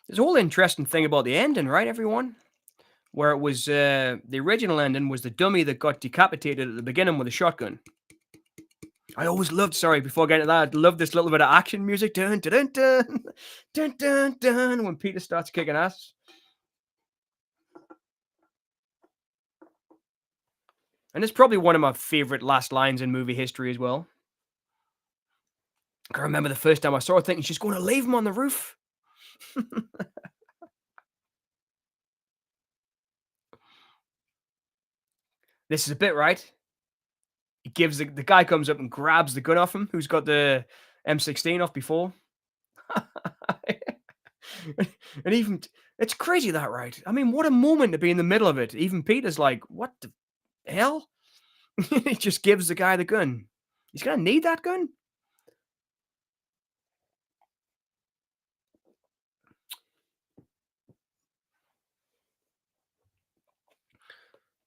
There's a whole interesting thing about the ending, right, everyone? Where it was the original ending was the dummy that got decapitated at the beginning with a shotgun. I always loved, sorry, before getting to that, I love this little bit of action music. Dun, dun, dun, dun, dun, dun, dun, when Peter starts kicking ass. And it's probably one of my favorite last lines in movie history as well. I remember the first time I saw it thinking she's going to leave him on the roof. This is a bit, right? gives the guy comes up and grabs the gun off him, who's got the M16 off before. And even it's crazy that, right? I mean, what a moment to be in the middle of it. Even Peter's like, "What the hell?" He just gives the guy the gun. He's gonna need that gun.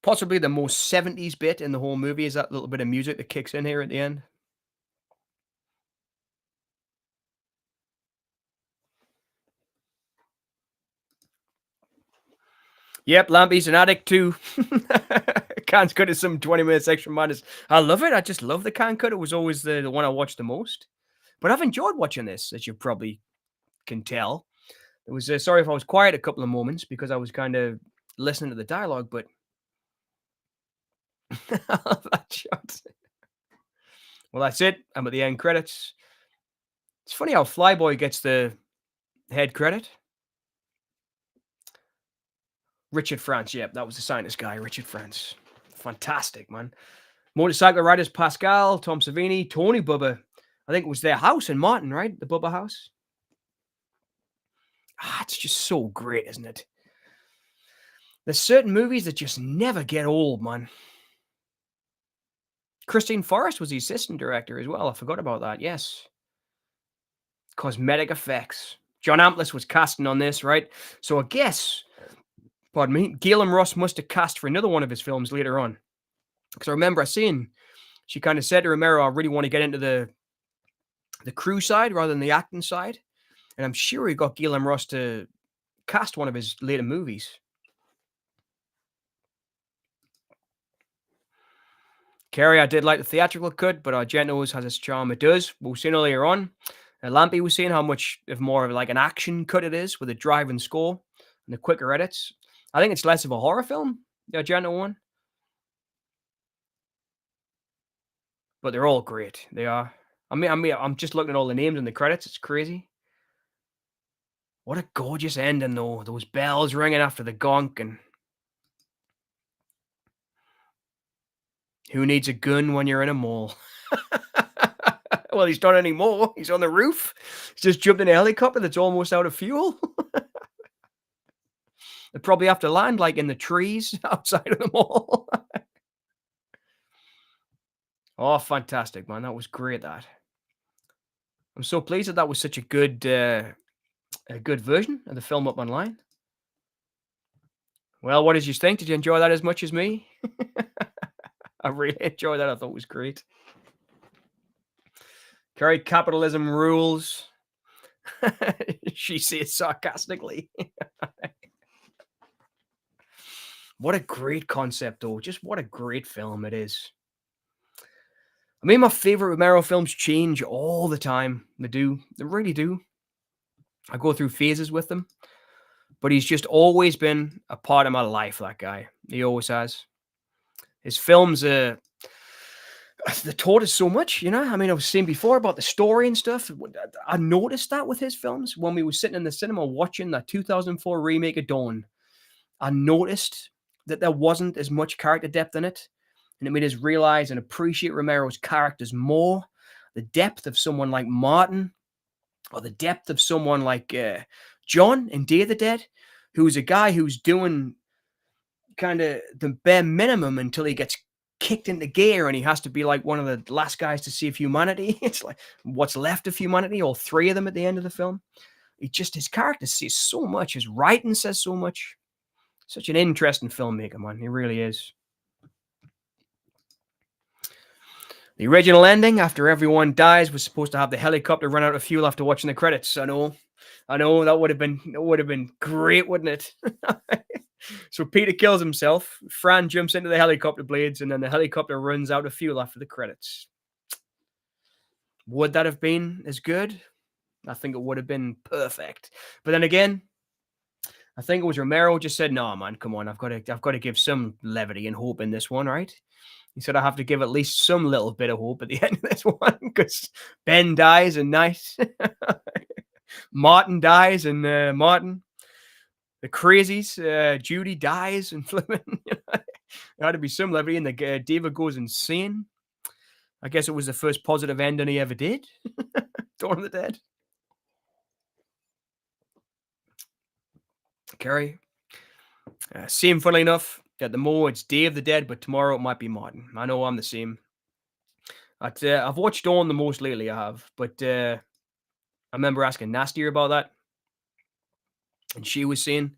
Possibly the most 70s bit in the whole movie is that little bit of music that kicks in here at the end. Yep, Lampy's an addict too. Can't cut it some 20 minutes extra minus. I love it. I just love the can cut. It was always the one I watched the most. But I've enjoyed watching this, as you probably can tell. It was sorry if I was quiet a couple of moments because I was kind of listening to the dialogue, but I love that shot. Well, that's it. I'm at the end credits. It's funny how Flyboy gets the head credit. Richard France, yeah, that was the scientist guy, Richard France. Fantastic, man. Motorcycle riders, Pascal, Tom Savini, Tony Bubba. I think it was their house in Martin, right? The Bubba house. It's just so great, isn't it? There's certain movies that just never get old, man. Christine Forrest was the assistant director as well. I forgot about that. Yes. Cosmetic effects. John Amplis was casting on this, right? So I guess, pardon me, Galen Ross must have cast for another one of his films later on. Because I remember she kind of said to Romero, I really want to get into the crew side rather than the acting side. And I'm sure he got Galen Ross to cast one of his later movies. Kerry, I did like the theatrical cut, but Argento's has its charm. It does. We'll see earlier on. Lampy was saying how much of more of like an action cut it is with a driving score and the quicker edits. I think it's less of a horror film, the Argento one. But they're all great. They are. I mean, I'm just looking at all the names in the credits. It's crazy. What a gorgeous ending, though. Those bells ringing after the gonk, and who needs a gun when you're in a mall? Well, he's not anymore. He's on the roof. He's just jumped in a helicopter that's almost out of fuel. They probably have to land like in the trees outside of the mall. Oh, fantastic, man. That was great, that. I'm so pleased that was such a good version of the film up online. Well, what did you think? Did you enjoy that as much as me? I really enjoyed that. I thought it was great. Carrie, capitalism rules. She says sarcastically. What a great concept, though. Just what a great film it is. I mean, my favorite Romero films change all the time. They do. They really do. I go through phases with them. But he's just always been a part of my life, that guy. He always has. His films, they taught us so much, you know? I mean, I was saying before about the story and stuff. I noticed that with his films when we were sitting in the cinema watching that 2004 remake of Dawn. I noticed that there wasn't as much character depth in it. And it made us realize and appreciate Romero's characters more. The depth of someone like Martin, or the depth of someone like John in Day of the Dead, who's a guy who's doing kind of the bare minimum until he gets kicked into gear and he has to be like one of the last guys to save humanity. It's like what's left of humanity, all three of them at the end of the film. His character says so much. His writing says so much. Such an interesting filmmaker, man. He really is. The original ending, after everyone dies, was supposed to have the helicopter run out of fuel after watching the credits. I know, that would have been great, wouldn't it? So Peter kills himself. Fran jumps into the helicopter blades, and then the helicopter runs out of fuel after the credits. Would that have been as good? I think it would have been perfect. But then again, I think it was Romero just said, "No, man, come on, I've got to give some levity and hope in this one, right?" He said, I have to give at least some little bit of hope at the end of this one because Ben dies and nice. Martin dies and Martin. The crazies, Judy dies and flipping. There had to be some levity and the diva goes insane. I guess it was the first positive ending he ever did. Dawn of the Dead. Kerry. Same, funnily enough. At the more it's Day of the Dead, but tomorrow it might be Martin. I know I'm the same. I've watched Dawn the most lately, I have. But I remember asking Nastier about that. And she was saying,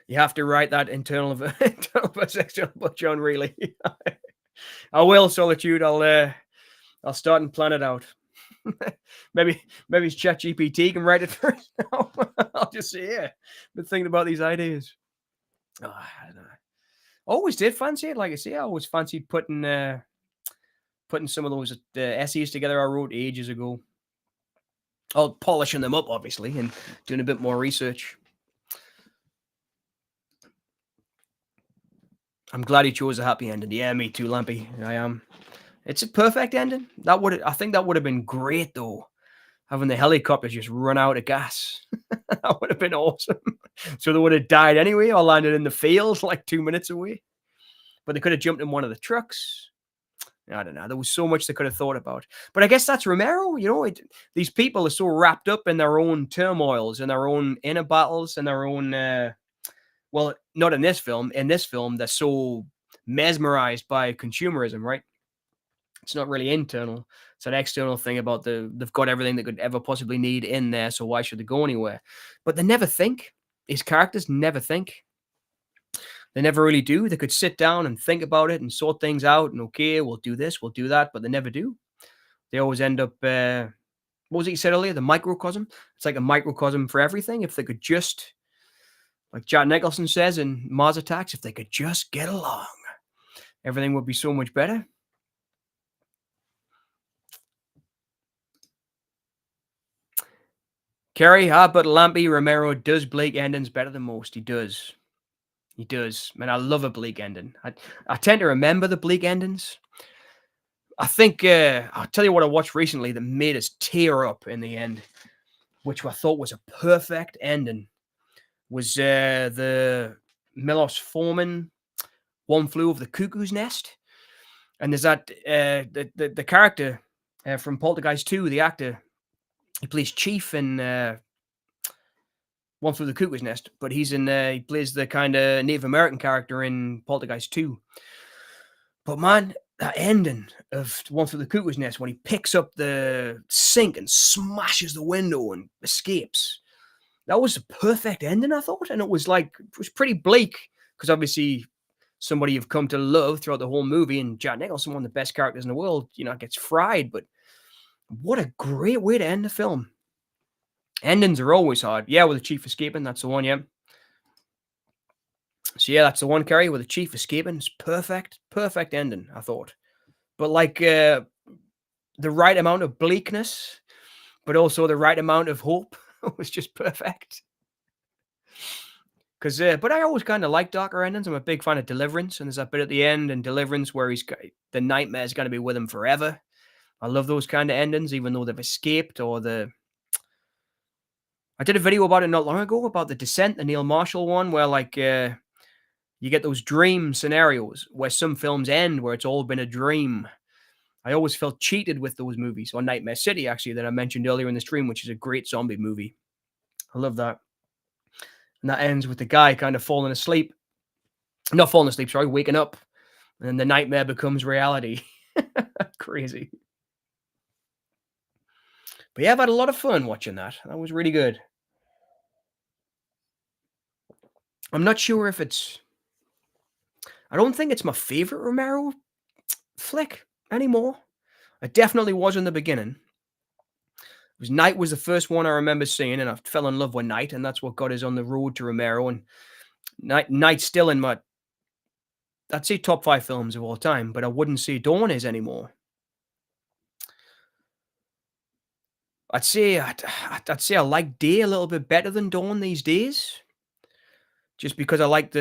you have to write that internal versus external butch on, really. I will, Solitude. I'll start and plan it out. maybe ChatGPT can write it first. I'll just say, yeah, been thinking about these ideas. Oh, I don't know. Always did fancy it. Like I say, I always fancied putting some of those essays together I wrote ages ago. Oh, polishing them up, obviously, and doing a bit more research. I'm glad he chose a happy ending. Yeah, me too, Lampy. I am. It's a perfect ending. I think that would have been great though. Having the helicopter just run out of gas. That would have been awesome. So they would have died anyway, or landed in the fields like 2 minutes away. But they could have jumped in one of the trucks. I don't know. There was so much they could have thought about. But I guess that's Romero. These people are so wrapped up in their own turmoils and their own inner battles and their own. Well, not in this film. In this film, they're so mesmerized by consumerism, right? It's not really internal. It's an external thing about they've got everything they could ever possibly need in there, so why should they go anywhere? But they never think. His characters never think. They never really do. They could sit down and think about it and sort things out and okay, we'll do this, we'll do that, but they never do. They always end up what was it you said earlier? The microcosm. It's like a microcosm for everything. If they could just, like Jack Nicholson says in Mars Attacks, if they could just get along, everything would be so much better. Kerry, but Lampy Romero does bleak endings better than most. He does. He does. Man, I love a bleak ending. I tend to remember the bleak endings. I think I'll tell you what I watched recently that made us tear up in the end, which I thought was a perfect ending. Was the Milos Forman One Flew Over the Cuckoo's Nest, and there's that the character from Poltergeist 2, the actor, he plays Chief in One Flew the Cuckoo's Nest, but he plays the kind of Native American character in Poltergeist 2. But man, that ending of One Flew the Cuckoo's Nest when he picks up the sink and smashes the window and escapes, that was a perfect ending, I thought. And it was pretty bleak because obviously somebody you've come to love throughout the whole movie, and Jack Nicholson, one of the best characters in the world, gets fried. But what a great way to end the film. Endings are always hard. Yeah, with the Chief escaping, that's the one, yeah. So yeah, that's the one, Kerry, with the Chief escaping. It's perfect. Perfect ending, I thought. But the right amount of bleakness, but also the right amount of hope was just perfect. But I always kind of like darker endings. I'm a big fan of Deliverance, and there's that bit at the end in Deliverance where the nightmare's going to be with him forever. I love those kind of endings, even though they've escaped I did a video about it not long ago about The Descent, the Neil Marshall one, where you get those dream scenarios where some films end where it's all been a dream. I always felt cheated with those movies, or Nightmare City, actually, that I mentioned earlier in the stream, which is a great zombie movie. I love that. And that ends with the guy kind of falling asleep. Not falling asleep, sorry, waking up. And then the nightmare becomes reality. Crazy. But yeah, I've had a lot of fun watching that. That was really good. I'm not sure if I don't think it's my favorite Romero flick anymore. It definitely was in the beginning. Night was the first one I remember seeing, and I fell in love with Night, and that's what got us on the road to Romero. And Night's still in I'd say top 5 films of all time, but I wouldn't say Dawn is anymore. I'd say I like Day a little bit better than Dawn these days, just because I like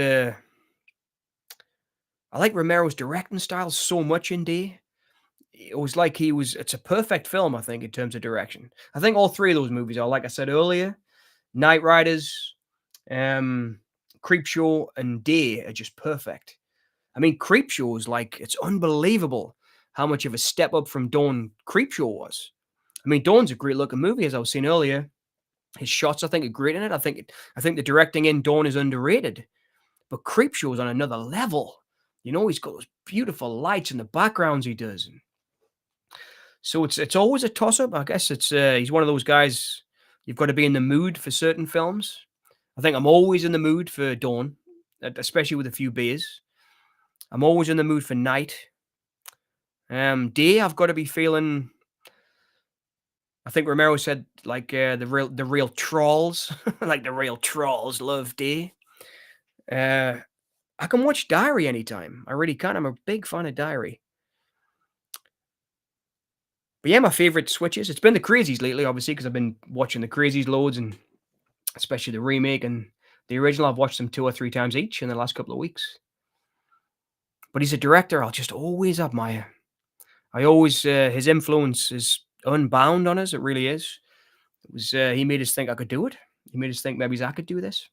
Romero's directing style so much in Day. It was like it's a perfect film, I think, in terms of direction. I think all 3 of those movies are, like I said earlier, Night Riders, Creepshow, and Day are just perfect. I mean, Creepshow is it's unbelievable. how much of a step up from Dawn Creepshow was. I mean, Dawn's a great looking movie, as I was saying earlier. His shots, I think, are great in it. I think the directing in Dawn is underrated, but Creepshow's on another level. He's got those beautiful lights and the backgrounds he does. And so it's always a toss up. I guess he's one of those guys. You've got to be in the mood for certain films. I think I'm always in the mood for Dawn, especially with a few beers. I'm always in the mood for Night. Day, I've got to be feeling. I think Romero said like the real trolls, like the real trolls love Day. I can watch Diary anytime. I really can. I'm a big fan of Diary. But yeah, my favorite switches. It's been the Crazies lately, obviously, because I've been watching the Crazies loads, and especially the remake and the original. I've watched them 2 or 3 times each in the last couple of weeks. But he's a director I'll just always admire. I always his influence is unbound on us. It really is. It was he made us think I could do it. He made us think maybe I could do this.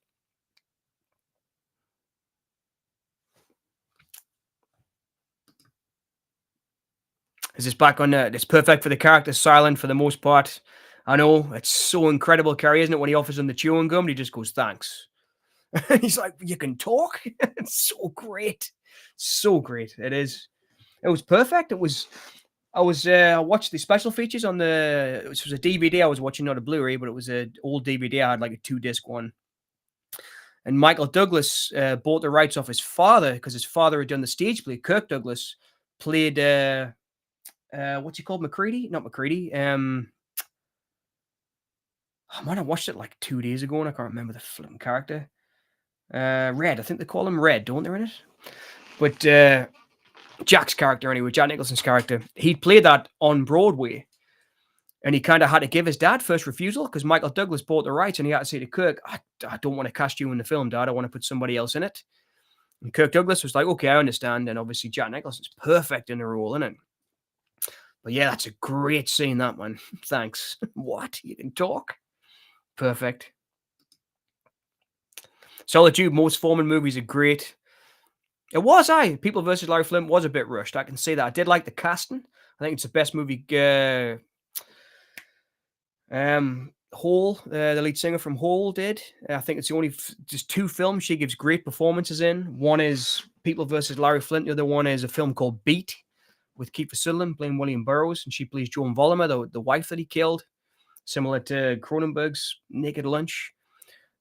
Is this back on? It's perfect for the character. Silent for the most part. I know it's so incredible, Carrie, isn't it? When he offers him the chewing gum, and he just goes, "Thanks." He's like, "You can talk." It's so great, so great. It is. It was perfect. It was. I watched the special features on it was a DVD I was watching, not a Blu-ray, but it was an old DVD. I had like a 2-disc one. And Michael Douglas bought the rights off his father because his father had done the stage play. Kirk Douglas played what's he called? McCready? Not McCready. Oh man, I watched it like 2 days ago and I can't remember the flipping character. Red, I think they call him Red, don't they, in it? But Jack's character, anyway, Jack Nicholson's character, he played that on Broadway. And he kind of had to give his dad first refusal because Michael Douglas bought the rights and he had to say to Kirk, I don't want to cast you in the film, Dad. I want to put somebody else in it. And Kirk Douglas was like, okay, I understand. And obviously Jack Nicholson's perfect in the role, isn't it? But yeah, that's a great scene, that one. Thanks. What? You can talk? Perfect. Solitude, most Foreman movies are great. It was, People versus Larry Flint was a bit rushed. I can say that. I did like the casting. I think it's the best movie. Hole, the lead singer from Hole, did. I think it's the only just 2 films she gives great performances in. One is People versus Larry Flint. The other one is a film called Beat with Kiefer Sutherland playing William Burroughs, and she plays Joan Vollmer, the wife that he killed, similar to Cronenberg's Naked Lunch.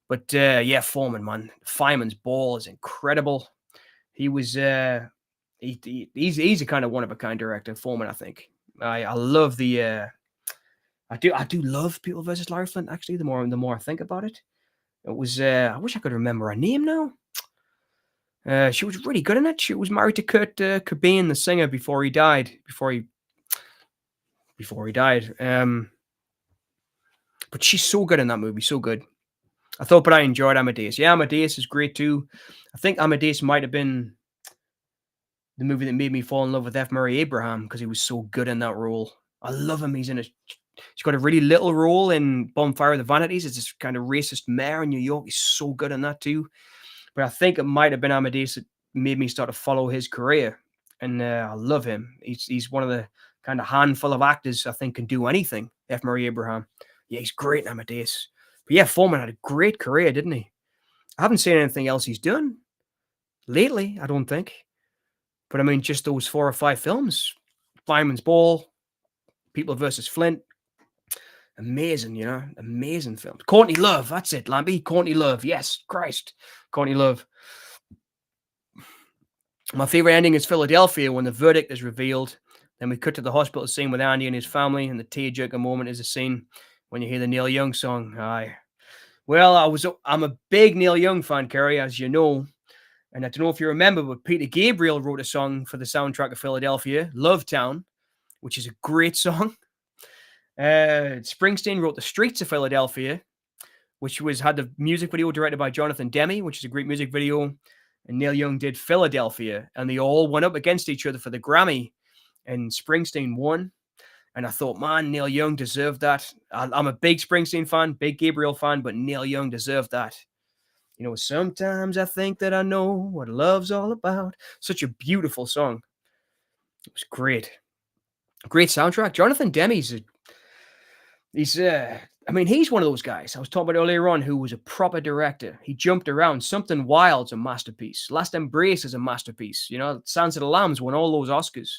But yeah, Foreman, man, Fireman's Ball is incredible. He was he's a kind of one of a kind director, Foreman. I think I love the. I do love People versus Larry Flint. Actually, the more I think about it, it was. I wish I could remember her name now. She was really good in it. She was married to Kurt Cobain, the singer, before he died. Before he died. But she's so good in that movie. So good. But I enjoyed Amadeus. Yeah, Amadeus is great too. I think Amadeus might have been the movie that made me fall in love with F. Murray Abraham because he was so good in that role. I love him. He's got a really little role in Bonfire of the Vanities. It's this kind of racist mayor in New York. He's so good in that too. But I think it might have been Amadeus that made me start to follow his career. And I love him. He's one of the kind of handful of actors I think can do anything. F. Murray Abraham. Yeah, he's great in Amadeus. But yeah, Foreman had a great career, didn't he? I haven't seen anything else he's done lately, I don't think. But I mean, just those 4 or 5 films. Fireman's Ball, People versus Flint. Amazing, amazing films. Courtney Love, that's it, Lambie. Courtney Love, yes, Christ. Courtney Love. My favorite ending is Philadelphia when the verdict is revealed. Then we cut to the hospital scene with Andy and his family, and the tearjerker moment is a scene when you hear the Neil Young song. Aye. Well, I'm a big Neil Young fan, Kerry, as you know. And I don't know if you remember, but Peter Gabriel wrote a song for the soundtrack of Philadelphia, Love Town, which is a great song. Springsteen wrote The Streets of Philadelphia, which had the music video directed by Jonathan Demme, which is a great music video. And Neil Young did Philadelphia, and they all went up against each other for the Grammy, and Springsteen won. And I thought, man, Neil Young deserved that. I'm a big Springsteen fan, big Gabriel fan, but Neil Young deserved that. Sometimes I think that I know what love's all about. Such a beautiful song. It was great. Great soundtrack. Jonathan Demme's he's I mean, he's one of those guys I was talking about earlier on who was a proper director. He jumped around. Something Wild's a masterpiece. Last Embrace is a masterpiece. You know, Silence of the Lambs won all those Oscars.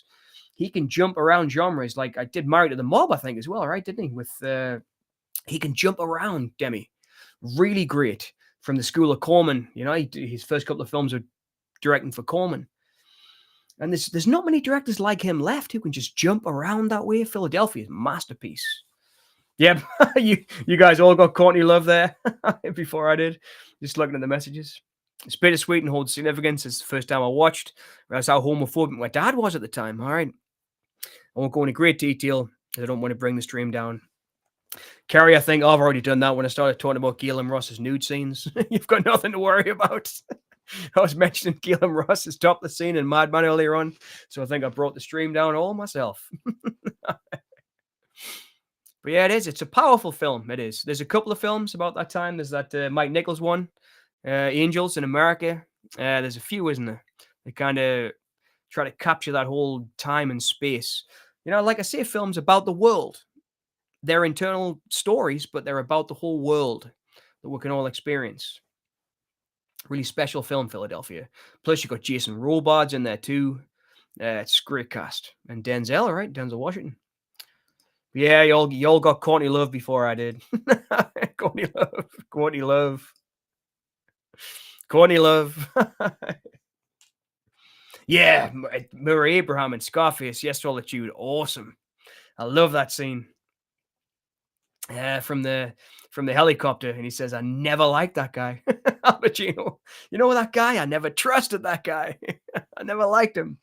He can jump around genres like I did Married to the Mob, I think, as well, right? Didn't he? With he can jump around, Demi. Really great. From the School of Corman. You know, his first couple of films are directing for Corman. And there's not many directors like him left who can just jump around that way. Philadelphia's masterpiece. Yep, you guys all got Courtney Love there before I did. Just looking at the messages. It's bittersweet and holds significance. It's the first time I watched. That's how homophobic my dad was at the time. All right. I won't go into great detail because I don't want to bring the stream down. Carrie, I think I've already done that when I started talking about Galen Ross's nude scenes. You've got nothing to worry about. I was mentioning Galen Ross's topless scene in Madman earlier on, so I think I brought the stream down all myself. But yeah, it is. It's a powerful film. It is. There's a couple of films about that time. There's that Mike Nichols one, Angels in America. There's a few, isn't there? They kind of try to capture that whole time and space. You know, like I say, films about the world. They're internal stories, but they're about the whole world that we can all experience. Really special film, Philadelphia. Plus, you got Jason Robards in there too. It's a great cast. And Denzel, all right? Denzel Washington. Yeah, y'all got Courtney Love before I did. Courtney Love, Courtney Love, Courtney Love. Yeah, Murray Abraham and Scarface, Yes Solitude, awesome. I love that scene. From the helicopter, and he says, "I never liked that guy." Al Pacino, you know that guy? I never trusted that guy. I never liked him.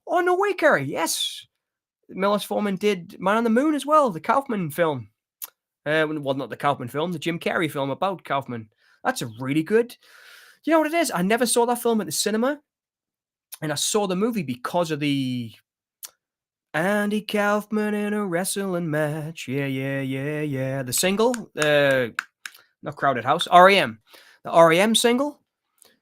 Oh no way, Kerry. Yes, Milos Forman did Man on the Moon as well, the Kaufman film. Well, not the Kaufman film, the Jim Carrey film about Kaufman. That's a really good. You know what it is? I never saw that film at the cinema, and I saw the movie because of the Andy Kaufman in a wrestling match. Yeah, yeah, yeah, yeah. The single, not Crowded House, REM, the REM single.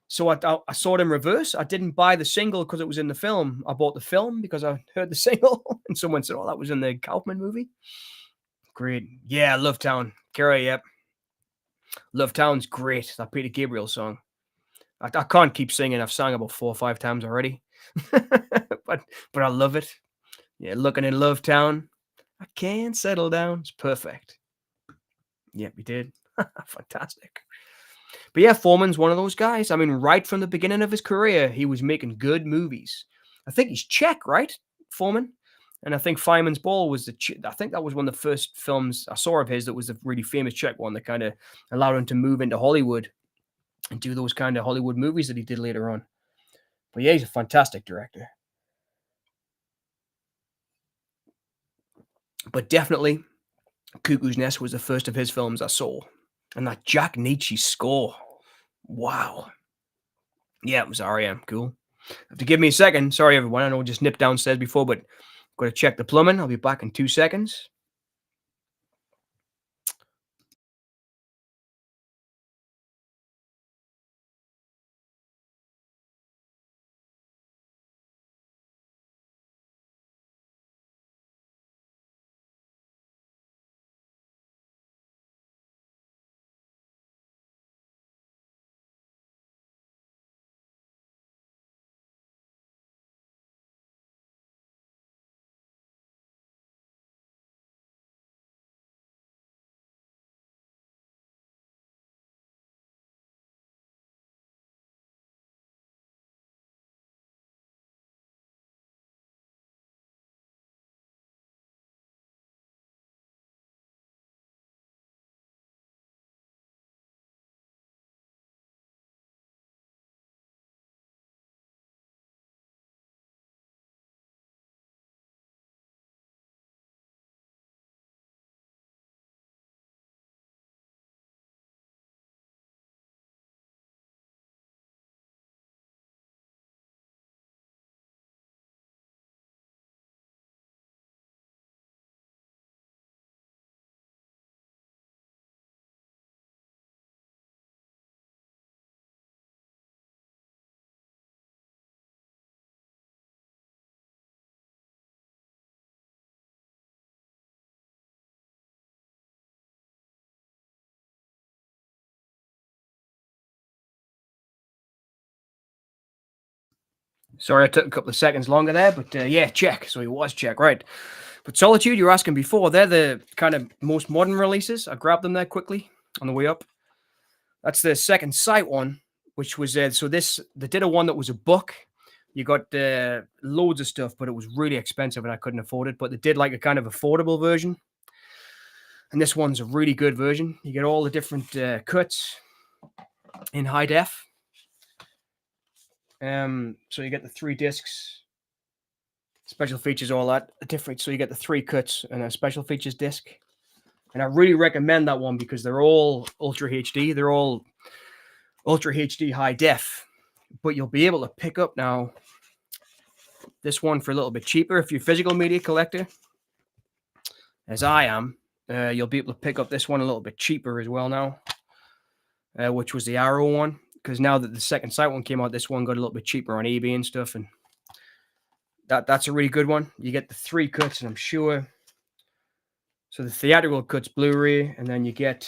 So I saw it in reverse. I didn't buy the single because it was in the film. I bought the film because I heard the single, and someone said, "Oh, that was in the Kaufman movie." Great. Yeah, Love Town. Kara, yep. Love Town's great. That Peter Gabriel song. I can't keep singing. I've sung about 4 or 5 times already. but I love it. Yeah, looking in Love Town. I can't settle down. It's perfect. Yep, he did. Fantastic. But yeah, Foreman's one of those guys. I mean, right from the beginning of his career, he was making good movies. I think he's Czech, right? Foreman. And I think Fireman's Ball was I think that was one of the first films I saw of his that was a really famous Czech one that kind of allowed him to move into Hollywood and do those kind of Hollywood movies that he did later on. But yeah, he's a fantastic director. But definitely, Cuckoo's Nest was the first of his films I saw. And that Jack Nietzsche score. Wow. Yeah, it was REM. Cool. Have to give me a second. Sorry, everyone. I know I just nipped downstairs before, but got to check the plumbing. I'll be back in 2 seconds. Sorry, I took a couple of seconds longer there, but yeah, check. So he was check, right. But Solitude, you were asking before, they're the kind of most modern releases. I grabbed them there quickly on the way up. That's the Second Sight one, which was so they did a one that was a book. You got loads of stuff, but it was really expensive and I couldn't afford it. But they did like a kind of affordable version. And this one's a really good version. You get all the different cuts in high def. So you get the 3 discs, special features, all that different. So you get the 3 cuts and a special features disc. And I really recommend that one because they're all Ultra HD. They're all Ultra HD high def. But you'll be able to pick up now this one for a little bit cheaper if you're a physical media collector, as I am. You'll be able to pick up this one a little bit cheaper as well now, which was the Arrow one. Because now that the Second Sight one came out, this one got a little bit cheaper on eBay and stuff. And that's a really good one. You get the 3 cuts, and I'm sure. So the theatrical cut's Blu-ray, and then you get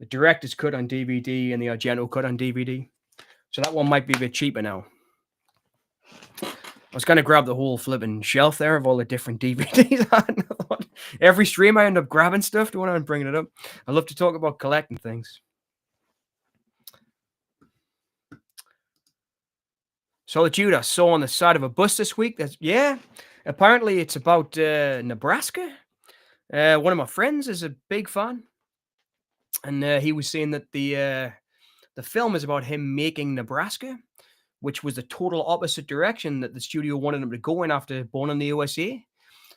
the director's cut on DVD and the Argento cut on DVD. So that one might be a bit cheaper now. I was going to grab the whole flipping shelf there of all the different DVDs. Every stream I end up grabbing stuff. Don't want to bring it up. I love to talk about collecting things. Solitude I saw on the side of a bus this week. Apparently it's about Nebraska. One of my friends is a big fan, and he was saying that the film is about him making Nebraska, which was the total opposite direction that the studio wanted him to go in after Born in the USA.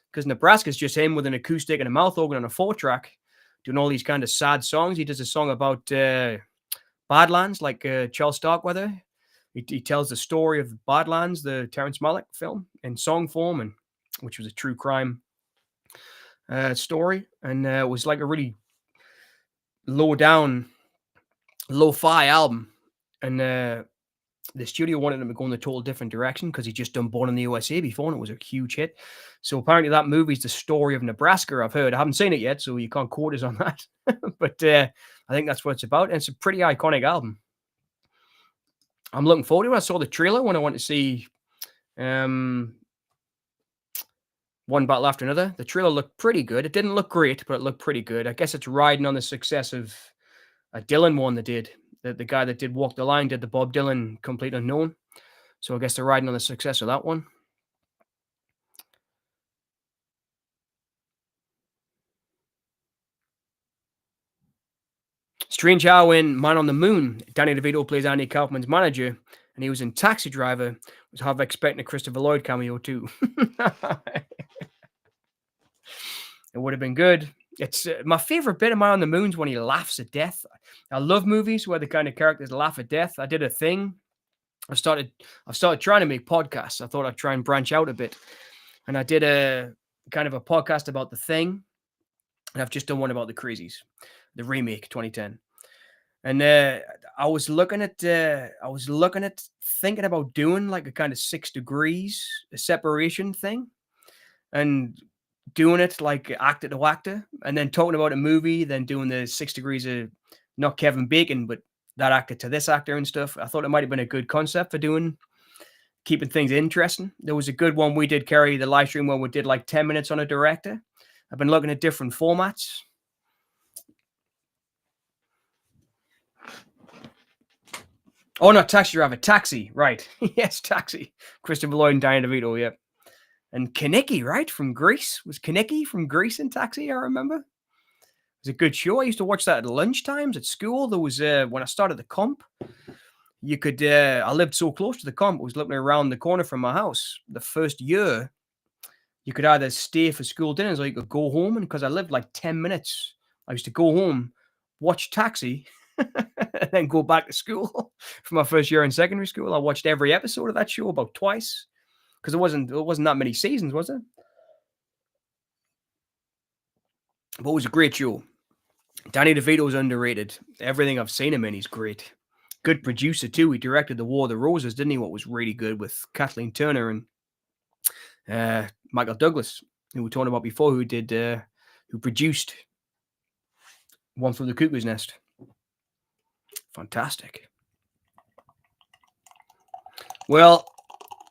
Because Nebraska is just him with an acoustic and a mouth organ and a 4-track, doing all these kind of sad songs. He does a song about Badlands, like Charles Starkweather. He tells the story of Badlands, the Terrence Malick film, in song form, and which was a true crime story. And it was like a really low-down, lo-fi album. And the studio wanted him to go in a total different direction because he'd just done Born in the USA before, and it was a huge hit. So apparently that movie's the story of Nebraska, I've heard. I haven't seen it yet, so you can't quote us on that. But I think that's what it's about, and it's a pretty iconic album. I'm looking forward to it. I saw the trailer when I went to see One Battle After Another. The trailer looked pretty good. It didn't look great, but it looked pretty good. I guess it's riding on the success of a Dylan one they did. The guy that did Walk the Line did the Bob Dylan Complete Unknown. So I guess they're riding on the success of that one. Strange how in Man on the Moon, Danny DeVito plays Andy Kaufman's manager, and he was in Taxi Driver. Was half expecting a Christopher Lloyd cameo too. It would have been good. It's my favorite bit of Man on the Moon's when he laughs at death. I love movies where the kind of characters laugh at death. I did a thing. I've started trying to make podcasts. I thought I'd try and branch out a bit, and I did a kind of a podcast about The Thing, and I've just done one about The Crazies, the remake 2010. And I was looking at thinking about doing like a kind of 6 degrees separation thing, and doing it like actor to actor, and then talking about a movie, then doing the 6 degrees of not Kevin Bacon, but that actor to this actor and stuff. I thought it might have been a good concept for keeping things interesting. There was a good one we did, Kerry, the live stream where we did like 10 minutes on a director. I've been looking at different formats. Oh, not Taxi Driver, Taxi, right. Yes, Taxi. Christopher Lloyd and Danny DeVito, yep. And Kaneki, right, from Greece. Was Kaneki from Greece in Taxi, I remember? It was a good show. I used to watch that at lunch times at school. There was, when I started the comp, you could, I lived so close to the comp, I was looking around the corner from my house. The first year, you could either stay for school dinners or you could go home. And because I lived like 10 minutes, I used to go home, watch Taxi, and then go back to school for my first year in secondary school. I watched every episode of that show about twice because it wasn't that many seasons, was it? But it was a great show. Danny DeVito's underrated. Everything I've seen him in, he's great. Good producer too. He directed The War of the Roses, didn't he? What was really good with Kathleen Turner and Michael Douglas, who we were talking about before, who produced One Flew the Cuckoo's Nest. Fantastic. Well,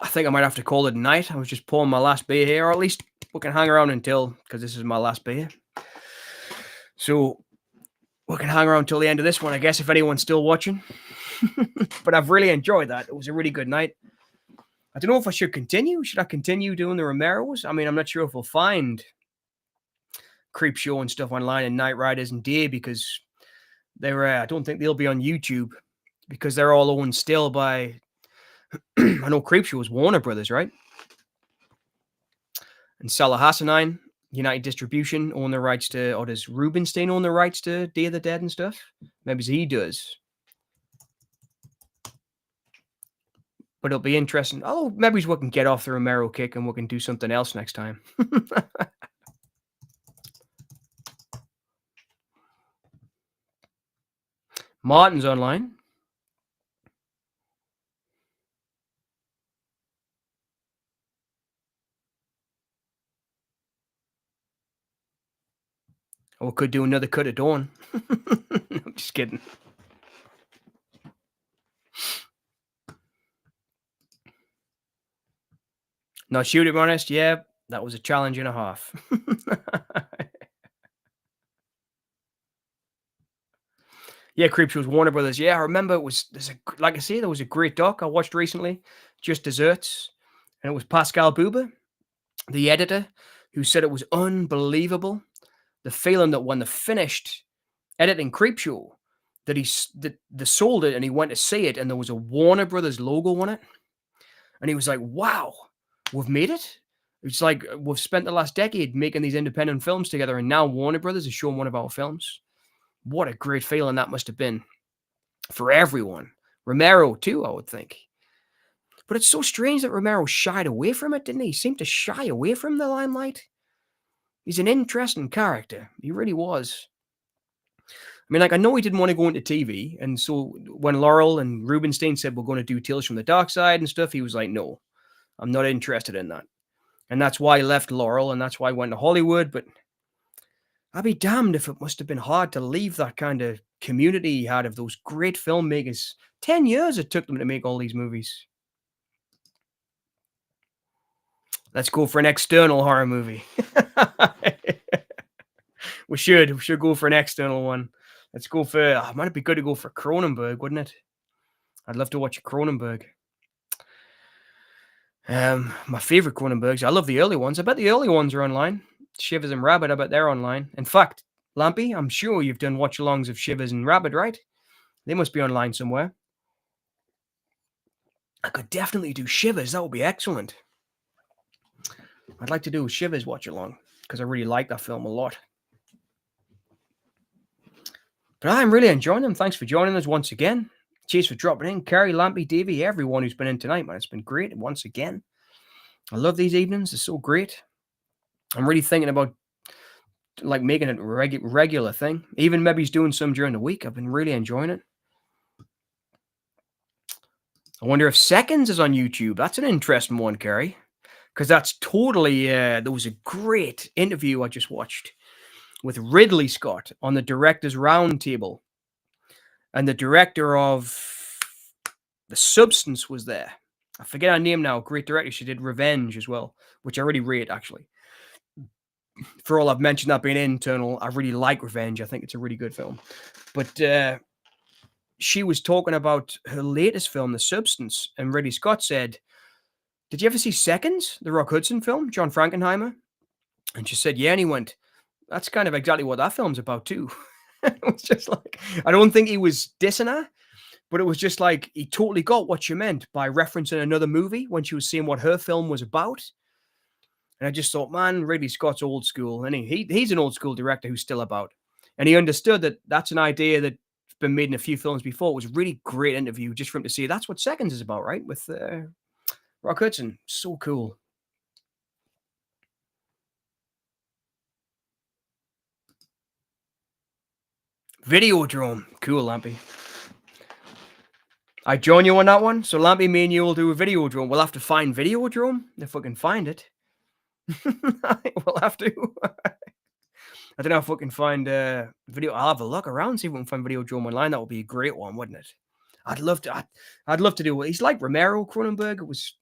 I think I might have to call it a night. I was just pouring my last beer here, or at least we can hang around until, because this is my last beer. So we can hang around till the end of this one, I guess, if anyone's still watching. But I've really enjoyed that. It was a really good night. I don't know if I should continue. Should I continue doing the Romeros? I mean, I'm not sure if we'll find Creep Show and stuff online and Night Riders and Day, because they're, I don't think they'll be on YouTube, because they're all owned still by, I know Creep Show is Warner Brothers, right? And Salah Hassanine, United Distribution, own the rights to, or does Rubenstein own the rights to Day of the Dead and stuff? Maybe he does. But it'll be interesting. Oh, maybe we can get off the Romero kick and we can do something else next time. Martin's online. Or we could do another cut of dawn. I'm just kidding. No, shoot, to be honest, yeah, that was a challenge and a half. Yeah, Creepshow's Warner Brothers. Yeah, I remember it was, like I say, there was a great doc I watched recently, Just Desserts, and it was Pascal Buber, the editor, who said it was unbelievable. The feeling that when they finished editing Creepshow, that they sold it and he went to see it and there was a Warner Brothers logo on it. And he was like, wow, we've made it. It's like we've spent the last decade making these independent films together and now Warner Brothers is showing one of our films. What a great feeling that must have been for everyone. Romero too, I would think. But it's so strange that Romero shied away from it, didn't he? He seemed to shy away from the limelight. He's an interesting character. He really was. I mean, like, I know he didn't want to go into TV. And so when Laurel and Rubenstein said, we're going to do Tales from the Dark Side and stuff, he was like, no, I'm not interested in that. And that's why he left Laurel. And that's why he went to Hollywood. But I'd be damned if it must have been hard to leave that kind of community he had of those great filmmakers. 10 years it took them to make all these movies. Let's go for an external horror movie. We should go for an external one. Let's go for, might it be good to go for Cronenberg, wouldn't it? I'd love to watch a Cronenberg. My favorite Cronenbergs. I love the early ones. I bet the early ones are online. Shivers and Rabbit, I bet they're online. In fact, Lampy, I'm sure you've done watch-alongs of Shivers and Rabbit, right? They must be online somewhere. I could definitely do Shivers. That would be excellent. I'd like to do a Shivers watch-along because I really like that film a lot. But I'm really enjoying them. Thanks for joining us once again. Cheers for dropping in. Kerry, Lampy, Davey, everyone who's been in tonight, man. It's been great once again. I love these evenings. They're so great. I'm really thinking about like making it a regular thing. Even maybe he's doing some during the week. I've been really enjoying it. I wonder if Seconds is on YouTube. That's an interesting one, Kerry. Because that's totally, there was a great interview I just watched with Ridley Scott on the Directors Roundtable. And the director of The Substance was there. I forget her name now. Great director. She did Revenge as well, which I really rate, actually. For all I've mentioned that being internal, I really like Revenge. I think it's a really good film. But she was talking about her latest film, The Substance, and Ridley Scott said, did you ever see Seconds, the Rock Hudson film, John Frankenheimer? And she said, yeah, and he went, that's kind of exactly what that film's about too. It was just like, I don't think he was dissing her, but it was just like, he totally got what she meant by referencing another movie when she was saying what her film was about. And I just thought, man, Ridley Scott's old school. And he's an old school director who's still about. And he understood that that's an idea that's been made in a few films before. It was a really great interview just for him to see that's what Seconds is about, right? With Rock Hudson. So cool. Videodrome. Cool, Lampy. I join you on that one. So Lampy, me and you will do a Videodrome. We'll have to find Videodrome if we can find it. We'll have to. I don't know if we can find video. I'll have a look around, see if we can find Videodrome online. That would be a great one, wouldn't it? I'd love to do it. He's like Romero, Cronenberg. It was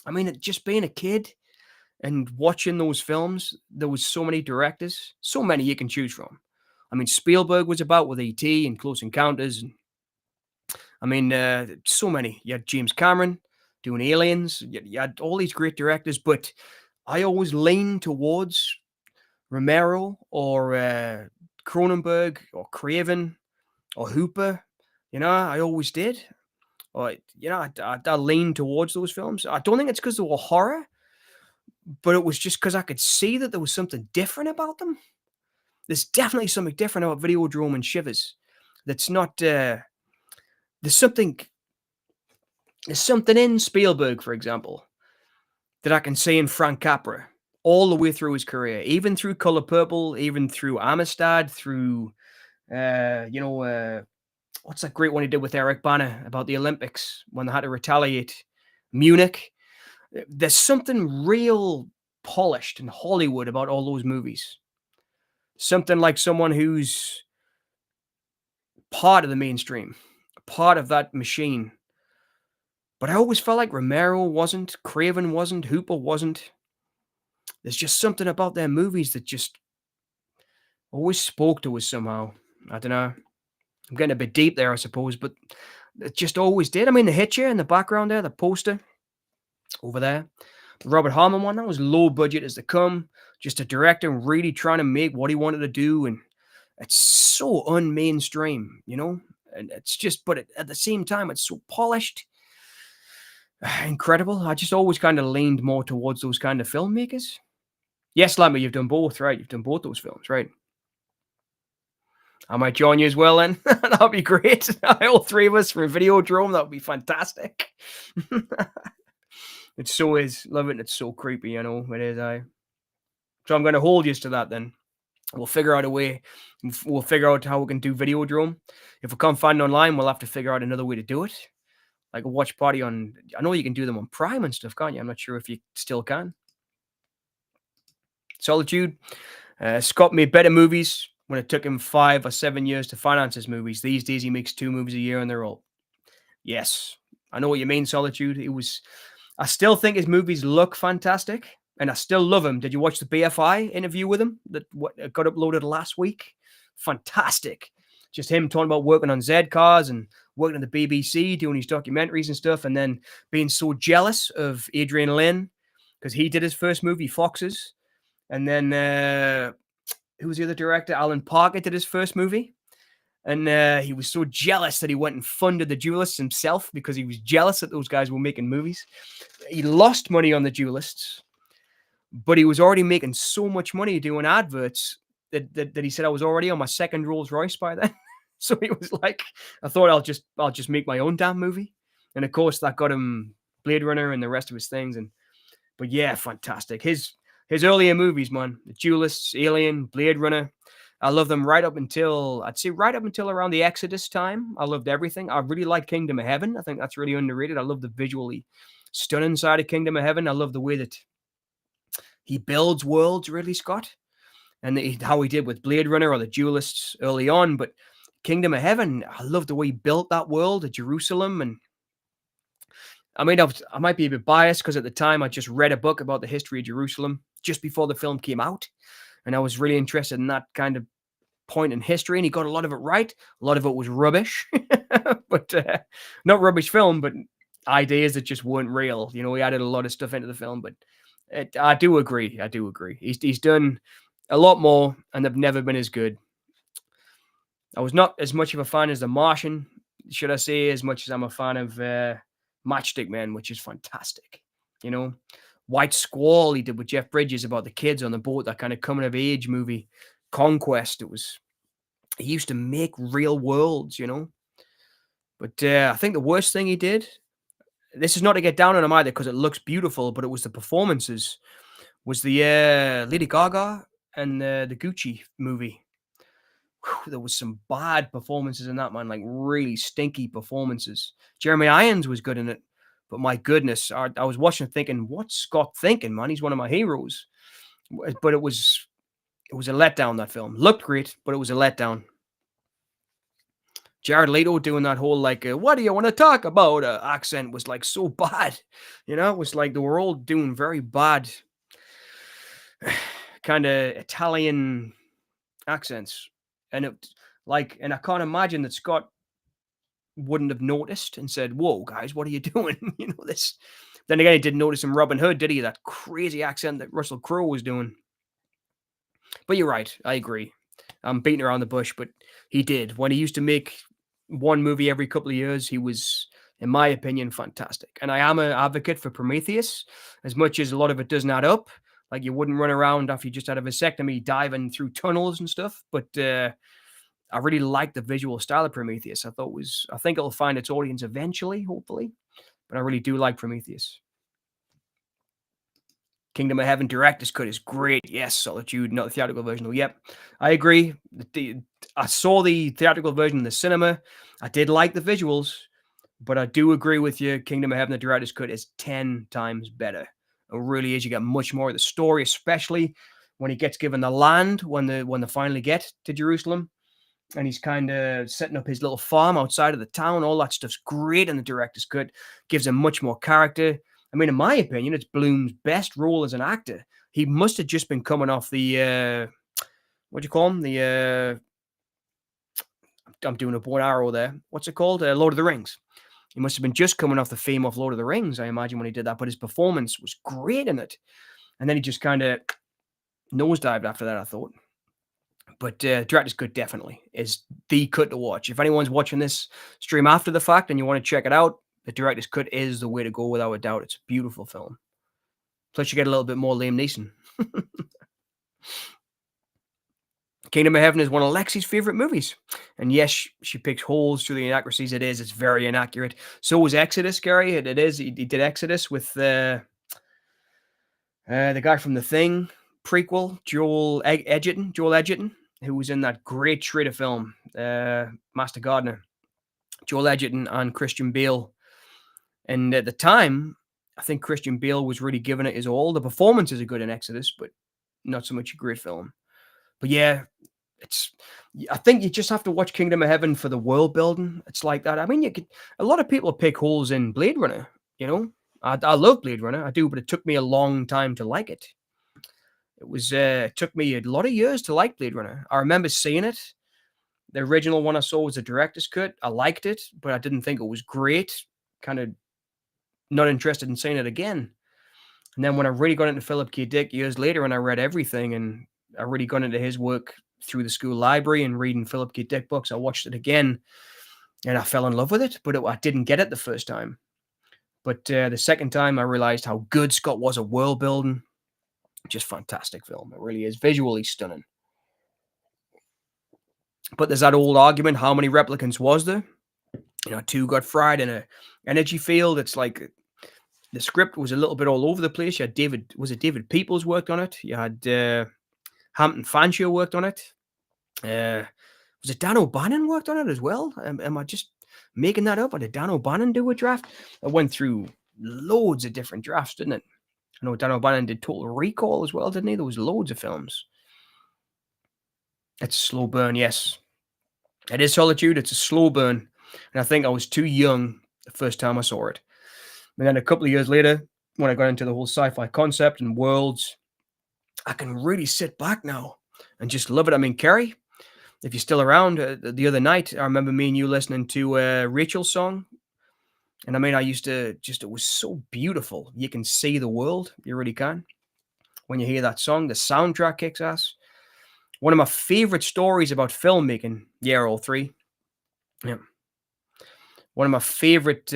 I mean, just being a kid and watching those films, there was so many directors, so many you can choose from. I mean, Spielberg was about with E.T. and Close Encounters, and I mean, so many. You had James Cameron doing Aliens. You had all these great directors, but I always lean towards Romero or Cronenberg or Craven or Hooper. I always did. Or I lean towards those films. I don't think it's because they were horror, but it was just because I could see that there was something different about them. There's definitely something different about Videodrome and Shivers. That's not. There's something. There's something in Spielberg, for example, that I can see in Frank Capra all the way through his career, even through Color Purple, even through Amistad, through what's that great one he did with Eric Bana about the Olympics when they had to retaliate? Munich. There's something real polished in Hollywood about all those movies. Something like someone who's part of the mainstream, part of that machine. But I always felt like Romero wasn't, Craven wasn't, Hooper wasn't. There's just something about their movies that just always spoke to us somehow. I don't know. I'm getting a bit deep there, I suppose, but it just always did. I mean, the hit you in the background there, the poster over there, the Robert Harmon one, that was low budget as they come. Just a director really trying to make what he wanted to do, and it's so unmainstream. And it's just, but at the same time, it's so polished, incredible. I just always kind of leaned more towards those kind of filmmakers. Yes, Lammy, you've done both, right? You've done both those films, right? I might join you as well then. That'd be great. All three of us for a Videodrome. That would be fantastic. It so is. Love it. It's so creepy, it is. So I'm going to hold you to that then. We'll figure out a way. We'll figure out how we can do Videodrome. If we can't find it online, we'll have to figure out another way to do it. Like a watch party on, I know you can do them on Prime and stuff, can't you? I'm not sure if you still can. Solitude. Scott made better movies when it took him 5 or 7 years to finance his movies. These days he makes 2 movies a year and they're all. Yes, I know what you mean, Solitude. I still think his movies look fantastic and I still love him. Did you watch the BFI interview with him that got uploaded last week? Fantastic. Just him talking about working on Z cars and working at the BBC, doing his documentaries and stuff, and then being so jealous of Adrian Lyne because he did his first movie, Foxes. And then who was the other director? Alan Parker did his first movie. And he was so jealous that he went and funded the Duelists himself because he was jealous that those guys were making movies. He lost money on the Duelists, but he was already making so much money doing adverts that he said I was already on my second Rolls Royce by then. So he was like, I thought I'll just make my own damn movie. And of course that got him Blade Runner and the rest of his things. But yeah, fantastic. His earlier movies, man, The Duelists, Alien, Blade Runner. I love them right up until around the Exodus time. I loved everything. I really like Kingdom of Heaven. I think that's really underrated. I love the visually stunning side of Kingdom of Heaven. I love the way that he builds worlds, Ridley Scott, and how he did with Blade Runner or the Duelists early on. But Kingdom of Heaven, I love the way he built that world of Jerusalem. And I mean, I might be a bit biased because at the time I just read a book about the history of Jerusalem just before the film came out. And I was really interested in that kind of point in history. And he got a lot of it right. A lot of it was rubbish, but not rubbish film, but ideas that just weren't real. He added a lot of stuff into the film, but I do agree. He's done a lot more and they've never been as good. I was not as much of a fan as The Martian, should I say, as much as I'm a fan of Matchstick Men, which is fantastic. White Squall he did with Jeff Bridges about the kids on the boat, that kind of coming of age movie. Conquest, he used to make real worlds, But I think the worst thing he did, this is not to get down on him either because it looks beautiful, but it was the performances, was the Lady Gaga and the Gucci movie. There was some bad performances in that, man, like really stinky performances. Jeremy Irons was good in it, but my goodness, I was watching it thinking, what's Scott thinking, man? He's one of my heroes. But it was a letdown, that film. Looked great, but it was a letdown. Jared Leto doing that whole like, "What do you want to talk about?" Accent was like so bad. It was like they were all doing very bad, kind of Italian accents, and and I can't imagine that Scott wouldn't have noticed and said, "Whoa, guys, what are you doing?" this. Then again, he didn't notice in Robin Hood, did he? That crazy accent that Russell Crowe was doing. But you're right. I agree. I'm beating around the bush, but he did. When he used to make one movie every couple of years, he was, in my opinion, fantastic. And I am an advocate for Prometheus, as much as a lot of it doesn't add up. Like you wouldn't run around after you just had a vasectomy diving through tunnels and stuff. But I really like the visual style of Prometheus. I think it'll find its audience eventually, hopefully. But I really do like Prometheus. Kingdom of Heaven director's cut is great. Yes, Solitude, not the theatrical version. Oh, yep, I agree. I saw the theatrical version in the cinema. I did like the visuals, but I do agree with you. Kingdom of Heaven, the director's cut is 10 times better. It really is. You get much more of the story, especially when he gets given the land when they finally get to Jerusalem. And he's kind of setting up his little farm outside of the town. All that stuff's great in the director's cut. Gives him much more character. I mean, in my opinion, it's Bloom's best role as an actor. He must have just been coming off the what do you call him? I'm doing a bow and arrow there. What's it called? Lord of the Rings. He must have been just coming off the fame of Lord of the Rings, I imagine, when he did that. But his performance was great in it. And then he just kind of nosedived after that, I thought. But director's cut definitely is the cut to watch. If anyone's watching this stream after the fact and you want to check it out, the director's cut is the way to go without a doubt. It's a beautiful film. Plus, you get a little bit more Liam Neeson. Kingdom of Heaven is one of Lexi's favorite movies. And yes, she picks holes through the inaccuracies. It's very inaccurate. So was Exodus, Gary. It is. He did Exodus with the guy from The Thing prequel, Joel Edgerton, who was in that great Schrader film, Master Gardener. Joel Edgerton and Christian Bale. And at the time, I think Christian Bale was really giving it his all. The performances are good in Exodus, but not so much a great film. But yeah, I think you just have to watch Kingdom of Heaven for the world building. It's like that. I mean, a lot of people pick holes in Blade Runner, I love Blade Runner. I do, but it took me a long time to like it. It took me a lot of years to like Blade Runner. I remember seeing it. The original one I saw was a director's cut. I liked it, but I didn't think it was great. Kind of not interested in seeing it again. And then when I really got into Philip K. Dick years later and I read everything and I really got into his work through the school library and reading Philip K. Dick books, I watched it again and I fell in love with it, but I didn't get it the first time. But the second time I realized how good Scott was at world building. Just fantastic film. It really is. Visually stunning. But there's that old argument, how many replicants was there? 2 got fried in a energy field. It's like the script was a little bit all over the place. You had David Peoples worked on it. You had Hampton Fancher worked on it. Was it Dan O'Bannon worked on it as well? Am I just making that up? Or did Dan O'Bannon do a draft? I went through loads of different drafts, didn't it? I know Dan O'Bannon did Total Recall as well, didn't he? There was loads of films. It's a slow burn, yes. It is Solitude. It's a slow burn. And I think I was too young the first time I saw it. And then a couple of years later, when I got into the whole sci-fi concept and worlds, I can really sit back now and just love it. I mean, Kerry, if you're still around, the other night, I remember me and you listening to Rachel's song. And I mean, it was so beautiful. You can see the world. You really can. When you hear that song, the soundtrack kicks ass. One of my favorite stories about filmmaking, all three. Yeah. One of my favorite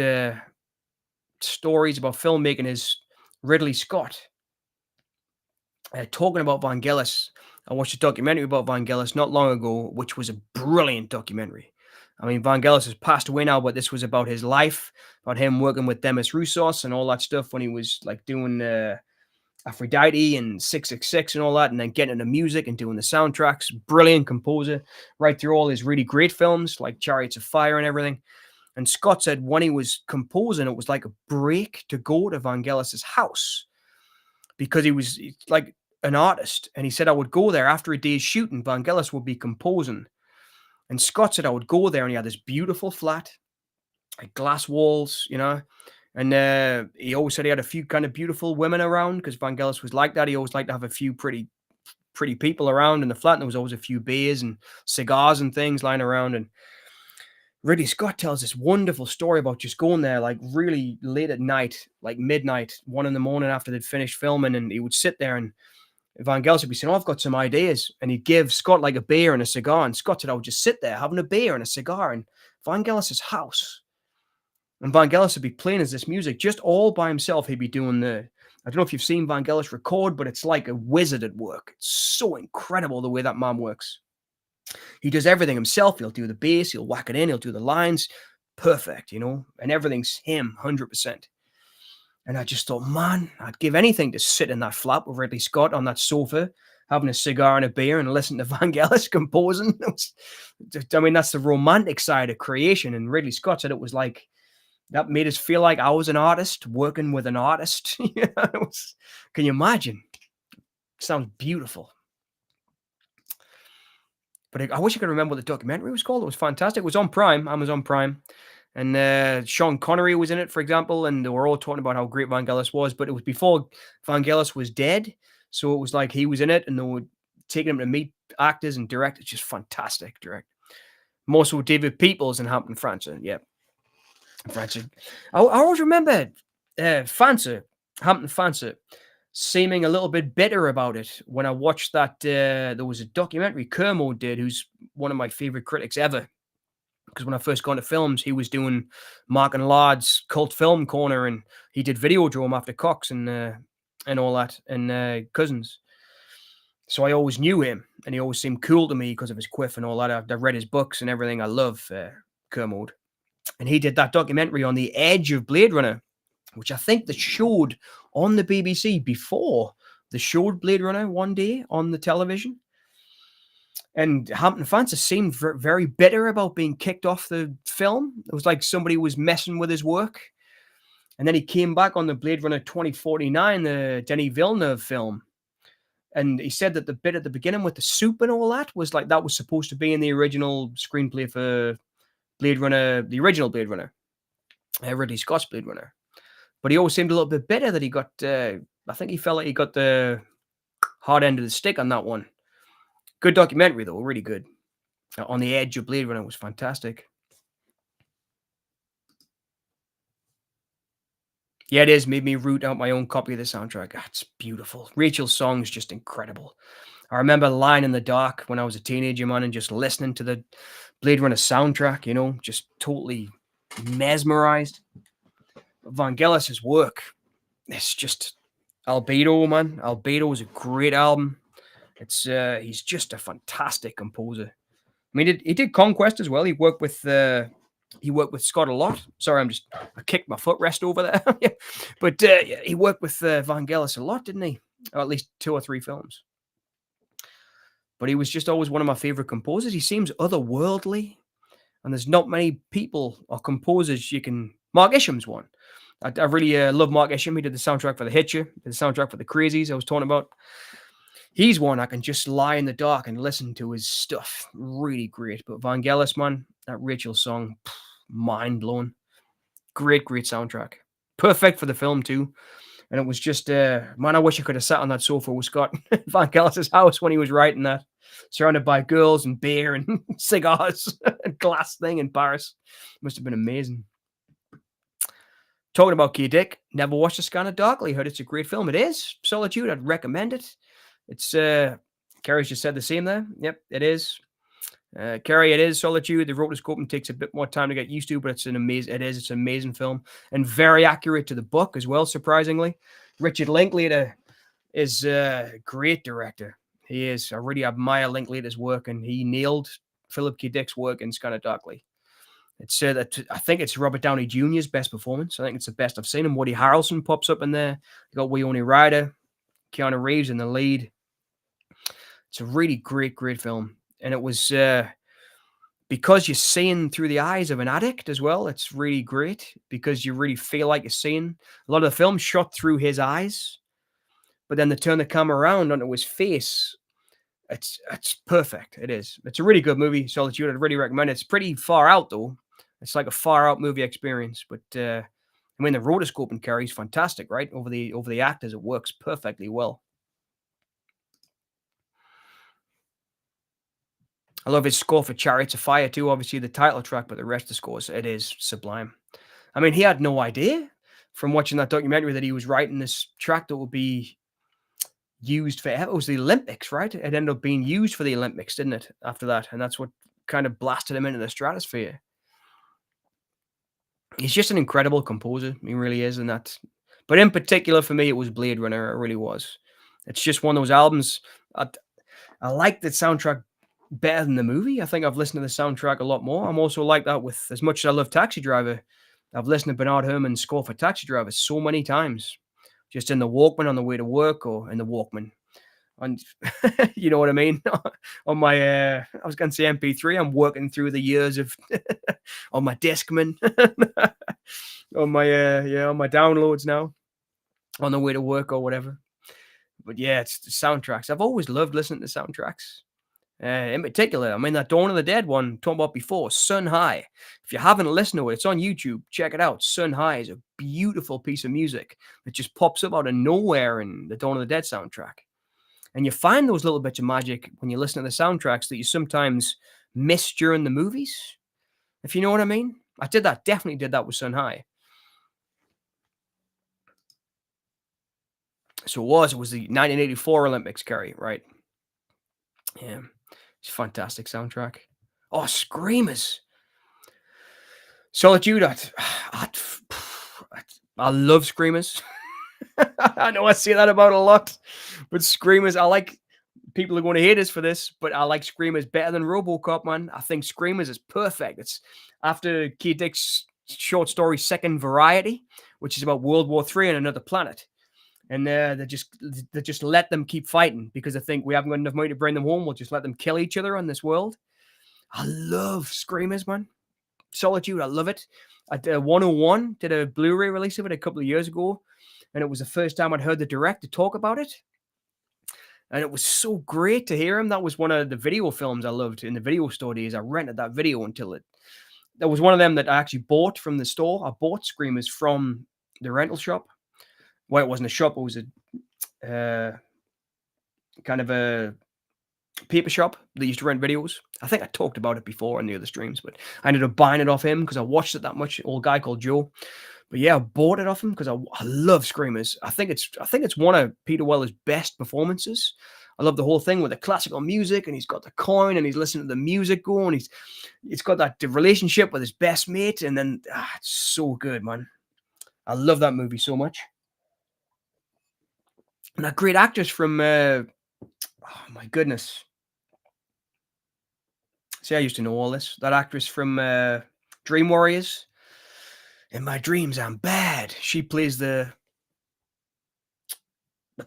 stories about filmmaking is Ridley Scott. Talking about Vangelis, I watched a documentary about Vangelis not long ago, which was a brilliant documentary. I mean, Vangelis has passed away now, but this was about his life, about him working with Demis Roussos and all that stuff when he was like doing Aphrodite and 666 and all that, and then getting into music and doing the soundtracks. Brilliant composer, right through all his really great films like Chariots of Fire and everything. And Scott said when he was composing, it was like a break to go to Vangelis's house because he was like an artist. And he said, I would go there after a day's shooting. Vangelis would be composing. And Scott said I would go there, and he had this beautiful flat, like glass walls, and he always said he had a few kind of beautiful women around because Vangelis was like that. He always liked to have a few pretty people around in the flat, and there was always a few beers and cigars and things lying around. And Ridley Scott tells this wonderful story about just going there like really late at night, like midnight, 1 in the morning after they'd finished filming, and he would sit there and Vangelis would be saying, "Oh, I've got some ideas," and he'd give Scott like a beer and a cigar, and Scott said, "I would just sit there having a beer and a cigar in Vangelis's house." And Vangelis would be playing as this music just all by himself. He'd be doing I don't know if you've seen Vangelis record, but it's like a wizard at work. It's so incredible the way that man works. He does everything himself. He'll do the bass, he'll whack it in, he'll do the lines. Perfect, and everything's him, 100%. And I just thought, man, I'd give anything to sit in that flat with Ridley Scott on that sofa, having a cigar and a beer and listen to Vangelis composing. That's the romantic side of creation. And Ridley Scott said it was like, that made us feel like I was an artist working with an artist. Can you imagine? Sounds beautiful. But I wish I could remember what the documentary was called. It was fantastic. It was on Prime, Amazon Prime. And Sean Connery was in it, for example, and they were all talking about how great Vangelis was. But it was before Vangelis was dead. So it was like he was in it, and they were taking him to meet actors and directors. Just fantastic direct. More so David Peoples and Hampton Francis. Yeah. Francis. I always remember Hampton Fancer seeming a little bit bitter about it when I watched that. There was a documentary Kermode did, who's one of my favorite critics ever. Because when I first got into films, he was doing Mark and Lard's Cult Film Corner, and he did Videodrome after Cox and all that, and Cousins. So I always knew him, and he always seemed cool to me because of his quiff and all that. I've read his books and everything. I love Kermode. And he did that documentary on the edge of Blade Runner, which I think they showed on the BBC before they showed Blade Runner one day on the television. And Hampton Fancer seemed very bitter about being kicked off the film. It was like somebody was messing with his work. And then he came back on the Blade Runner 2049, the Denis Villeneuve film. And he said that the bit at the beginning with the soup and all that was like that was supposed to be in the original screenplay for Blade Runner, the original Blade Runner, Ridley Scott's Blade Runner. But he always seemed a little bit bitter that he got, I think he felt like he got the hard end of the stick on that one. Good documentary, though, really good. On the Edge of Blade Runner was fantastic. Yeah, it is. Made me root out my own copy of the soundtrack. It's beautiful. Rachel's song is just incredible. I remember lying in the dark when I was a teenager, man, and just listening to the Blade Runner soundtrack, just totally mesmerized. Vangelis' work, it's just Albedo, man. Albedo is a great album. He's just a fantastic composer. I mean, he did Conquest as well. He worked with Scott a lot. Sorry, I kicked my footrest over there. But he worked with Vangelis a lot, didn't he? Or at least 2 or 3 films. But he was just always one of my favorite composers. He seems otherworldly, and there's not many people or composers you can. Mark Isham's one. I really love Mark Isham. He did the soundtrack for The Hitcher, did the soundtrack for The Crazies I was talking about. He's one I can just lie in the dark and listen to his stuff. Really great. But Vangelis, man, that Rachel song, mind blowing. Great soundtrack. Perfect for the film too. And it was just, man, I wish I could have sat on that sofa with Scott Vangelis' house when he was writing that, surrounded by girls and beer and cigars and glass thing in Paris. Must have been amazing. Talking about K. Dick, never watched A Scanner Darkly. Heard it's a great film. It is. Solitude, I'd recommend it. It's, Kerry's just said the same there. Yep, it is. Kerry, it is Solitude. The rotoscoping takes a bit more time to get used to, but it's an amazing film and very accurate to the book as well, surprisingly. Richard Linklater is a great director. He is. I really admire Linklater's work, and he nailed Philip K. Dick's work in Scanner Darkly. It's I think it's Robert Downey Jr.'s best performance. I think it's the best I've seen him. Woody Harrelson pops up in there. You got Winona Ryder, Keanu Reeves in the lead. It's a really great film. And it was because you're seeing through the eyes of an addict as well. It's really great because you really feel like you're seeing. A lot of the film shot through his eyes, but then they turn the camera around onto his face, It's perfect. It is. It's a really good movie, Solitude. I'd really recommend it. It's pretty far out though. It's like a far out movie experience, but I mean the rotoscoping carries fantastic, right? Over the actors, it works perfectly well. I love his score for Chariots of Fire too. Obviously the title track, but the rest of the scores, it is sublime. I mean, he had no idea from watching that documentary that he was writing this track that would be used for it was the Olympics, right? It ended up being used for the Olympics, didn't it? After that, and that's what kind of blasted him into the stratosphere. He's just an incredible composer. He really is, and that. But in particular, for me, it was Blade Runner. It really was. It's just one of those albums. I, I like the soundtrack better than the movie. I think I've listened to the soundtrack a lot more. I'm also like that with as much as I love Taxi Driver. I've listened to Bernard Herrmann's score for Taxi Driver so many times, just in the Walkman on the way to work or in the Walkman. And you know what I mean? On my, I was going to say MP3. I'm working through the years of on my Discman, on my, yeah, on my downloads now, on the way to work or whatever. But yeah, it's the soundtracks. I've always loved listening to soundtracks. In particular, I mean that Dawn of the Dead one talked about before, Sun High. If you haven't listened to it, it's on YouTube. Check it out. Sun High is a beautiful piece of music that just pops up out of nowhere in the Dawn of the Dead soundtrack. And you find those little bits of magic when you listen to the soundtracks that you sometimes miss during the movies, if you know what I mean. I did that, definitely did that with Sun High. So it was the 1984 Olympics, Kerry, right? Yeah, it's a fantastic soundtrack. Oh, Screamers. Solitude, I, I love Screamers. I know I say that about a lot, but Screamers, I like people are going to hate us for this, but I like Screamers better than RoboCop, man. I think Screamers is perfect. It's after Keith Dick's short story Second Variety, which is about World War III on another planet. And they just let them keep fighting because they think we haven't got enough money to bring them home. We'll just let them kill each other on this world. I love Screamers, man. Solitude, I love it. 101 did a Blu-ray release of it a couple of years ago, and it was the first time I'd heard the director talk about it. And it was so great to hear him. That was one of the video films I loved in the video store days. I rented that video until it. That was one of them that I actually bought from the store. I bought Screamers from the rental shop. Well, it wasn't a shop. It was a kind of a paper shop that used to rent videos. I think I talked about it before in the other streams, but I ended up buying it off him because I watched it that much. Old guy called Joe. But yeah, I bought it off him because I love Screamers. I think it's one of Peter Weller's best performances. I love the whole thing with the classical music, and he's got the coin, and he's listening to the music going. It's got that relationship with his best mate, and then it's so good, man. I love that movie so much. And that great actress from oh my goodness. See, I used to know all this. That actress from Dream Warriors. In my dreams, I'm bad. She plays the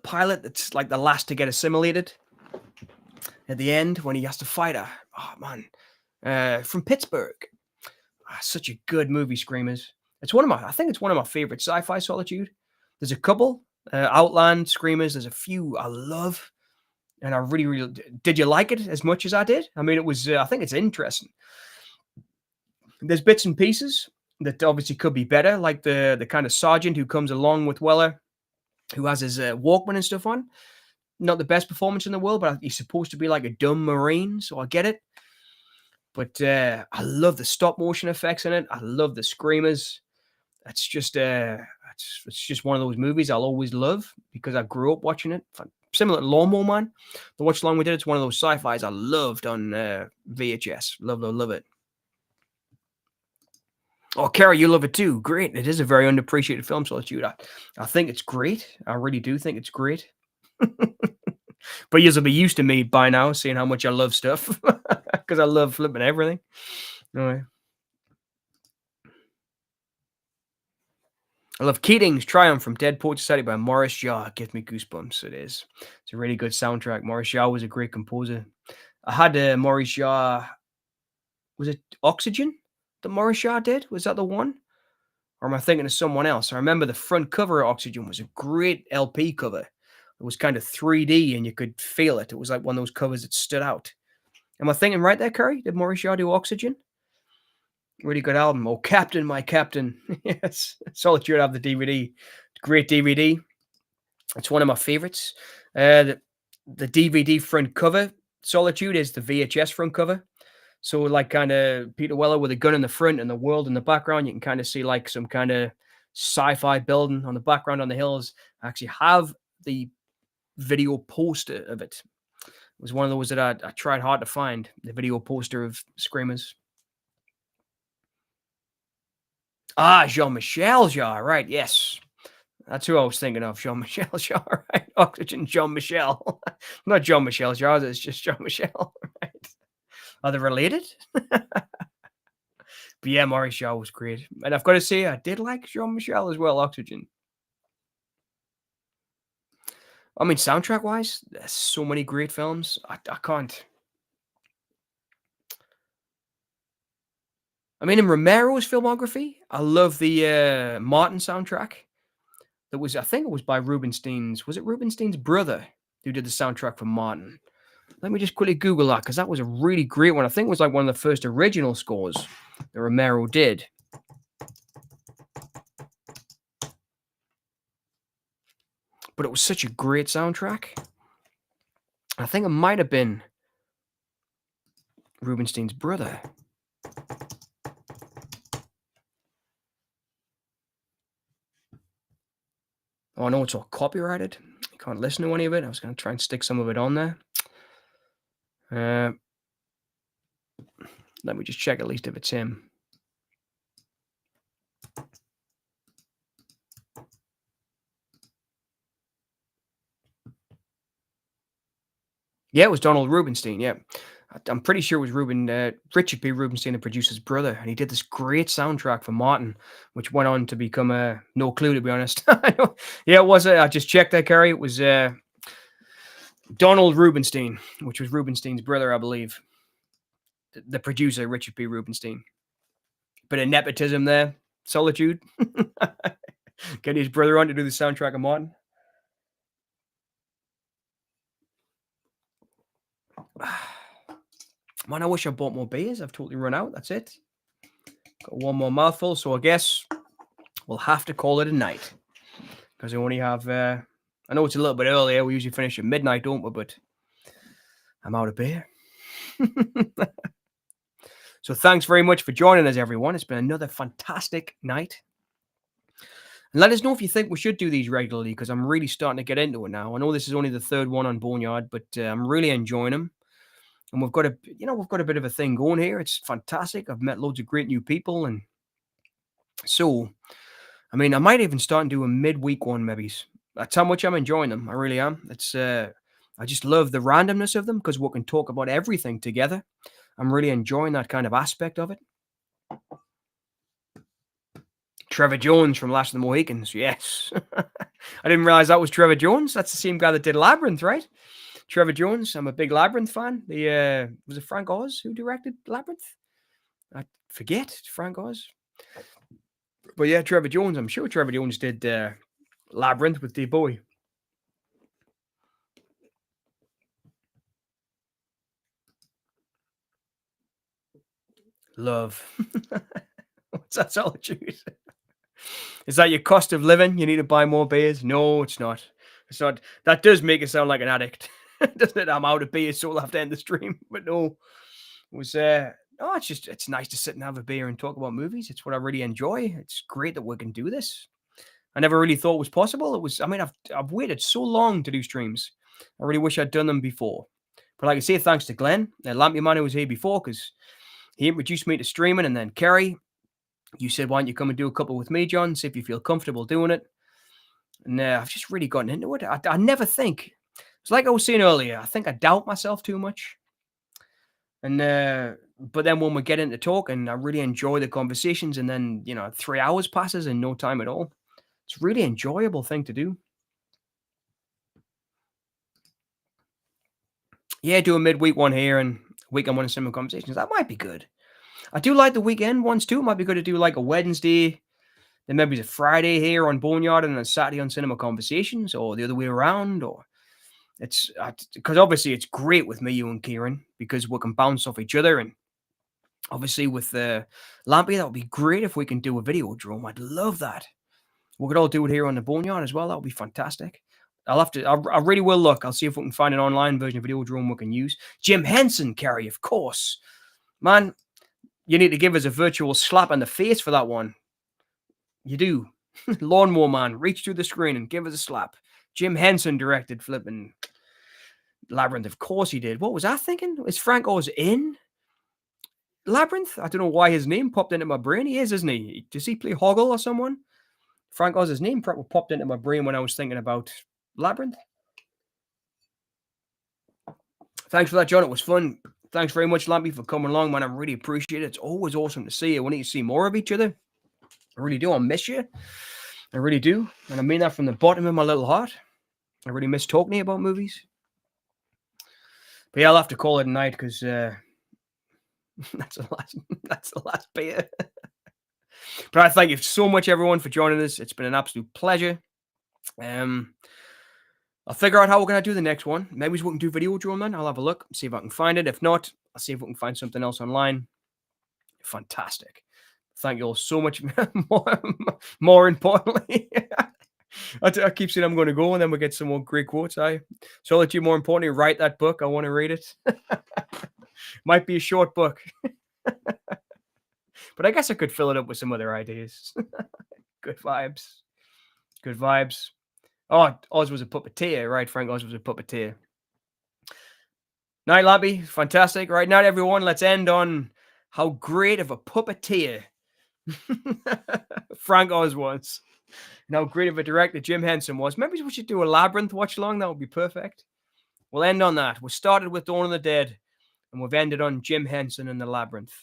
pilot that's like the last to get assimilated at the end when he has to fight her. Oh man, from Pittsburgh. Such a good movie, Screamers. I think it's one of my favorite sci-fi. Solitude. There's a couple, Outland, Screamers. There's a few I love, and I really, really did. You like it as much as I did? I mean, it was. I think it's interesting. There's bits and pieces that obviously could be better, like the kind of sergeant who comes along with Weller, who has his Walkman and stuff on. Not the best performance in the world, but he's supposed to be like a dumb Marine, so I get it. But I love the stop motion effects in it. I love the screamers. It's just it's just one of those movies I'll always love because I grew up watching it. Similar to Lawnmower Man, the watch along we did. It's one of those sci-fis I loved on VHS. Love it. Oh, Kara, you love it too. Great. It is a very underappreciated film, Solitude. I think it's great. I really do think it's great. But you'll be used to me by now, seeing how much I love stuff because I love flipping everything. Anyway. I love Keating's Triumph from Dead Poet Society by Maurice Jarre. It gives me goosebumps. It is. It's a really good soundtrack. Maurice Jarre was a great composer. I had Maurice Jarre. Was it Oxygen that Maurice Jarre did? Was that the one? Or am I thinking of someone else? I remember the front cover of Oxygen was a great LP cover. It was kind of 3D and you could feel it. It was like one of those covers that stood out. Am I thinking right there, Curry? Did Maurice Shaw do Oxygen? Really good album. Oh, Captain, my Captain. Yes. Solitude, I have the DVD. Great DVD. It's one of my favorites. The DVD front cover, Solitude, is the VHS front cover. So, like, kind of Peter Weller with a gun in the front and the world in the background. You can kind of see like some kind of sci-fi building on the background on the hills. I actually have the video poster of it. It was one of those that I tried hard to find, the video poster of Screamers. Ah, Jean-Michel Jarre, right, yes. That's who I was thinking of, Jean-Michel Jarre, right? Oxygen Jean-Michel. Not Jean-Michel Jarre, it's just Jean-Michel, right? Are they related? But yeah, Maurice Shaw was great. And I've got to say, I did like Jean-Michel as well, Oxygen. I mean, soundtrack-wise, there's so many great films. I can't. I mean, in Romero's filmography, I love the Martin soundtrack. That was, I think it was by Rubinstein's. Was it Rubinstein's brother who did the soundtrack for Martin? Let me just quickly Google that because that was a really great one. I think it was like one of the first original scores that Romero did. But it was such a great soundtrack. I think it might have been Rubinstein's brother. Oh, I know it's all copyrighted. You can't listen to any of it. I was going to try and stick some of it on there. Let me just check at least if it's him. Yeah, it was Donald Rubinstein. Yeah, I'm pretty sure it was Richard P. Rubinstein, the producer's brother, and he did this great soundtrack for Martin, which went on to become No Clue, to be honest. Yeah, it was. I just checked that, Kerry. It was Donald Rubinstein, which was Rubinstein's brother, I believe. The producer, Richard P. Rubinstein. Bit of nepotism there. Solitude. Get his brother on to do the soundtrack of Martin. Man, I wish I bought more beers. I've totally run out. That's it. Got one more mouthful, so I guess we'll have to call it a night. Because I only have, I know it's a little bit earlier. We usually finish at midnight, don't we? But I'm out of beer. So thanks very much for joining us, everyone. It's been another fantastic night. And let us know if you think we should do these regularly, because I'm really starting to get into it now. I know this is only the third one on Boneyard, but I'm really enjoying them. And we've got a bit of a thing going here. It's fantastic. I've met loads of great new people. And so, I mean, I might even start and do a midweek one, maybe. That's how much I'm enjoying them. I really am. It's, I just love the randomness of them because we can talk about everything together. I'm really enjoying that kind of aspect of it. Trevor Jones from Last of the Mohicans. Yes. I didn't realize that was Trevor Jones. That's the same guy that did Labyrinth, right? Trevor Jones. I'm a big Labyrinth fan. Was it Frank Oz who directed Labyrinth? I forget. Frank Oz. But yeah, Trevor Jones. I'm sure Trevor Jones did Labyrinth with Dave Bowie. Love. What's that, Solitude? Is that your cost of living? You need to buy more beers? No, it's not. It's not. That does make it sound like an addict, doesn't it? I'm out of beer, so we'll have to end the stream. But no, it was. No, it's nice to sit and have a beer and talk about movies. It's what I really enjoy. It's great that we can do this. I never really thought it was possible. It was. I mean, I've waited so long to do streams. I really wish I'd done them before. But like I say, thanks to Glenn, Lampy Man, who was here before, because he introduced me to streaming, and then Kerry. You said, why don't you come and do a couple with me, John? See if you feel comfortable doing it. And I've just really gotten into it. I never think. It's like I was saying earlier. I think I doubt myself too much. And but then when we get into talking, I really enjoy the conversations. And then, 3 hours passes in no time at all. It's a really enjoyable thing to do. Yeah, do a midweek one here and weekend one in similar conversations. That might be good. I do like the weekend ones too. It might be good to do like a Wednesday, then maybe it's a Friday here on Boneyard and a Saturday on Cinema Conversations, or the other way around, or it's because obviously it's great with me, you and Kieran, because we can bounce off each other. And obviously with Lampy, that would be great if we can do a video drone. I'd love that. We could all do it here on the Boneyard as well. That would be fantastic. I really will look. I'll see if we can find an online version of video drone we can use. Jim Henson, Kerry, of course. Man, you need to give us a virtual slap in the face for that one. You do. Lawnmower Man, reach through the screen and give us a slap. Jim Henson directed flipping Labyrinth. Of course he did. What was I thinking? Is Frank Oz in Labyrinth? I don't know why his name popped into my brain. He is, isn't he? Does he play Hoggle or someone? Frank Oz's name popped into my brain when I was thinking about Labyrinth. Thanks for that, John. It was fun. Thanks very much, Lampy, for coming along, man. I really appreciate it. It's always awesome to see you. We need to see more of each other. I really do. I miss you. I really do. And I mean that from the bottom of my little heart. I really miss talking to you about movies. But yeah, I'll have to call it a night because that's the last beer. But I thank you so much, everyone, for joining us. It's been an absolute pleasure. I'll figure out how we're going to do the next one. Maybe we can do video drone then. I'll have a look, see if I can find it. If not, I'll see if we can find something else online. Fantastic. Thank you all so much. More importantly, I keep saying I'm going to go, and then we get some more great quotes. So I'll let you, more importantly, write that book. I want to read it. Might be a short book. But I guess I could fill it up with some other ideas. Good vibes. Good vibes. Oh, Oz was a puppeteer, right? Frank Oz was a puppeteer. Night, Lampy. Fantastic. Right, night, everyone. Let's end on how great of a puppeteer Frank Oz was. And how great of a director Jim Henson was. Maybe we should do a Labyrinth watch-along. That would be perfect. We'll end on that. We started with Dawn of the Dead, and we've ended on Jim Henson and the Labyrinth.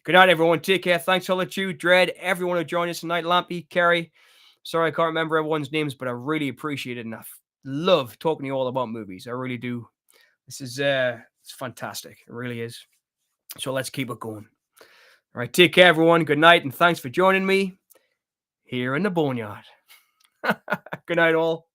Good night, everyone. Take care. Thanks, Solitude, Dread, everyone who joined us tonight. Lampy, Kerry. Sorry I can't remember everyone's names, but I really appreciate it, and I love talking to you all about movies. I really do. This is it's fantastic. It really is. So let's keep it going. All right, take care, everyone. Good night, and thanks for joining me here in the Boneyard. Good night, all.